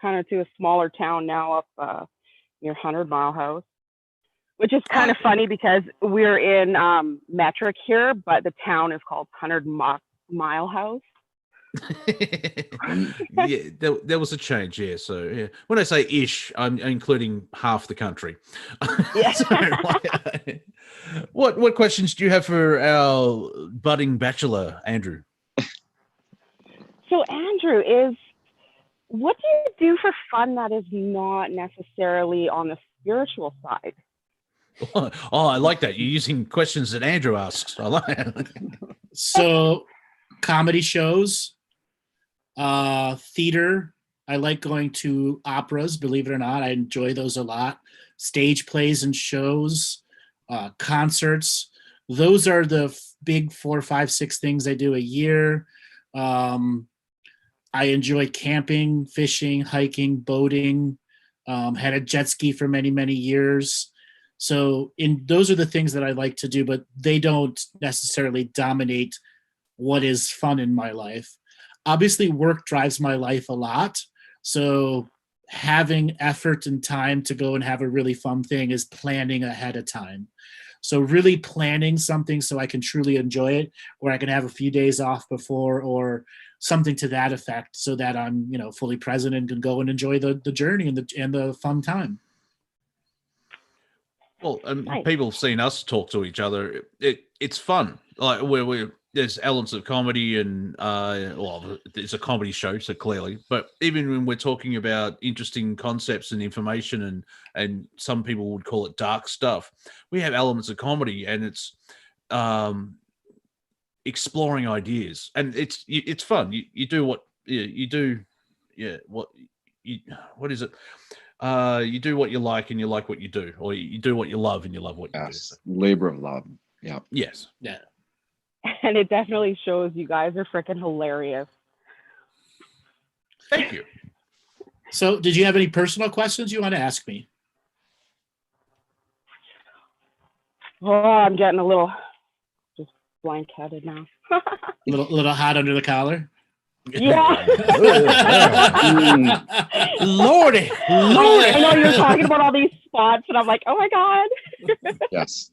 J: kind of to a smaller town now up near 100 Mile House, which is kind of funny because we're in metric here, but the town is called 100 Mile House.
B: Yeah, there was a change. Yeah. So yeah, when I say ish, I'm including half the country.
J: Yeah.
B: So, what questions do you have for our budding bachelor, Andrew?
J: So Andrew, what do you do for fun that is not necessarily on the spiritual side?
B: Oh, I like that. You're using questions that Andrew asks. I like it.
A: So, comedy shows, theater. I like going to operas, believe it or not. I enjoy those a lot. Stage plays and shows, concerts. Those are the big 4, 5, 6 things I do a year. I enjoy camping, fishing, hiking, boating. Had a jet ski for many, many years. So those are the things that I like to do, but they don't necessarily dominate what is fun in my life. Obviously, work drives my life a lot. So having effort and time to go and have a really fun thing is planning ahead of time. So really planning something so I can truly enjoy it, or I can have a few days off before, or something to that effect, so that I'm fully present and can go and enjoy the journey and the fun time.
B: Well,
J: Nice.
B: people have seen us talk to each other. It's fun. Like there's elements of comedy and well, it's a comedy show, so clearly. But even when we're talking about interesting concepts and information, and some people would call it dark stuff, we have elements of comedy, and it's exploring ideas, and it's fun. You do what you do. Yeah, what is it? You do what you like and you like what you do, or you do what you love and you love what you do. So.
C: Labor of love. Yeah.
B: Yes.
A: Yeah.
J: And it definitely shows you guys are freaking hilarious.
B: Thank you.
A: So did you have any personal questions you want to ask me?
J: Oh, I'm getting a little just blank-headed now.
A: little hot under the collar?
J: Yeah.
B: Lordy.
J: I know you're talking about all these spots, and I'm like, oh my God.
C: Yes.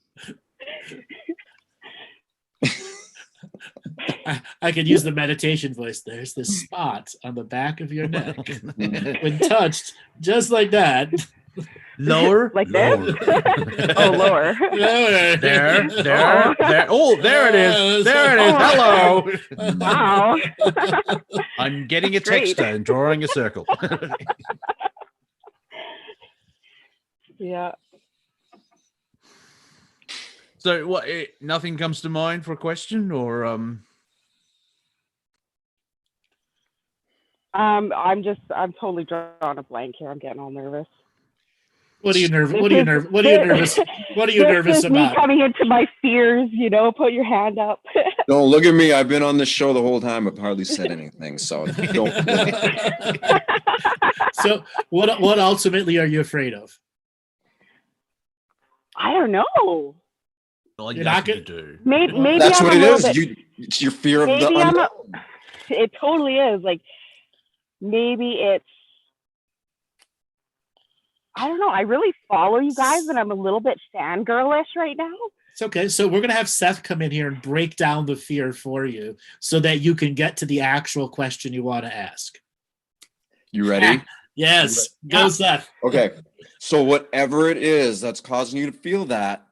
A: I could use the meditation voice. There's this spot on the back of your neck. When touched, just like that.
B: Lower.
J: Like
B: lower.
J: this? Oh, lower.
A: Lower.
B: There. Oh, there it is. There it is. Hello.
J: Wow.
B: I'm getting a
J: Great.
B: texter and drawing a circle.
J: Yeah.
B: So what? Nothing comes to mind for a question, or
J: I'm totally drawing a blank here. I'm getting all nervous.
A: What are you nervous?
J: This
A: What are you
J: is-
A: nervous? What are you
J: this-
A: nervous? What are you
J: This
A: nervous
J: is me
A: about?
J: coming into my fears, put your hand up.
C: Don't look at me. I've been on this show the whole time. I've hardly said anything. So don't.
A: So what ultimately are you afraid of?
J: I don't know.
B: like
A: You're
B: that's
A: not
B: what you do?
J: Maybe
C: That's
J: I'm
C: what
J: a
C: it
J: little
C: is.
J: bit-
C: It's your fear of the
J: Maybe I'm
C: unknown.
J: It totally is. Like, maybe it's, I don't know. I really follow you guys, and I'm a little bit fangirlish right now.
A: It's okay. So we're gonna have Seth come in here and break down the fear for you, so that you can get to the actual question you want to ask.
C: You ready?
A: Yes. Go, Seth.
C: Okay. So whatever it is that's causing you to feel that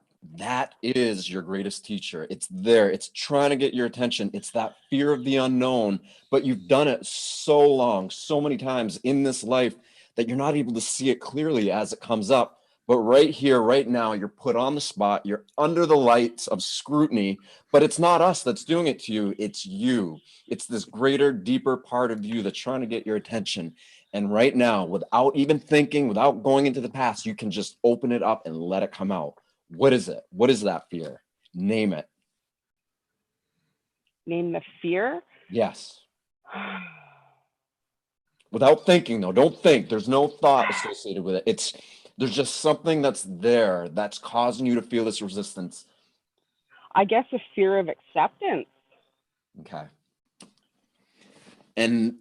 C: is your greatest teacher. It's there. It's trying to get your attention. It's that fear of the unknown, but you've done it so long, so many times in this life that you're not able to see it clearly as it comes up. But right here, right now, you're put on the spot. You're under the lights of scrutiny, but it's not us that's doing it to you. It's you. It's this greater, deeper part of you that's trying to get your attention. And right now, without even thinking, without going into the past, you can just open it up and let it come out. What is it? What is that fear? Name it.
J: Name the fear.
C: Yes. Without thinking, though. Don't think. There's no thought associated with it. There's just something that's there that's causing you to feel this resistance.
J: I guess a fear of acceptance.
C: Okay. And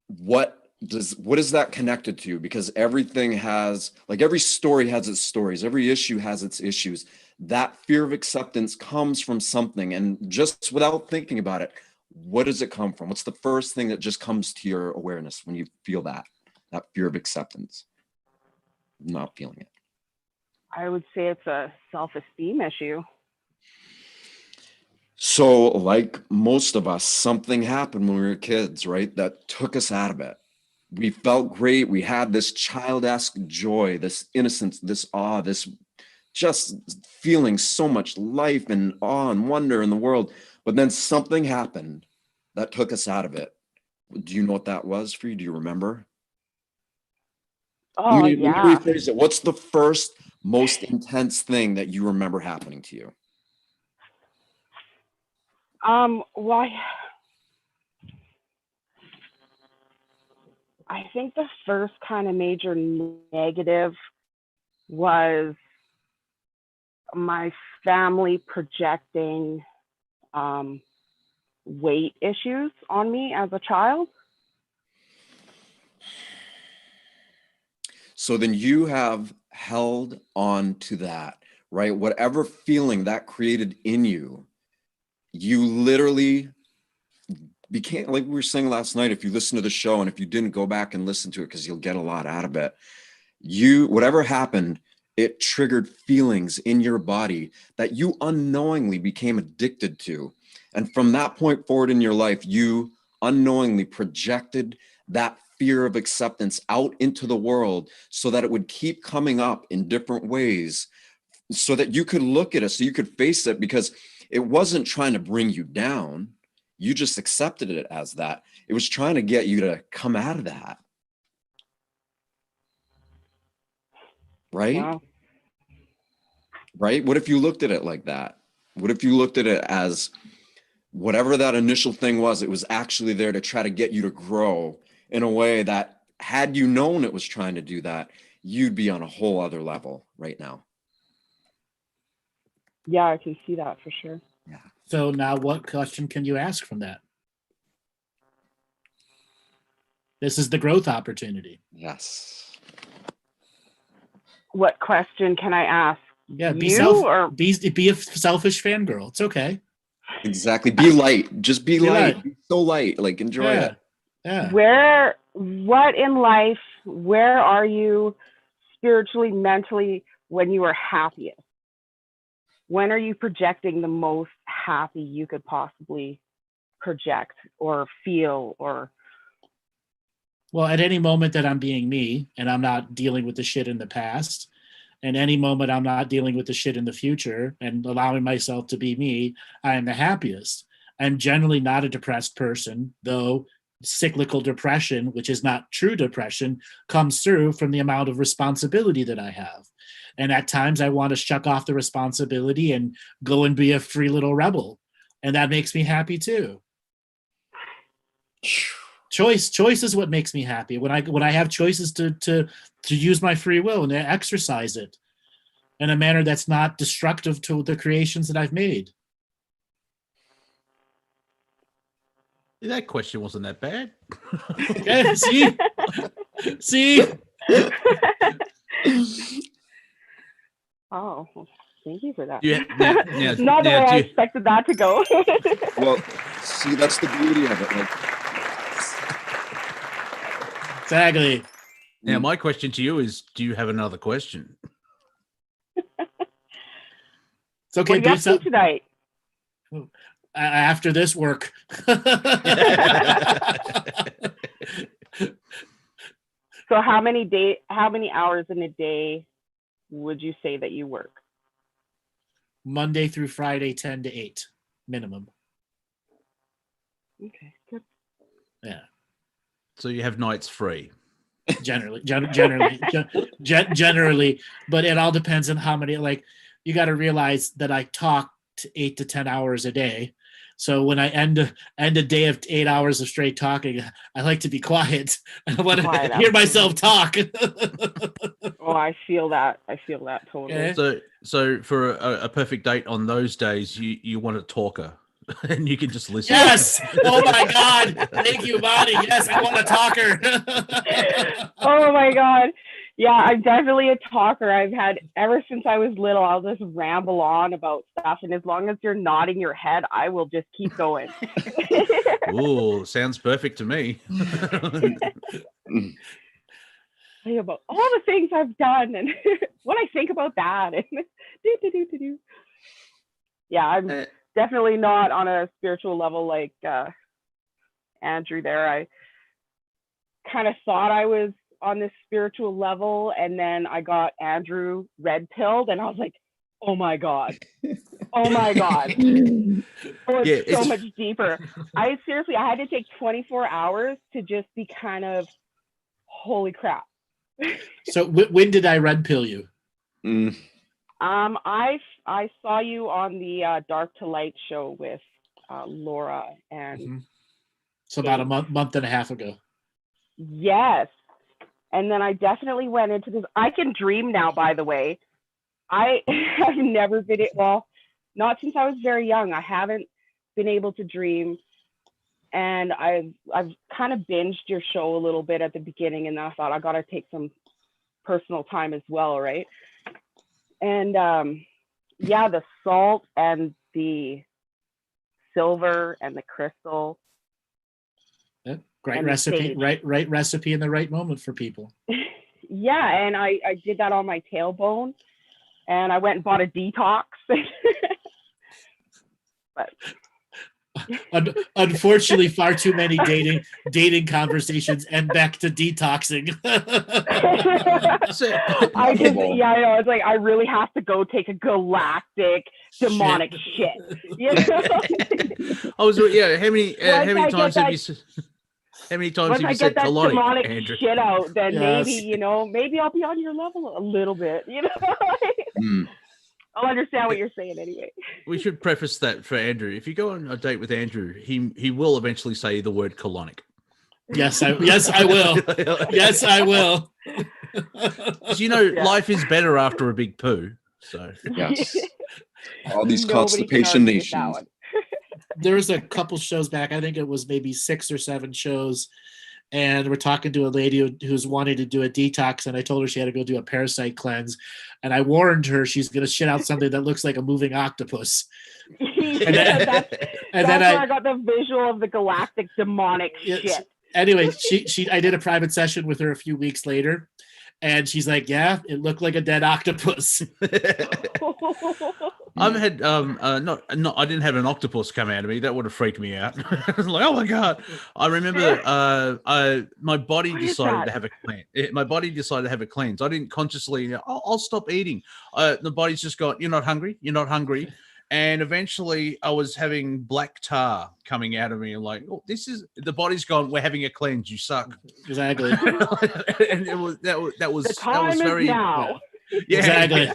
C: what is that connected to? Because everything has, like, every story has its stories, every issue has its issues. That fear of acceptance comes from something. And just without thinking about it, what does it come from? What's the first thing that just comes to your awareness when you feel that fear of acceptance? Not feeling it.
J: I would say it's a self-esteem issue.
C: So, like most of us, something happened when we were kids, right? That took us out of it. We felt great. We had this child-esque joy, this innocence, this awe, this just feeling so much life and awe and wonder in the world. But then something happened that took us out of it. Do you know what that was for you? Do you remember?
J: Oh,
C: Let me
J: yeah.
C: rephrase it. What's the first most intense thing that you remember happening to you?
J: Why? I think the first kind of major negative was my family projecting weight issues on me as a child.
C: So then you have held on to that, right? Whatever feeling that created in you, you literally became, like we were saying last night, if you listen to the show and if you didn't, go back and listen to it because you'll get a lot out of it. Whatever happened, it triggered feelings in your body that you unknowingly became addicted to. And from that point forward in your life, you unknowingly projected that fear of acceptance out into the world so that it would keep coming up in different ways so that you could look at it, so you could face it, because it wasn't trying to bring you down. You just accepted it as that. It was trying to get you to come out of that. Right?
J: Wow.
C: Right? What if you looked at it like that? What if you looked at it as whatever that initial thing was, it was actually there to try to get you to grow in a way that, had you known it was trying to do that, you'd be on a whole other level right now.
J: Yeah, I can see that for sure.
C: Yeah.
A: So now what question can you ask from that? This is the growth opportunity.
C: Yes.
J: What question can I ask?
A: Yeah, be a selfish fangirl. It's okay.
C: Exactly. Be light. Just be light.
A: light.
C: Be so light. Like, enjoy it.
J: Yeah. What in life, where are you spiritually, mentally, when you are happiest? When are you projecting the most happy you could possibly project or feel? Or
A: well, at any moment that I'm being me and I'm not dealing with the shit in the past, and any moment I'm not dealing with the shit in the future and allowing myself to be me, I am the happiest. I'm generally not a depressed person, though cyclical depression, which is not true depression, comes through from the amount of responsibility that I have. And at times I want to shuck off the responsibility and go and be a free little rebel. And that makes me happy too. Choice is what makes me happy. When I have choices to use my free will and to exercise it in a manner that's not destructive to the creations that I've made.
B: That question wasn't that bad.
A: Okay, see.
J: Oh, well, thank you for that.
B: Yeah,
J: Not the way I expected that to go.
C: Well, see, that's the beauty of it. Like,
A: exactly.
B: Now, my question to you is: do you have another question?
A: It's okay.
J: What do you have to do tonight?
A: After this work.
J: So how many hours in a day would you say that you work?
A: Monday through Friday, 10 to 8 minimum.
J: Okay, good.
A: Yeah.
B: So you have nights free.
A: Generally, but it all depends on how many. Like, you got to realize that I talk 8 to 10 hours a day. So when I end a day of 8 hours of straight talking, I like to be quiet. I want to hear myself talk.
J: Oh, I feel that totally.
A: Okay.
B: So for a perfect date on those days, you want a talker. and you can just listen.
A: Yes. Oh my God. Thank you, Monty. Yes, I want to talk her.
J: Oh my God. Yeah, I'm definitely a talker. I've had ever since I was little, I'll just ramble on about stuff. And as long as you're nodding your head, I will just keep going.
B: Ooh, sounds perfect to me.
J: About all the things I've done and what I think about that. And yeah, I'm definitely not on a spiritual level like Andrew there. I kind of thought I was on this spiritual level, and then I got Andrew red pilled, and I was like, oh my God. Oh my God. Oh, it's so much deeper. I had to take 24 hours to just be kind of, holy crap.
A: So when did I red pill you?
J: I saw you on the Dark to Light show with Laura and
A: so about a month and a half ago.
J: Yes. And then I definitely went into this. I can dream now, by the way. I have never been, well, not since I was very young. I haven't been able to dream. And I've kind of binged your show a little bit at the beginning, and then I thought I got to take some personal time as well, right? And yeah, the salt and the silver and the crystal.
A: Yeah, great recipe, right recipe in the right moment for people.
J: Yeah, and I did that on my tailbone, and I went and bought a detox. But
A: unfortunately, far too many dating conversations end back to detoxing.
J: I know. It's like I really have to go take a galactic demonic shit. You know?
B: How many times have you said
J: that
B: colonic,
J: demonic
B: Andrew?
J: shit out, then maybe I'll be on your level a little bit, you know. I'll understand what you're saying anyway.
B: We should preface that for Andrew. If you go on a date with Andrew, he will eventually say the word colonic.
A: Yes, I will. Yes, I will.
B: You know, life is better after a big poo. So
C: yes, all these constipation nations.
A: There was a couple shows back. I think it was maybe 6 or 7 shows. And we're talking to a lady who's wanting to do a detox, and I told her she had to go do a parasite cleanse, and I warned her she's going to shit out something that looks like a moving octopus.
J: And then, that's where I got the visual of the galactic demonic shit.
A: Anyway, I did a private session with her a few weeks later, and she's like, "Yeah, it looked like a dead octopus."
B: I've had I didn't have an octopus come out of me. That would have freaked me out. I was like, oh my God. I remember my body decided to have a cleanse. My body decided to have a cleanse. I didn't consciously, I'll stop eating. The body's just gone, you're not hungry. And eventually I was having black tar coming out of me, and like, oh, the body's gone, we're having a cleanse, you suck.
A: Exactly.
B: And that was
J: the time is
B: very
J: now.
B: Yeah,
A: exactly.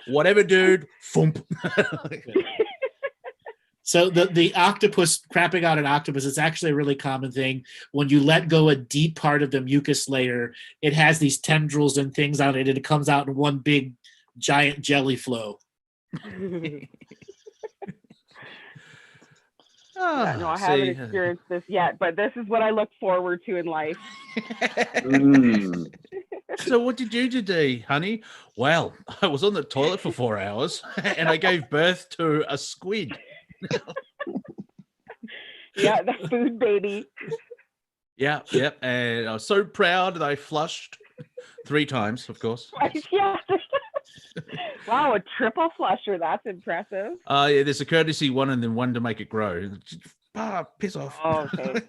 B: Whatever, dude. Thump.
A: So the octopus, crapping out an octopus, is actually a really common thing. When you let go a deep part of the mucus layer, it has these tendrils and things on it, and it comes out in one big giant jelly flow.
J: No, I haven't experienced this yet, but this is what I look forward to in life.
B: So what did you do today, honey? Well, I was on the toilet for 4 hours and I gave birth to a squid.
J: Yeah, the food baby.
B: Yeah. And I was so proud that I flushed 3 times, of course.
J: Yeah. Wow, a triple flusher. That's impressive.
B: Yeah, there's a courtesy one and then one to make it grow. Piss off.
J: Oh, okay.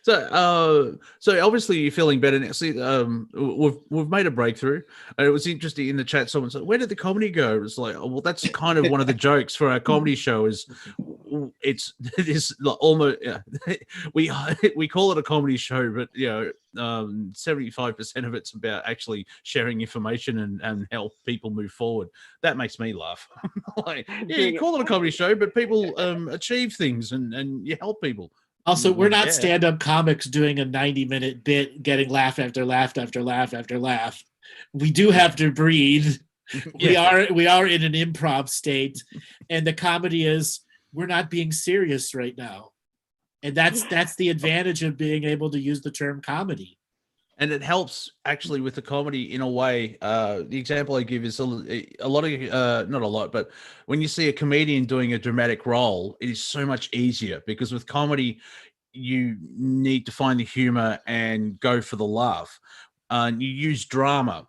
B: So obviously you're feeling better now. See, we've made a breakthrough. It was interesting in the chat. Someone said, "Where did the comedy go?" It's like, oh, well, that's kind of one of the jokes for our comedy show. It's almost we call it a comedy show, but 75% of it's about actually sharing information and help people move forward. That makes me laugh. Like, yeah, you call it a comedy show, but people achieve things and you help people.
A: Also, we're not stand-up comics doing a 90-minute bit, getting laugh after laugh after laugh after laugh. We do have to breathe. we are in an improv state, and the comedy is we're not being serious right now, and that's the advantage of being able to use the term comedy.
B: And it helps actually with the comedy in a way. The example I give is a lot of, not a lot, but when you see a comedian doing a dramatic role, it is so much easier because with comedy, you need to find the humor and go for the laugh. You use drama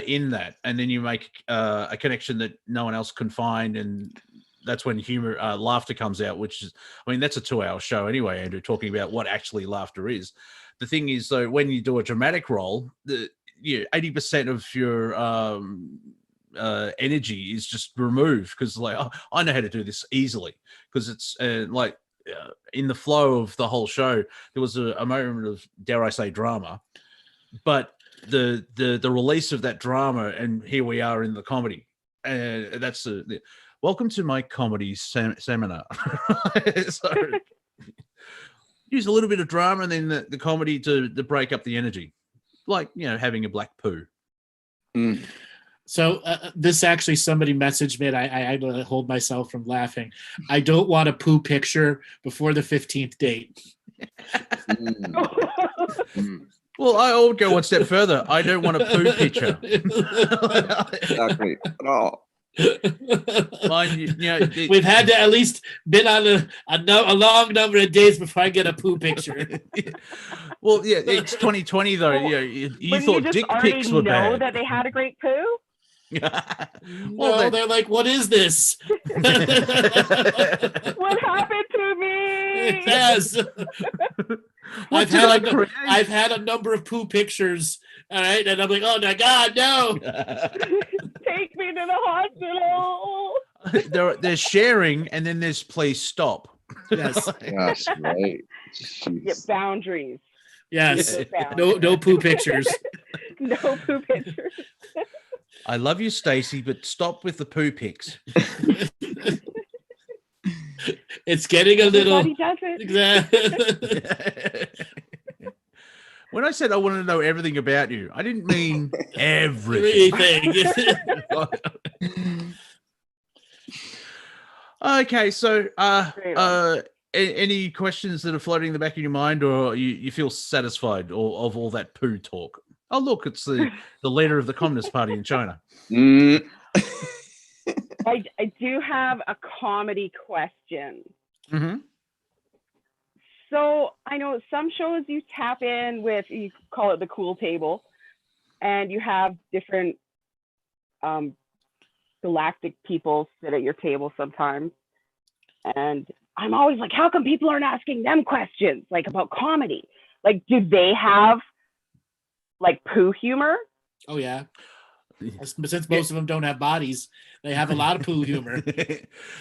B: in that, and then you make a connection that no one else can find, and that's when humor, laughter comes out, which is, I mean, that's a 2-hour show anyway, Andrew, talking about what actually laughter is. The thing is, though, when you do a dramatic role, 80% of your energy is just removed because, like, oh, I know how to do this easily because it's in the flow of the whole show, there was a moment of, dare I say, drama, but the release of that drama, and here we are in the comedy, and that's welcome to my comedy seminar. So, use a little bit of drama and then the comedy to break up the energy, like, having a black poo.
A: So this actually, somebody messaged me, and I had to hold myself from laughing. I don't want a poo picture before the 15th date.
B: Well, I would go one step further. I don't want a poo picture.
C: Exactly. Oh.
B: Mine,
A: we've had to at least been on a long number of days before I get a poo picture.
B: Well, yeah, it's 2020 though. You thought dick pics were bad.
J: Know that they had a great poo?
A: Well, they're like, what is this?
J: What happened to me?
A: Yes. I've had a number of poo pictures. All right, and I'm like, oh my God, no!
J: Take me to the hospital.
B: There's sharing, and then there's please stop.
A: Yes,
C: yes, right.
J: Yeah, boundaries.
A: Yes, no poo pictures.
J: No poo pictures.
B: I love you, Stacy, but stop with the poo pics.
A: It's getting a little.
J: Everybody does
A: it.
B: When I said I wanted to know everything about you, I didn't mean everything. Okay, so any questions that are floating in the back of your mind, or you feel satisfied of all that poo talk? Oh, look, it's the leader of the Communist Party in China.
J: I do have a comedy question.
B: Mm-hmm.
J: So I know some shows you tap in with, you call it the cool table, and you have different galactic people sit at your table sometimes. And I'm always like, how come people aren't asking them questions, like about comedy? Like, do they have like poo humor?
A: Oh, yeah. Since most of them don't have bodies, they have a lot of poo humor.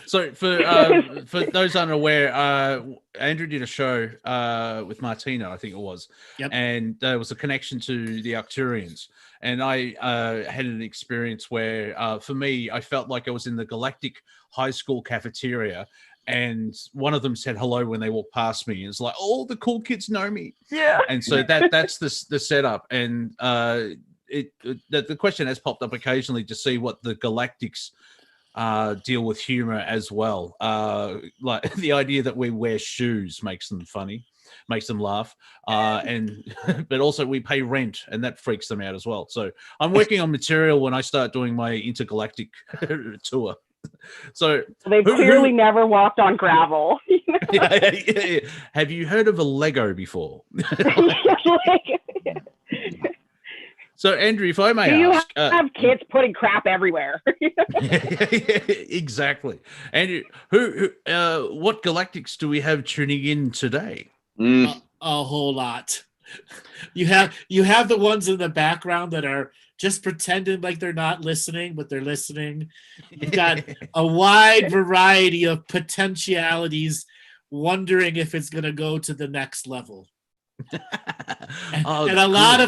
B: So for those unaware, Andrew did a show with Martina, I think it was, and there was a connection to the Arcturians. And I had an experience where, for me, I felt like I was in the Galactic High School cafeteria, and one of them said hello when they walked past me. It's like, oh, the cool kids know me.
J: Yeah.
B: And so that's the setup. And the question has popped up occasionally to see what the Galactics deal with humor as well. Like the idea that we wear shoes makes them funny, makes them laugh, but also we pay rent, and that freaks them out as well. So I'm working on material when I start doing my intergalactic tour. So
J: they've clearly never walked on gravel.
B: Yeah. Have you heard of a Lego before? So, Andrew, if I may
J: ask, you have kids putting crap everywhere.
B: Exactly. Andrew, what galactics do we have tuning in today?
A: A whole lot. You have the ones in the background that are just pretending like they're not listening, but they're listening. You've got a wide variety of potentialities, wondering if it's going to go to the next level. And a lot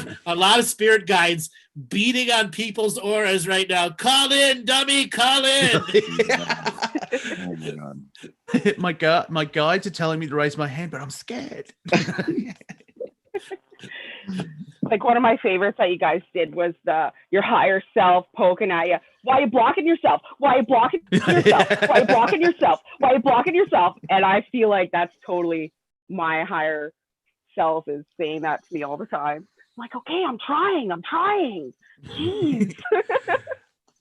A: of spirit guides beating on people's auras right now. Call in, dummy, call in.
C: Oh my God.
B: My guides are telling me to raise my hand, but I'm scared.
J: Like one of my favorites that you guys did was your higher self poking at you. Why are you blocking yourself? Why are you blocking yourself? Why are you blocking yourself? Why are you blocking yourself? And I feel like that's totally my higher self is saying that to me all the time. I'm like, okay, I'm trying. Jeez.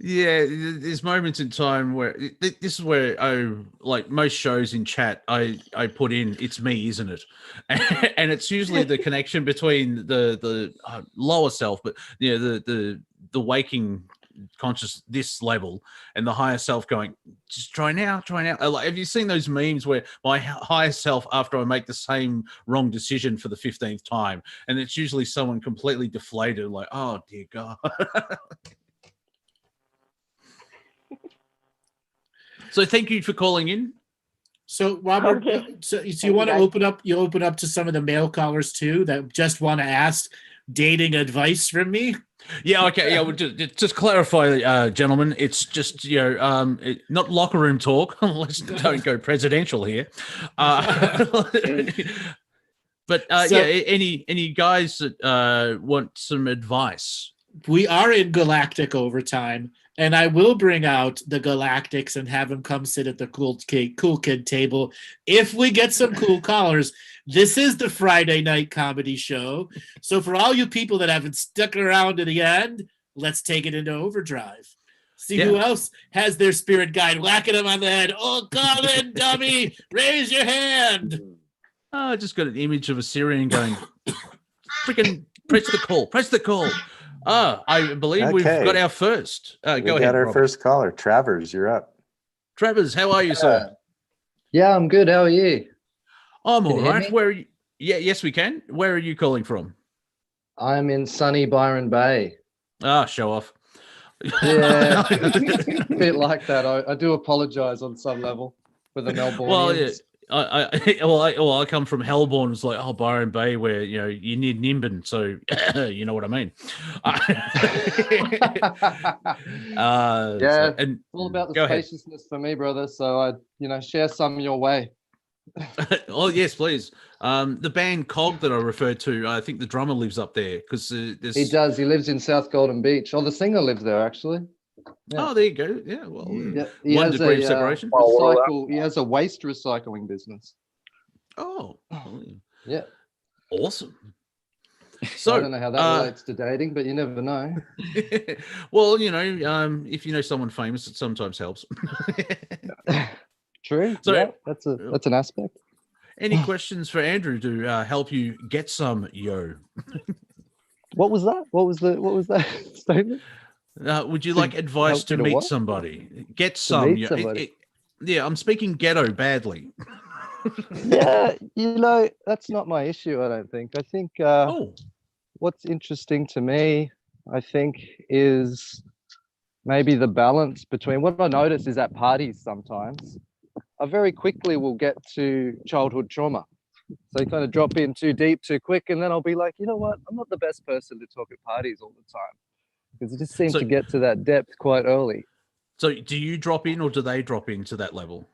B: Yeah, there's moments in time where this is where like most shows in chat, I put in it's me, isn't it? And it's usually the connection between the lower self, but the waking conscious this level and the higher self going, just try now. Like, have you seen those memes where my higher self, after I make the same wrong decision for the 15th time, and it's usually someone completely deflated, like, oh dear God. So thank you for calling in.
A: So Robert,
J: Okay.
A: so you want to open up to some of the mail callers too that just want to ask dating advice from me?
B: Yeah, okay. Yeah, we'll just clarify, gentlemen. It's just not locker room talk. Let's don't go presidential here. But
A: So-
B: any guys that want some advice?
A: We are in Galactic overtime, and I will bring out the Galactics and have them come sit at the cool kid table if we get some cool callers. This is the Friday night comedy show, so for all you people that haven't stuck around to the end, let's take it into overdrive. See who else has their spirit guide whacking them on the head. Oh, call in, dummy! Raise your hand.
B: I just got an image of a Syrian going, freaking press the call. I believe we've got our first. Go ahead.
D: We got our
B: Robert.
D: first caller. Travers, you're up.
B: Travers, how are you, sir?
K: Yeah, I'm good. How are you?
B: I'm
K: Can
B: all
K: you hear
B: right.
K: me?
B: Where are you? Yeah, yes, we can. Where are you calling from?
K: I'm in sunny Byron Bay.
B: Show off.
K: Yeah, a bit like that. I do apologize on some level for the Melbournians.
B: Well, yeah. I come from Hellbourne. It's like, Byron Bay, where you need Nimbin, so you know what I mean.
K: Yeah,
B: and
K: it's all about the
B: go ahead.
K: spaciousness for me, brother. So I, share some your way.
B: Oh yes, please. The band Cog that I referred to, I think the drummer lives up there because there's.
K: He does. He lives in South Golden Beach. Oh, the singer lives there actually. Yeah.
B: Oh, there you go. Yeah, well,
K: Yeah, he
B: 1
K: has
B: degree of
K: a
B: separation.
K: he has a waste recycling business.
B: Oh,
K: Yeah.
B: awesome.
K: So I don't know how that relates to dating, but you never know.
B: Well, if you know someone famous, it sometimes helps.
K: True.
B: So-
K: yeah, that's an aspect.
B: Any questions for Andrew to help you get some yo?
K: What was that? What was that statement?
B: Would you
K: To
B: like advice
K: help
B: to
K: you to
B: meet
K: what?
B: somebody? Get some.
K: meet somebody.
B: Yeah, I'm speaking ghetto badly.
K: Yeah, that's not my issue, I don't think. I think what's interesting to me, I think, is maybe the balance between what I notice is at parties sometimes, I very quickly will get to childhood trauma. So you kind of drop in too deep, too quick, and then I'll be like, you know what? I'm not the best person to talk at parties all the time because it just seems to get to that depth quite early.
B: So do you drop in or do they drop into that level?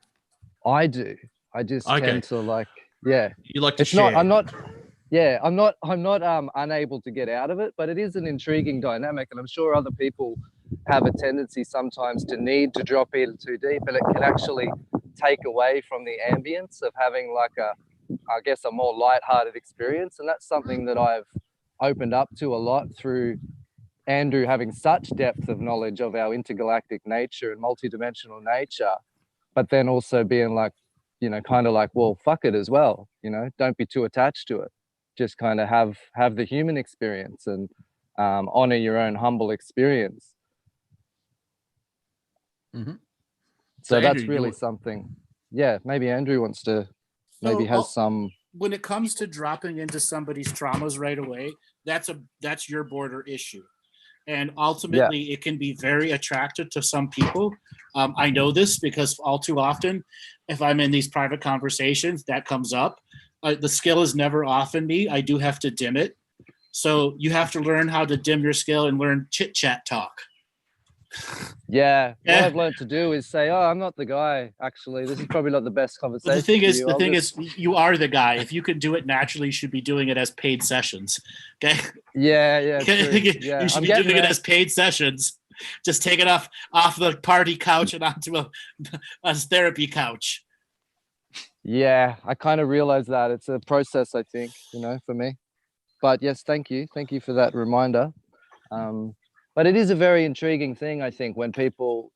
K: I do. I just tend to
B: You like to
K: it's
B: share.
K: not. I'm not unable to get out of it, but it is an intriguing dynamic, and I'm sure other people have a tendency sometimes to need to drop in too deep, and it can actually take away from the ambience of having like a more lighthearted experience. And that's something that I've opened up to a lot through Andrew having such depth of knowledge of our intergalactic nature and multidimensional nature, but then also being like, kind of like, well, fuck it as well. Don't be too attached to it. Just kind of have the human experience and honor your own humble experience.
B: Mm-hmm.
K: So that's really something. Yeah, maybe Andrew wants to, has some.
A: When it comes to dropping into somebody's traumas right away, that's your border issue. And ultimately, it can be very attractive to some people. I know this because all too often, if I'm in these private conversations, that comes up. The skill is never off in me. I do have to dim it. So you have to learn how to dim your skill and learn chit-chat talk.
K: Yeah,
A: Yeah.
K: what I've learned to do is say, "Oh, I'm not the guy. Actually, this is probably not the best conversation."
A: But the thing
K: for
A: is,
K: you. I'll just-
A: you are the guy. If you could do it naturally, you should be doing it as paid sessions. Okay.
K: Yeah, true. Yeah,
A: You should
K: I'm
A: be
K: getting
A: doing it
K: there.
A: as paid sessions. Just take it off the party couch and onto a therapy couch.
K: Yeah, I kind of realize that it's a process, I think, for me. But yes, thank you for that reminder. But it is a very intriguing thing, I think, when people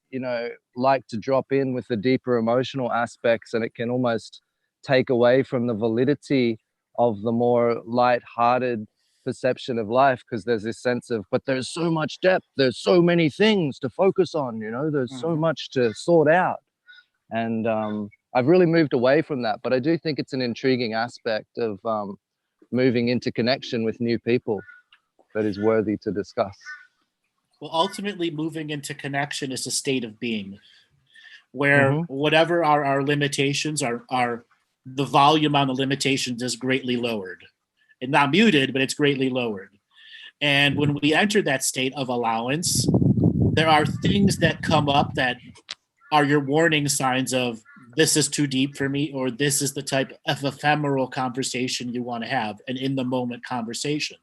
K: like to drop in with the deeper emotional aspects, and it can almost take away from the validity of the more light-hearted perception of life, because there's this sense of, but there's so much depth, there's so many things to focus on, there's so much to sort out. And I've really moved away from that, but I do think it's an intriguing aspect of moving into connection with new people that is worthy to discuss.
A: Well, ultimately, moving into connection is a state of being where whatever our limitations are, the volume on the limitations is greatly lowered. And not muted, but it's greatly lowered. And when we enter that state of allowance, there are things that come up that are your warning signs of this is too deep for me, or this is the type of ephemeral conversation you want to have, an in the moment conversation,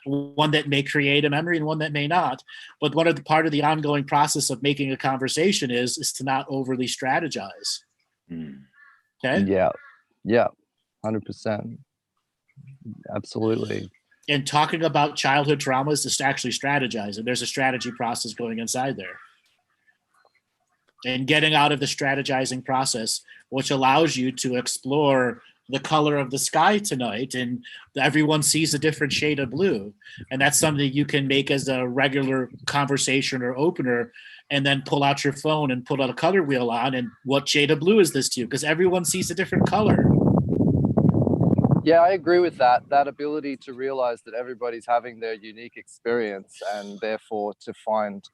A: one that may create a memory and one that may not. But part of the ongoing process of making a conversation is to not overly strategize. Okay.
K: Yeah, 100%. Absolutely.
A: And talking about childhood traumas is to actually strategize, and there's a strategy process going inside there. And getting out of the strategizing process, which allows you to explore the color of the sky tonight, and everyone sees a different shade of blue. And that's something you can make as a regular conversation or opener, and then pull out your phone and put out a color wheel on, and what shade of blue is this to you? Because everyone sees a different color.
K: Yeah, I agree with that ability to realize that everybody's having their unique experience, and therefore to find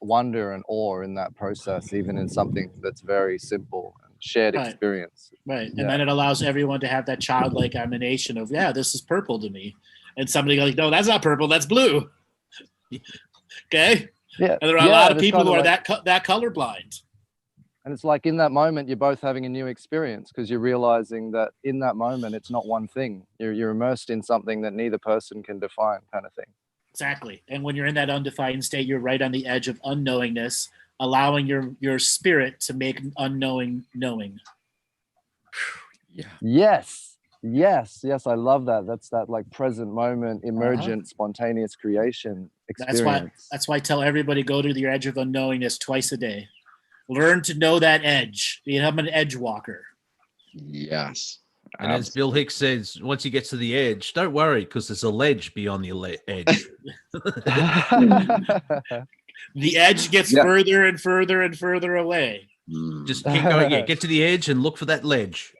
K: wonder and awe in that process, even in something that's very simple and shared experience.
A: Right. And then it allows everyone to have that childlike emanation of, yeah, this is purple to me. And somebody goes, no, that's not purple, that's blue. Okay.
K: Yeah.
A: And there are a lot of people who are that colorblind.
K: And it's like in that moment, you're both having a new experience, because you're realizing that in that moment, it's not one thing. You're immersed in something that neither person can define, kind of thing.
A: Exactly. And when you're in that undefined state, you're right on the edge of unknowingness, allowing your spirit to make unknowing knowing.
K: Yeah. Yes. I love that. That's that like present moment, emergent, spontaneous creation experience.
A: That's why I tell everybody, go to your edge of unknowingness twice a day. Learn to know that edge. Become an edge walker.
C: Yes.
B: And as Bill Hicks says, once you get to the edge, don't worry, because there's a ledge beyond the edge.
A: The edge gets further and further and further away.
B: Just keep going. Yeah, get to the edge and look for that ledge.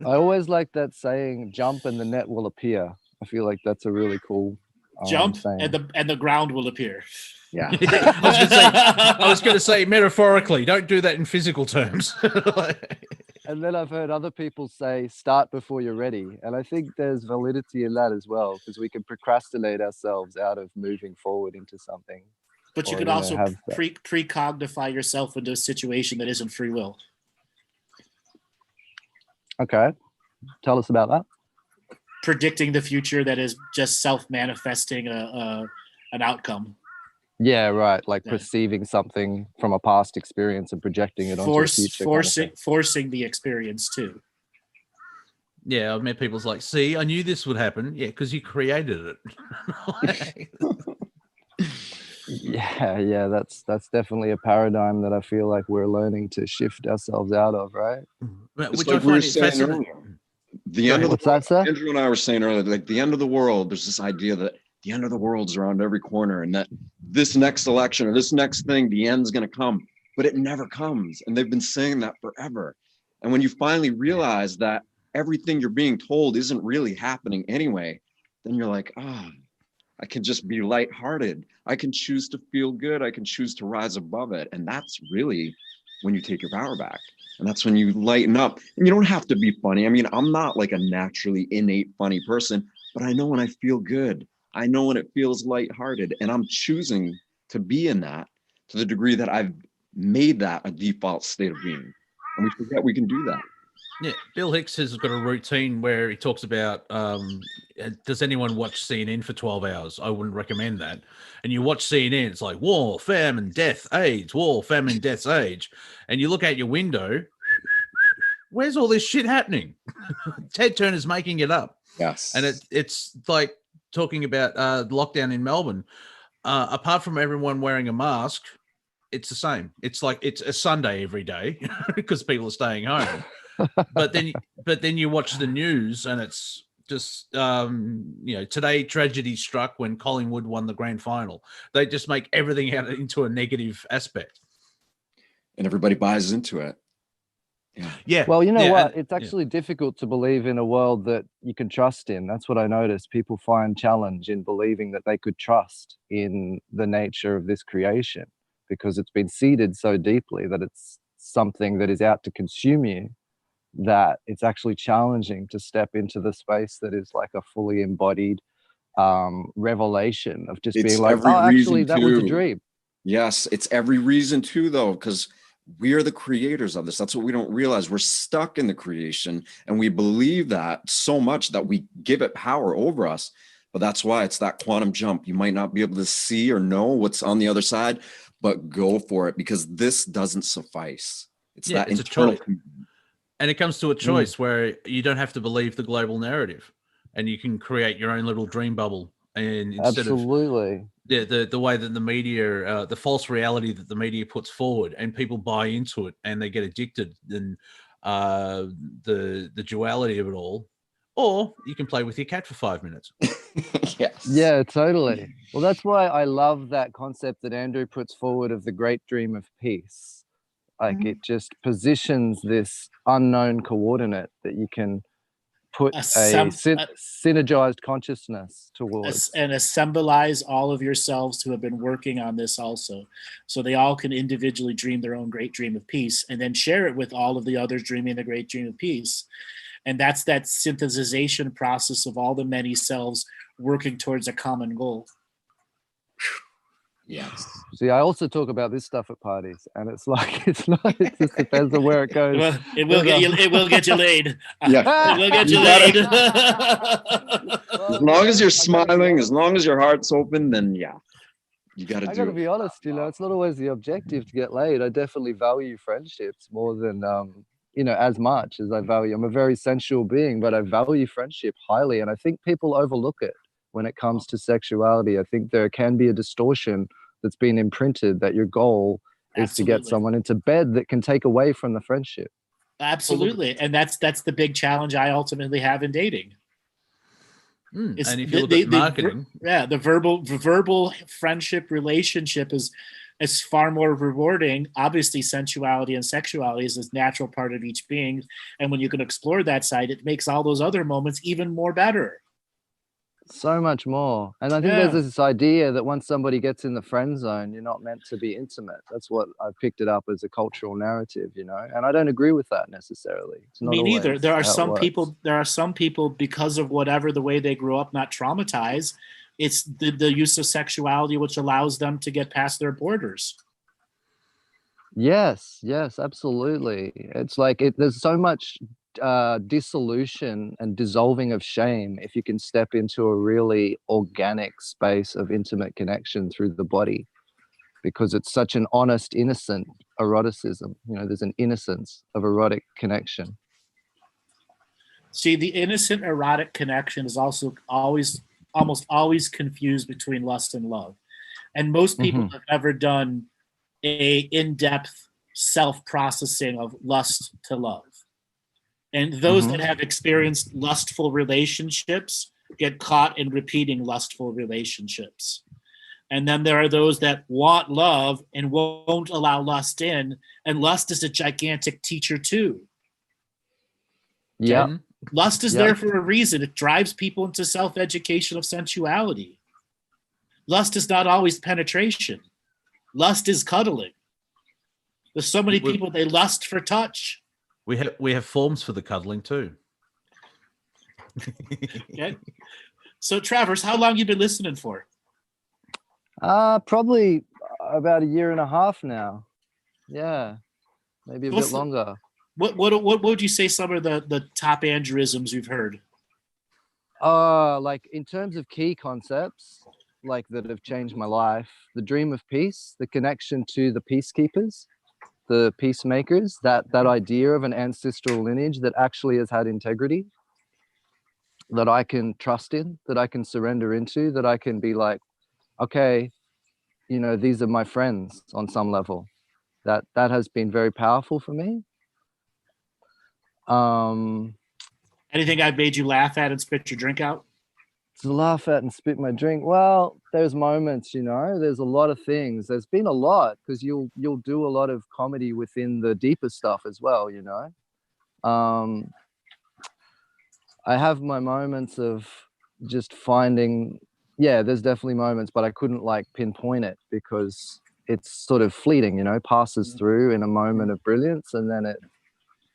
K: I always like that saying, jump and the net will appear. I feel like that's a really cool
A: jump
K: saying.
A: and the ground will appear.
C: Yeah.
B: I was going to say metaphorically, don't do that in physical terms.
K: And then I've heard other people say, start before you're ready. And I think there's validity in that as well, because we can procrastinate ourselves out of moving forward into something.
A: But you could also precognify yourself into a situation that isn't free will.
K: Okay. Tell us about that.
A: Predicting the future that is just self-manifesting an outcome.
K: Yeah, right. Like perceiving something from a past experience and projecting it onto the future.
A: Forcing the experience too.
B: Yeah, I've met people's like, see, I knew this would happen. Yeah, because you created it.
K: Yeah, that's definitely a paradigm that I feel like we're learning to shift ourselves out of, right?
C: Which like we were saying earlier. The end of the world, Andrew and I were saying earlier, like the end of the world, there's this idea that the end of the world's around every corner, and that this next election or this next thing, the end's going to come, but it never comes. And they've been saying that forever. And when you finally realize that everything you're being told isn't really happening anyway, then you're like, I can just be lighthearted. I can choose to feel good. I can choose to rise above it. And that's really when you take your power back. And that's when you lighten up. And you don't have to be funny. I mean, I'm not like a naturally innate funny person, but I know when I feel good. I know when it feels lighthearted, and I'm choosing to be in that, to the degree that I've made that a default state of being. And we forget we can do that.
B: Yeah, Bill Hicks has got a routine where he talks about, does anyone watch CNN for 12 hours? I wouldn't recommend that. And you watch CNN, it's like war, famine, death, AIDS, war, famine, death, age. And you look out your window, where's all this shit happening? Ted Turner's making it up.
C: Yes.
B: And it's like talking about lockdown in Melbourne. Apart from everyone wearing a mask, it's the same. It's like it's a Sunday every day because people are staying home. but then you watch the news and it's just today tragedy struck when Collingwood won the grand final. They just make everything out into a negative aspect,
C: and everybody buys into it.
B: Yeah.
K: Well, you know what? It's actually difficult to believe in a world that you can trust in. That's what I noticed. People find challenge in believing that they could trust in the nature of this creation because it's been seeded so deeply that it's something that is out to consume you, that it's actually challenging to step into the space that is like a fully embodied revelation of just being like, oh, actually, that was a dream.
C: Yes, it's every reason too, though, because we are the creators of this. That's what we don't realize. We're stuck in the creation and we believe that so much that we give it power over us. But that's why it's that quantum jump. You might not be able to see or know what's on the other side, but go for it because this doesn't suffice. It's that internal.
B: And it comes to a choice where you don't have to believe the global narrative and you can create your own little dream bubble. And instead of the way that the media, the false reality that the media puts forward and people buy into it and they get addicted, then the duality of it all. Or you can play with your cat for 5 minutes.
C: Yes.
K: Yeah, totally. Well, that's why I love that concept that Andrew puts forward of the great dream of peace. Like it just positions this unknown coordinate that you can put a synergized consciousness towards.
A: And assemblize all of yourselves who have been working on this also. So they all can individually dream their own great dream of peace and then share it with all of the others dreaming the great dream of peace. And that's that synthesization process of all the many selves working towards a common goal.
C: Yes.
K: See, I also talk about this stuff at parties, and it's like it just depends on where it goes.
A: Well, it will get you laid.
C: Yeah.
A: It will get you laid.
C: As long as you're smiling, as long as your heart's open, then you got to do it.
K: I got to be honest, it's not always the objective to get laid. I definitely value friendships more than as much as I value. I'm a very sensual being, but I value friendship highly, and I think people overlook it when it comes to sexuality. I think there can be a distortion that's been imprinted that your goal is to get someone into bed that can take away from the friendship.
A: Absolutely. And that's the big challenge I ultimately have in dating.
B: And if you look at marketing.
A: The verbal friendship relationship is far more rewarding. Obviously, sensuality and sexuality is a natural part of each being. And when you can explore that side, it makes all those other moments even more better.
K: So much more. And I think there's this idea that once somebody gets in the friend zone, you're not meant to be intimate. That's what I've picked it up as a cultural narrative, and I don't agree with that necessarily. It's not
A: me neither. There are some
K: people
A: because of whatever the way they grew up, not traumatized. It's the use of sexuality which allows them to get past their borders.
K: Yes, absolutely. It's like there's so much dissolution and dissolving of shame if you can step into a really organic space of intimate connection through the body, because it's such an honest, innocent eroticism. There's an innocence of erotic connection.
A: See, the innocent erotic connection is also almost always confused between lust and love, and most people have never done a in-depth self-processing of lust to love. And those that have experienced lustful relationships get caught in repeating lustful relationships. And then there are those that want love and won't allow lust in. And lust is a gigantic teacher too.
K: Yeah.
A: Lust is there for a reason. It drives people into self-education of sensuality. Lust is not always penetration. Lust is cuddling. There's so many people, they lust for touch.
B: We have forms for the cuddling too.
A: Okay. So Travers, how long you been listening for?
K: Probably about a year and a half now. Yeah, maybe a bit longer.
A: What would you say some of the top Andrewisms you've heard?
K: Like in terms of key concepts, like that have changed my life, the dream of peace, the connection to the peacekeepers, the peacemakers, that idea of an ancestral lineage that actually has had integrity, that I can trust in, that I can surrender into, that I can be like, okay, you know, these are my friends on some level. That has been very powerful for me.
A: Anything I've made you laugh at and spit your drink out?
K: To laugh at and spit my drink. Well, there's moments, you know, there's a lot of things. There's been a lot, because you'll do a lot of comedy within the deeper stuff as well, you know. I have my moments of just finding, yeah, there's definitely moments, but I couldn't like pinpoint it because it's sort of fleeting, you know, passes through in a moment of brilliance, and then it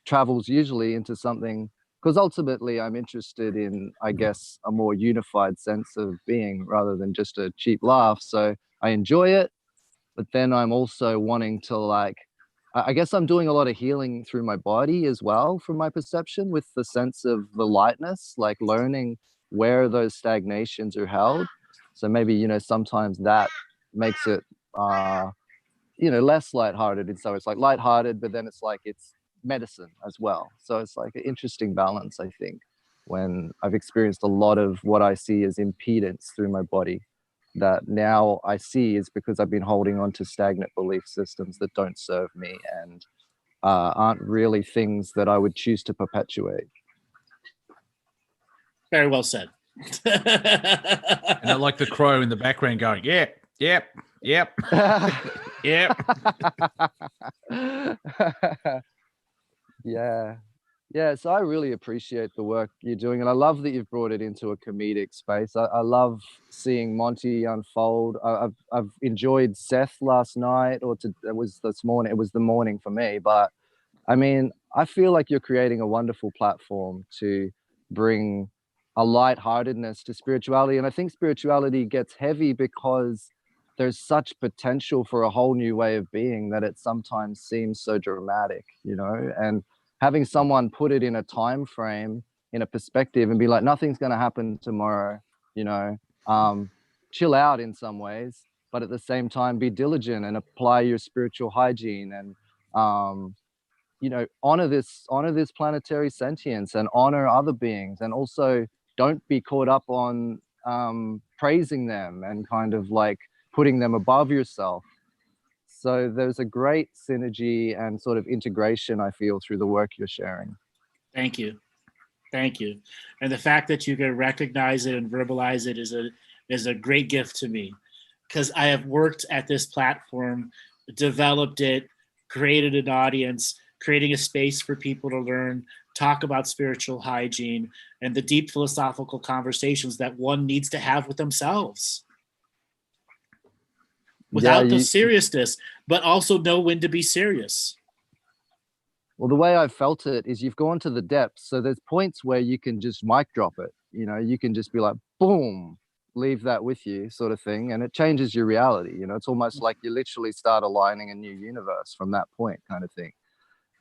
K: travels usually into something, because ultimately I'm interested in, I guess, a more unified sense of being rather than just a cheap laugh. So I enjoy it, but then I'm also wanting to like, I guess I'm doing a lot of healing through my body as well, from my perception, with the sense of the lightness, like learning where those stagnations are held. So maybe, you know, sometimes that makes it, you know, less lighthearted. And so it's like lighthearted, but then it's like it's medicine as well. So it's like an interesting balance, I think, when I've experienced a lot of what I see as impedance through my body, that now I see is because I've been holding on to stagnant belief systems that don't serve me and aren't really things that I would choose to perpetuate.
A: Very well said.
B: And I like the crow in the background going, yep, yep, yep, yep.
K: Yeah, so I really appreciate the work you're doing, and I love that you've brought it into a comedic space. I love seeing Monty unfold. I've enjoyed Seth last night, it was this morning. It was the morning for me, but I mean, I feel like you're creating a wonderful platform to bring a lightheartedness to spirituality, and I think spirituality gets heavy because there's such potential for a whole new way of being that it sometimes seems so dramatic, you know, and having someone put it in a time frame, in a perspective, and be like, nothing's going to happen tomorrow, you know, chill out in some ways, but at the same time be diligent and apply your spiritual hygiene, and you know, honor this planetary sentience and honor other beings, and also don't be caught up on praising them and kind of like putting them above yourself. So there's a great synergy and sort of integration, I feel, through the work you're sharing.
A: Thank you. Thank you. And the fact that you can recognize it and verbalize it is a great gift to me, because I have worked at this platform, developed it, created an audience, creating a space for people to learn, talk about spiritual hygiene and the deep philosophical conversations that one needs to have with themselves. Without the seriousness, but also know when to be serious.
K: Well, the way I've felt it is you've gone to the depths. So there's points where you can just mic drop it. You know, you can just be like, boom, leave that with you, sort of thing. And it changes your reality. You know, it's almost like you literally start aligning a new universe from that point, kind of thing.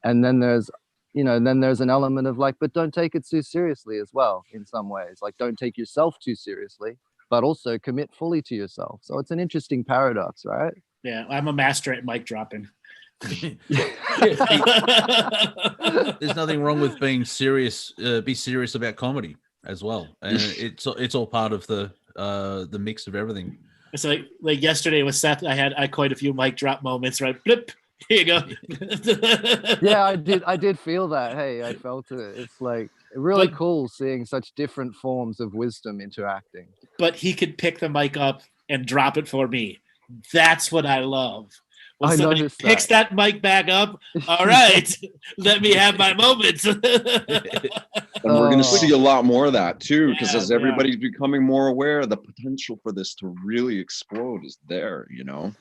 K: And then there's, you know, then there's an element of like, but don't take it too seriously as well, in some ways. Like, don't take yourself too seriously, but also commit fully to yourself. So it's an interesting paradox, right?
A: Yeah, I'm a master at mic dropping.
B: There's nothing wrong with being serious. Be serious about comedy as well, and it's all part of the mix of everything.
A: It's like yesterday with Seth, I quite a few mic drop moments. Right, blip. Here you go.
K: Yeah, I did feel that. Hey, I felt it. It's like really cool seeing such different forms of wisdom interacting.
A: But he could pick the mic up and drop it for me. That's what I love. When somebody picks that mic back up, all right, let me have my moments.
C: And we're going to see a lot more of that too, because as everybody's becoming more aware, the potential for this to really explode is there, you know?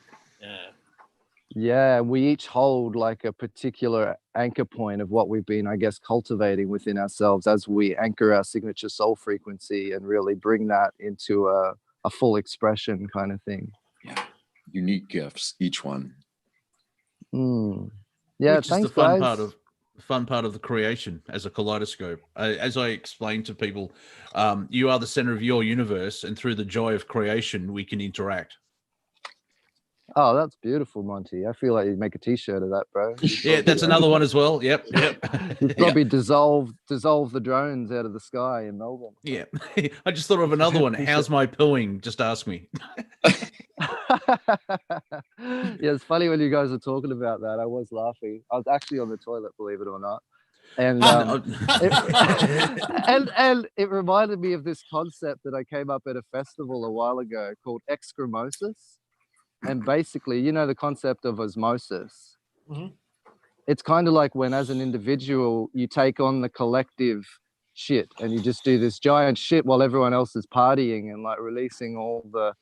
K: Yeah, we each hold like a particular anchor point of what we've been, I guess, cultivating within ourselves as we anchor our signature soul frequency and really bring that into a full expression kind of thing.
C: Yeah. unique gifts, each one.
K: Yeah,
B: Which is
K: thanks,
B: the fun
K: guys.
B: part of the creation as a kaleidoscope. As I explained to people, you are the center of your universe, and through the joy of creation, we can interact.
K: Oh, that's beautiful, Monty. I feel like you'd make a T-shirt of that, bro.
B: Yeah, that's another one as well. Yep.
K: You'd probably dissolve the drones out of the sky in Melbourne.
B: Yeah. I just thought of another one. How's my pooing? Just ask me.
K: Yeah, it's funny when you guys are talking about that. I was laughing. I was actually on the toilet, believe it or not. And and it reminded me of this concept that I came up at a festival a while ago called excremosis. And basically, you know, the concept of osmosis.
A: Mm-hmm.
K: It's kind of like when, as an individual, you take on the collective shit and you just do this giant shit while everyone else is partying and like releasing all the,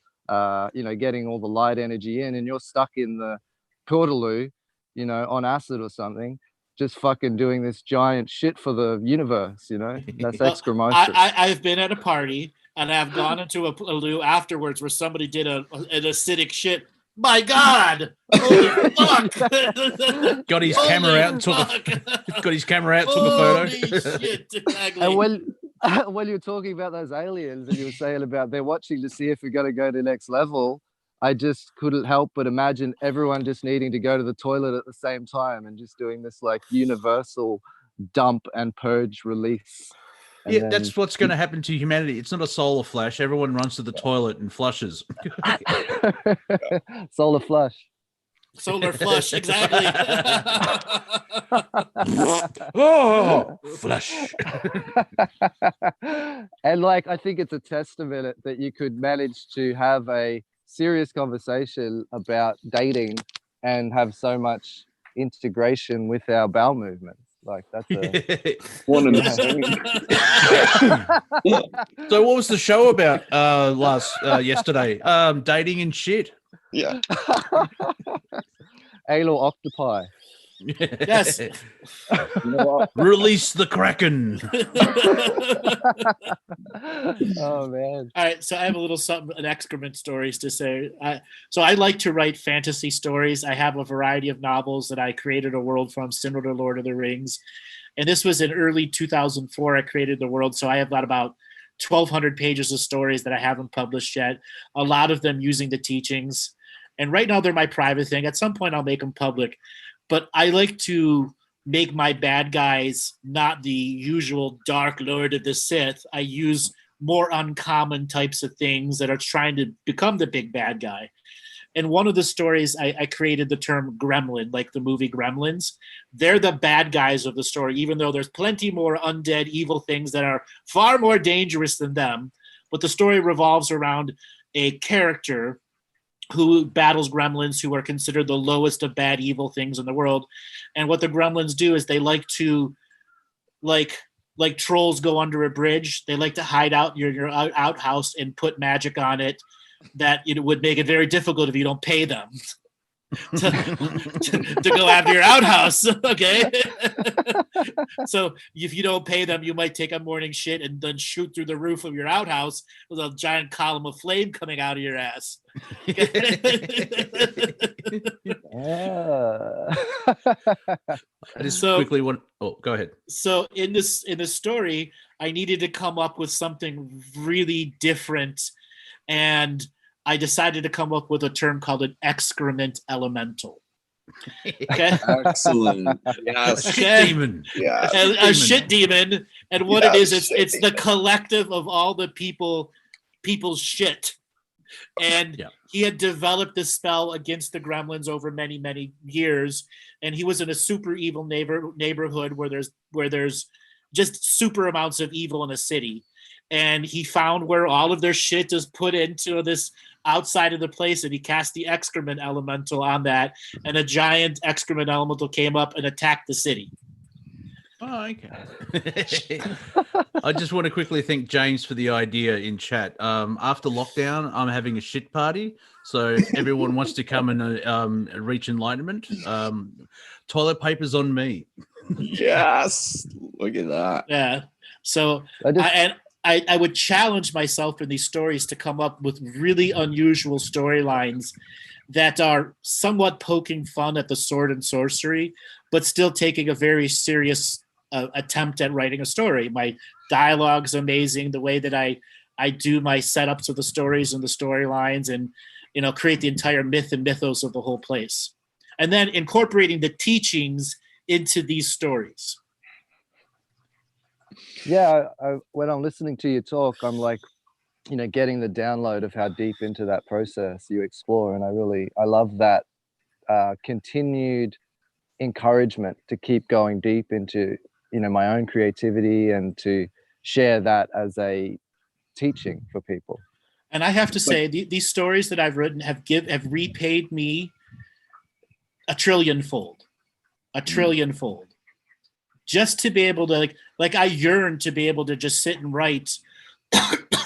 K: getting all the light energy in, and you're stuck in the Portaloo, on acid or something, just fucking doing this giant shit for the universe, That's excremosis.
A: I've been at a party and I've gone into a loo afterwards where somebody did an acidic shit. My God! Holy fuck!
B: Got his camera out and took a photo.
A: Holy shit! Exactly.
K: And when you're talking about those aliens and you were saying about they're watching to see if we're going to go to the next level, I just couldn't help but imagine everyone just needing to go to the toilet at the same time and just doing this like universal dump and purge release.
B: Yeah, that's what's going to happen to humanity. It's not a solar flash. Everyone runs to the toilet and flushes.
K: Solar flush.
A: Solar flush, exactly.
B: Oh, flush.
K: And like, I think it's a testament that you could manage to have a serious conversation about dating and have so much integration with our bowel movements. Like that's
C: one and the same.
B: So what was the show about yesterday? Dating and shit.
C: Yeah.
K: Anal octopi.
A: Yes.
B: Release the Kraken.
K: Oh man.
A: All right, so I have a little something, an excrement stories to say. So I like to write fantasy stories. I have a variety of novels that I created a world from, similar to Lord of the Rings. And this was in early 2004. I created the world, so I have got about 1,200 pages of stories that I haven't published yet. A lot of them using the teachings. And right now they're my private thing. At some point I'll make them public. But I like to make my bad guys not the usual Dark Lord of the Sith. I use more uncommon types of things that are trying to become the big bad guy. And one of the stories, I created the term gremlin, like the movie Gremlins. They're the bad guys of the story, even though there's plenty more undead, evil things that are far more dangerous than them. But the story revolves around a character who battles gremlins, who are considered the lowest of bad evil things in the world. And what the gremlins do is they like to, like trolls go under a bridge, they like to hide out your outhouse and put magic on it that it would make it very difficult if you don't pay them to go after your outhouse. Okay. So if you don't pay them, you might take a morning shit and then shoot through the roof of your outhouse with a giant column of flame coming out of your ass.
B: I just quickly want. Oh, go ahead.
A: So in this story, I needed to come up with something really different, and I decided to come up with a term called an excrement elemental. Okay.
C: Excellent. Yes.
A: Okay.
B: Demon.
C: Yeah.
A: A shit demon. And what it is, it's the collective of all the people's shit. And he had developed this spell against the gremlins over many, many years. And he was in a super evil neighborhood where there's just super amounts of evil in a city. And he found where all of their shit is put into this outside of the place, and he cast the excrement elemental on that, and a giant excrement elemental came up and attacked the city.
B: Oh, okay. I just want to quickly thank James for the idea in chat. After lockdown, I'm having a shit party, so everyone wants to come and reach enlightenment. Toilet paper's on me.
C: Yes, look at that.
A: Yeah. So I would challenge myself in these stories to come up with really unusual storylines that are somewhat poking fun at the sword and sorcery, but still taking a very serious attempt at writing a story. My dialogue's amazing. The way that I do my setups of the stories and the storylines, and create the entire myth and mythos of the whole place, and then incorporating the teachings into these stories.
K: Yeah, when I'm listening to you talk, I'm like, getting the download of how deep into that process you explore, and I love that continued encouragement to keep going deep into my own creativity and to share that as a teaching for people.
A: And I have to say, these stories that I've written have repaid me a trillionfold, just to be able to like I yearn to be able to just sit and write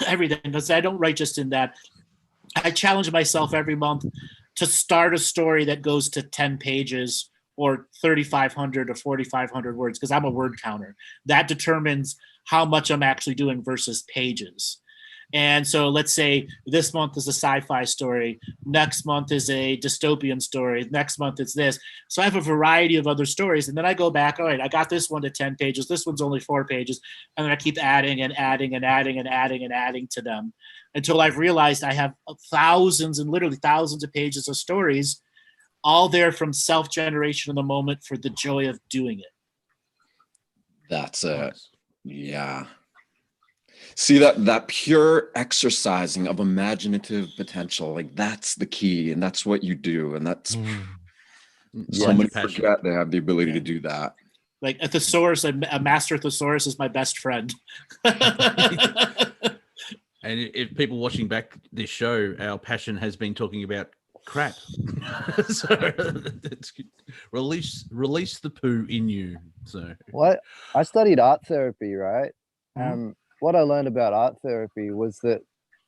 A: everything, because I don't write just in that. I challenge myself every month to start a story that goes to 10 pages or 3,500 or 4,500 words, because I'm a word counter. That determines how much I'm actually doing versus pages. And so let's say this month is a sci-fi story, next month is a dystopian story, next month it's this. So I have a variety of other stories, and then I go back, all right, I got this one to 10 pages, this one's only 4 pages, and then I keep adding and adding and adding and adding and adding to them until I've realized I have thousands and literally thousands of pages of stories, all there from self-generation in the moment for the joy of doing it.
C: That's it. Yeah. See, that pure exercising of imaginative potential, like that's the key, and that's what you do, and that's somebody forget they have the ability to do that.
A: Like a thesaurus, a master thesaurus is my best friend.
B: And if people watching back this show, our passion has been talking about crap. So that's good. Release the poo in you. So
K: what I studied art therapy, right? What I learned about art therapy was that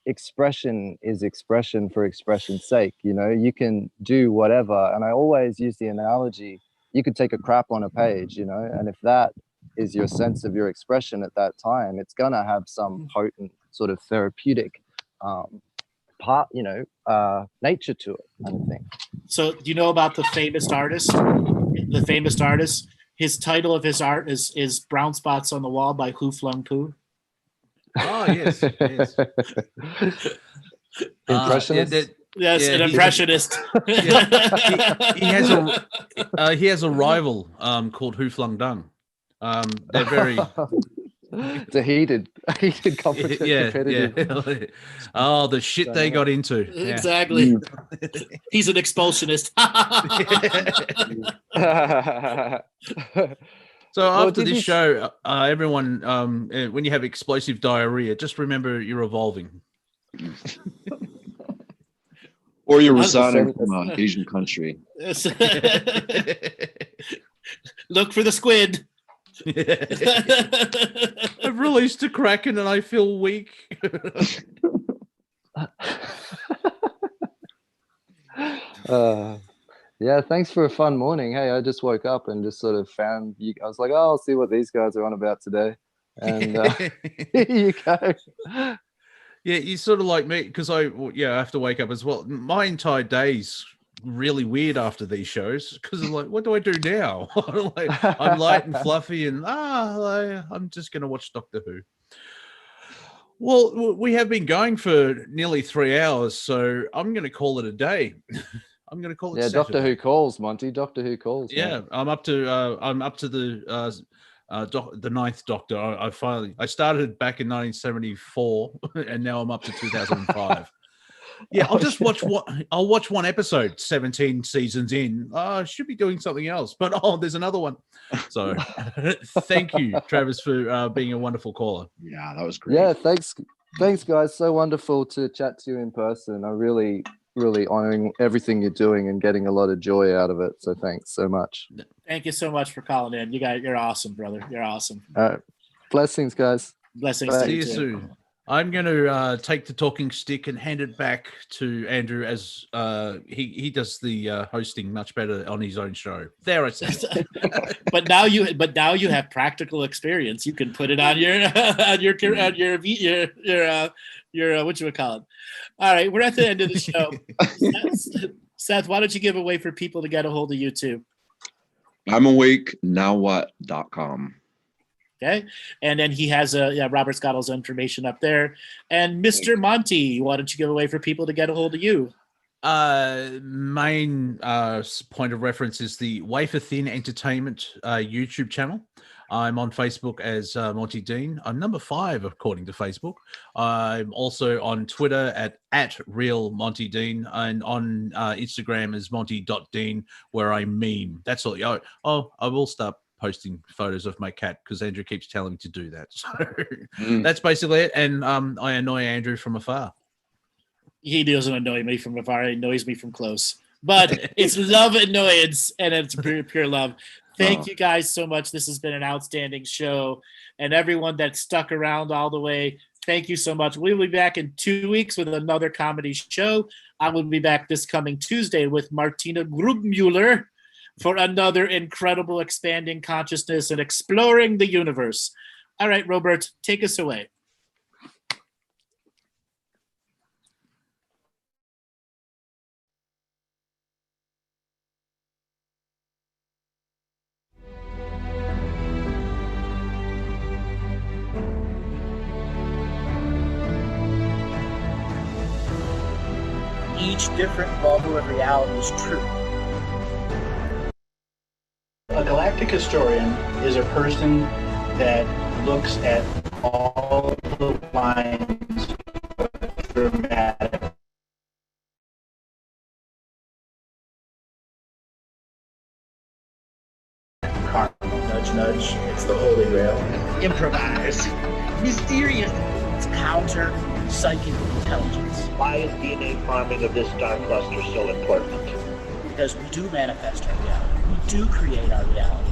K: expression is expression for expression's sake. You can do whatever, and I always use the analogy, you could take a crap on a page, and if that is your sense of your expression at that time, it's gonna have some potent sort of therapeutic nature to it, I think.
A: So do you know about the famous artist? His title of his art is Brown Spots on the Wall by Who Flung Poo.
B: Oh, yes.
K: Impressionist?
A: Yes, an impressionist.
B: He has a rival called Who Flung Dung. They're very...
K: The heated competition.
B: Yeah. Oh, the shit they got into.
A: Exactly. He's an expulsionist.
B: So after this show, everyone, when you have explosive diarrhea, just remember you're evolving.
C: Or you're residing from an Asian country.
A: Look for the squid.
B: I've released a kraken and I feel weak.
K: Yeah, thanks for a fun morning. Hey, I just woke up and just sort of found you. I was like, oh, I'll see what these guys are on about today. And here you go.
B: Yeah, you sort of like me, because I have to wake up as well. My entire day's really weird after these shows, because I'm like, what do I do now? I'm light and fluffy, and I'm just going to watch Doctor Who. Well, we have been going for nearly 3 hours, so I'm going to call it a day. I'm going to call it.
K: Yeah,
B: Saturday.
K: Doctor Who calls, Monty. Doctor Who calls.
B: Yeah, man. I'm up to the Ninth Doctor. I started back in 1974, and now I'm up to 2005. Yeah, I'll watch one episode. 17 seasons in, I should be doing something else, but there's another one. So, thank you, Travis, for being a wonderful caller.
C: Yeah, that was great.
K: Yeah, thanks, guys. So wonderful to chat to you in person. I really honoring everything you're doing and getting a lot of joy out of it. So thanks so much.
A: Thank you so much for calling in. You're awesome, brother. You're awesome.
K: Blessings, guys.
A: Blessings.
B: See you soon. I'm going to take the talking stick and hand it back to Andrew as he does the hosting much better on his own show. There, I said.
A: but now you have practical experience. You can put it on your whatchamacallit. All right, we're at the end of the show. Seth, why don't you give a way for people to get a hold of you too?
C: I'm awake nowwhat.com.
A: Okay, and then he has Robert's got all his information up there. And Mr. Monty, why don't you give a way for people to get a hold of you?
B: Main point of reference is the Wafer Thin Entertainment YouTube channel. I'm on Facebook as Monty Dean. I'm number 5 according to Facebook. I'm also on Twitter at Real Monty Dean, and on Instagram as Monty.Dean, where I meme. That's all. Oh, I will start posting photos of my cat because Andrew keeps telling me to do that. So that's basically it. And I annoy Andrew from afar.
A: He doesn't annoy me from afar. He annoys me from close. But it's love annoyance, and it's pure love. Thank you guys so much. This has been an outstanding show. And everyone that stuck around all the way, thank you so much. We'll be back in 2 weeks with another comedy show. I will be back this coming Tuesday with Martina Grubmuller for another incredible expanding consciousness and exploring the universe. All right, Robert, take us away.
L: Each different bubble of reality is true. A galactic historian is a person that looks at all the lines of dramatic. Karma, nudge, nudge, it's the holy grail. Improvise. Mysterious. It's counter psychic intelligence. Why is DNA farming of this star cluster so important? Because we do manifest our reality. We do create our reality.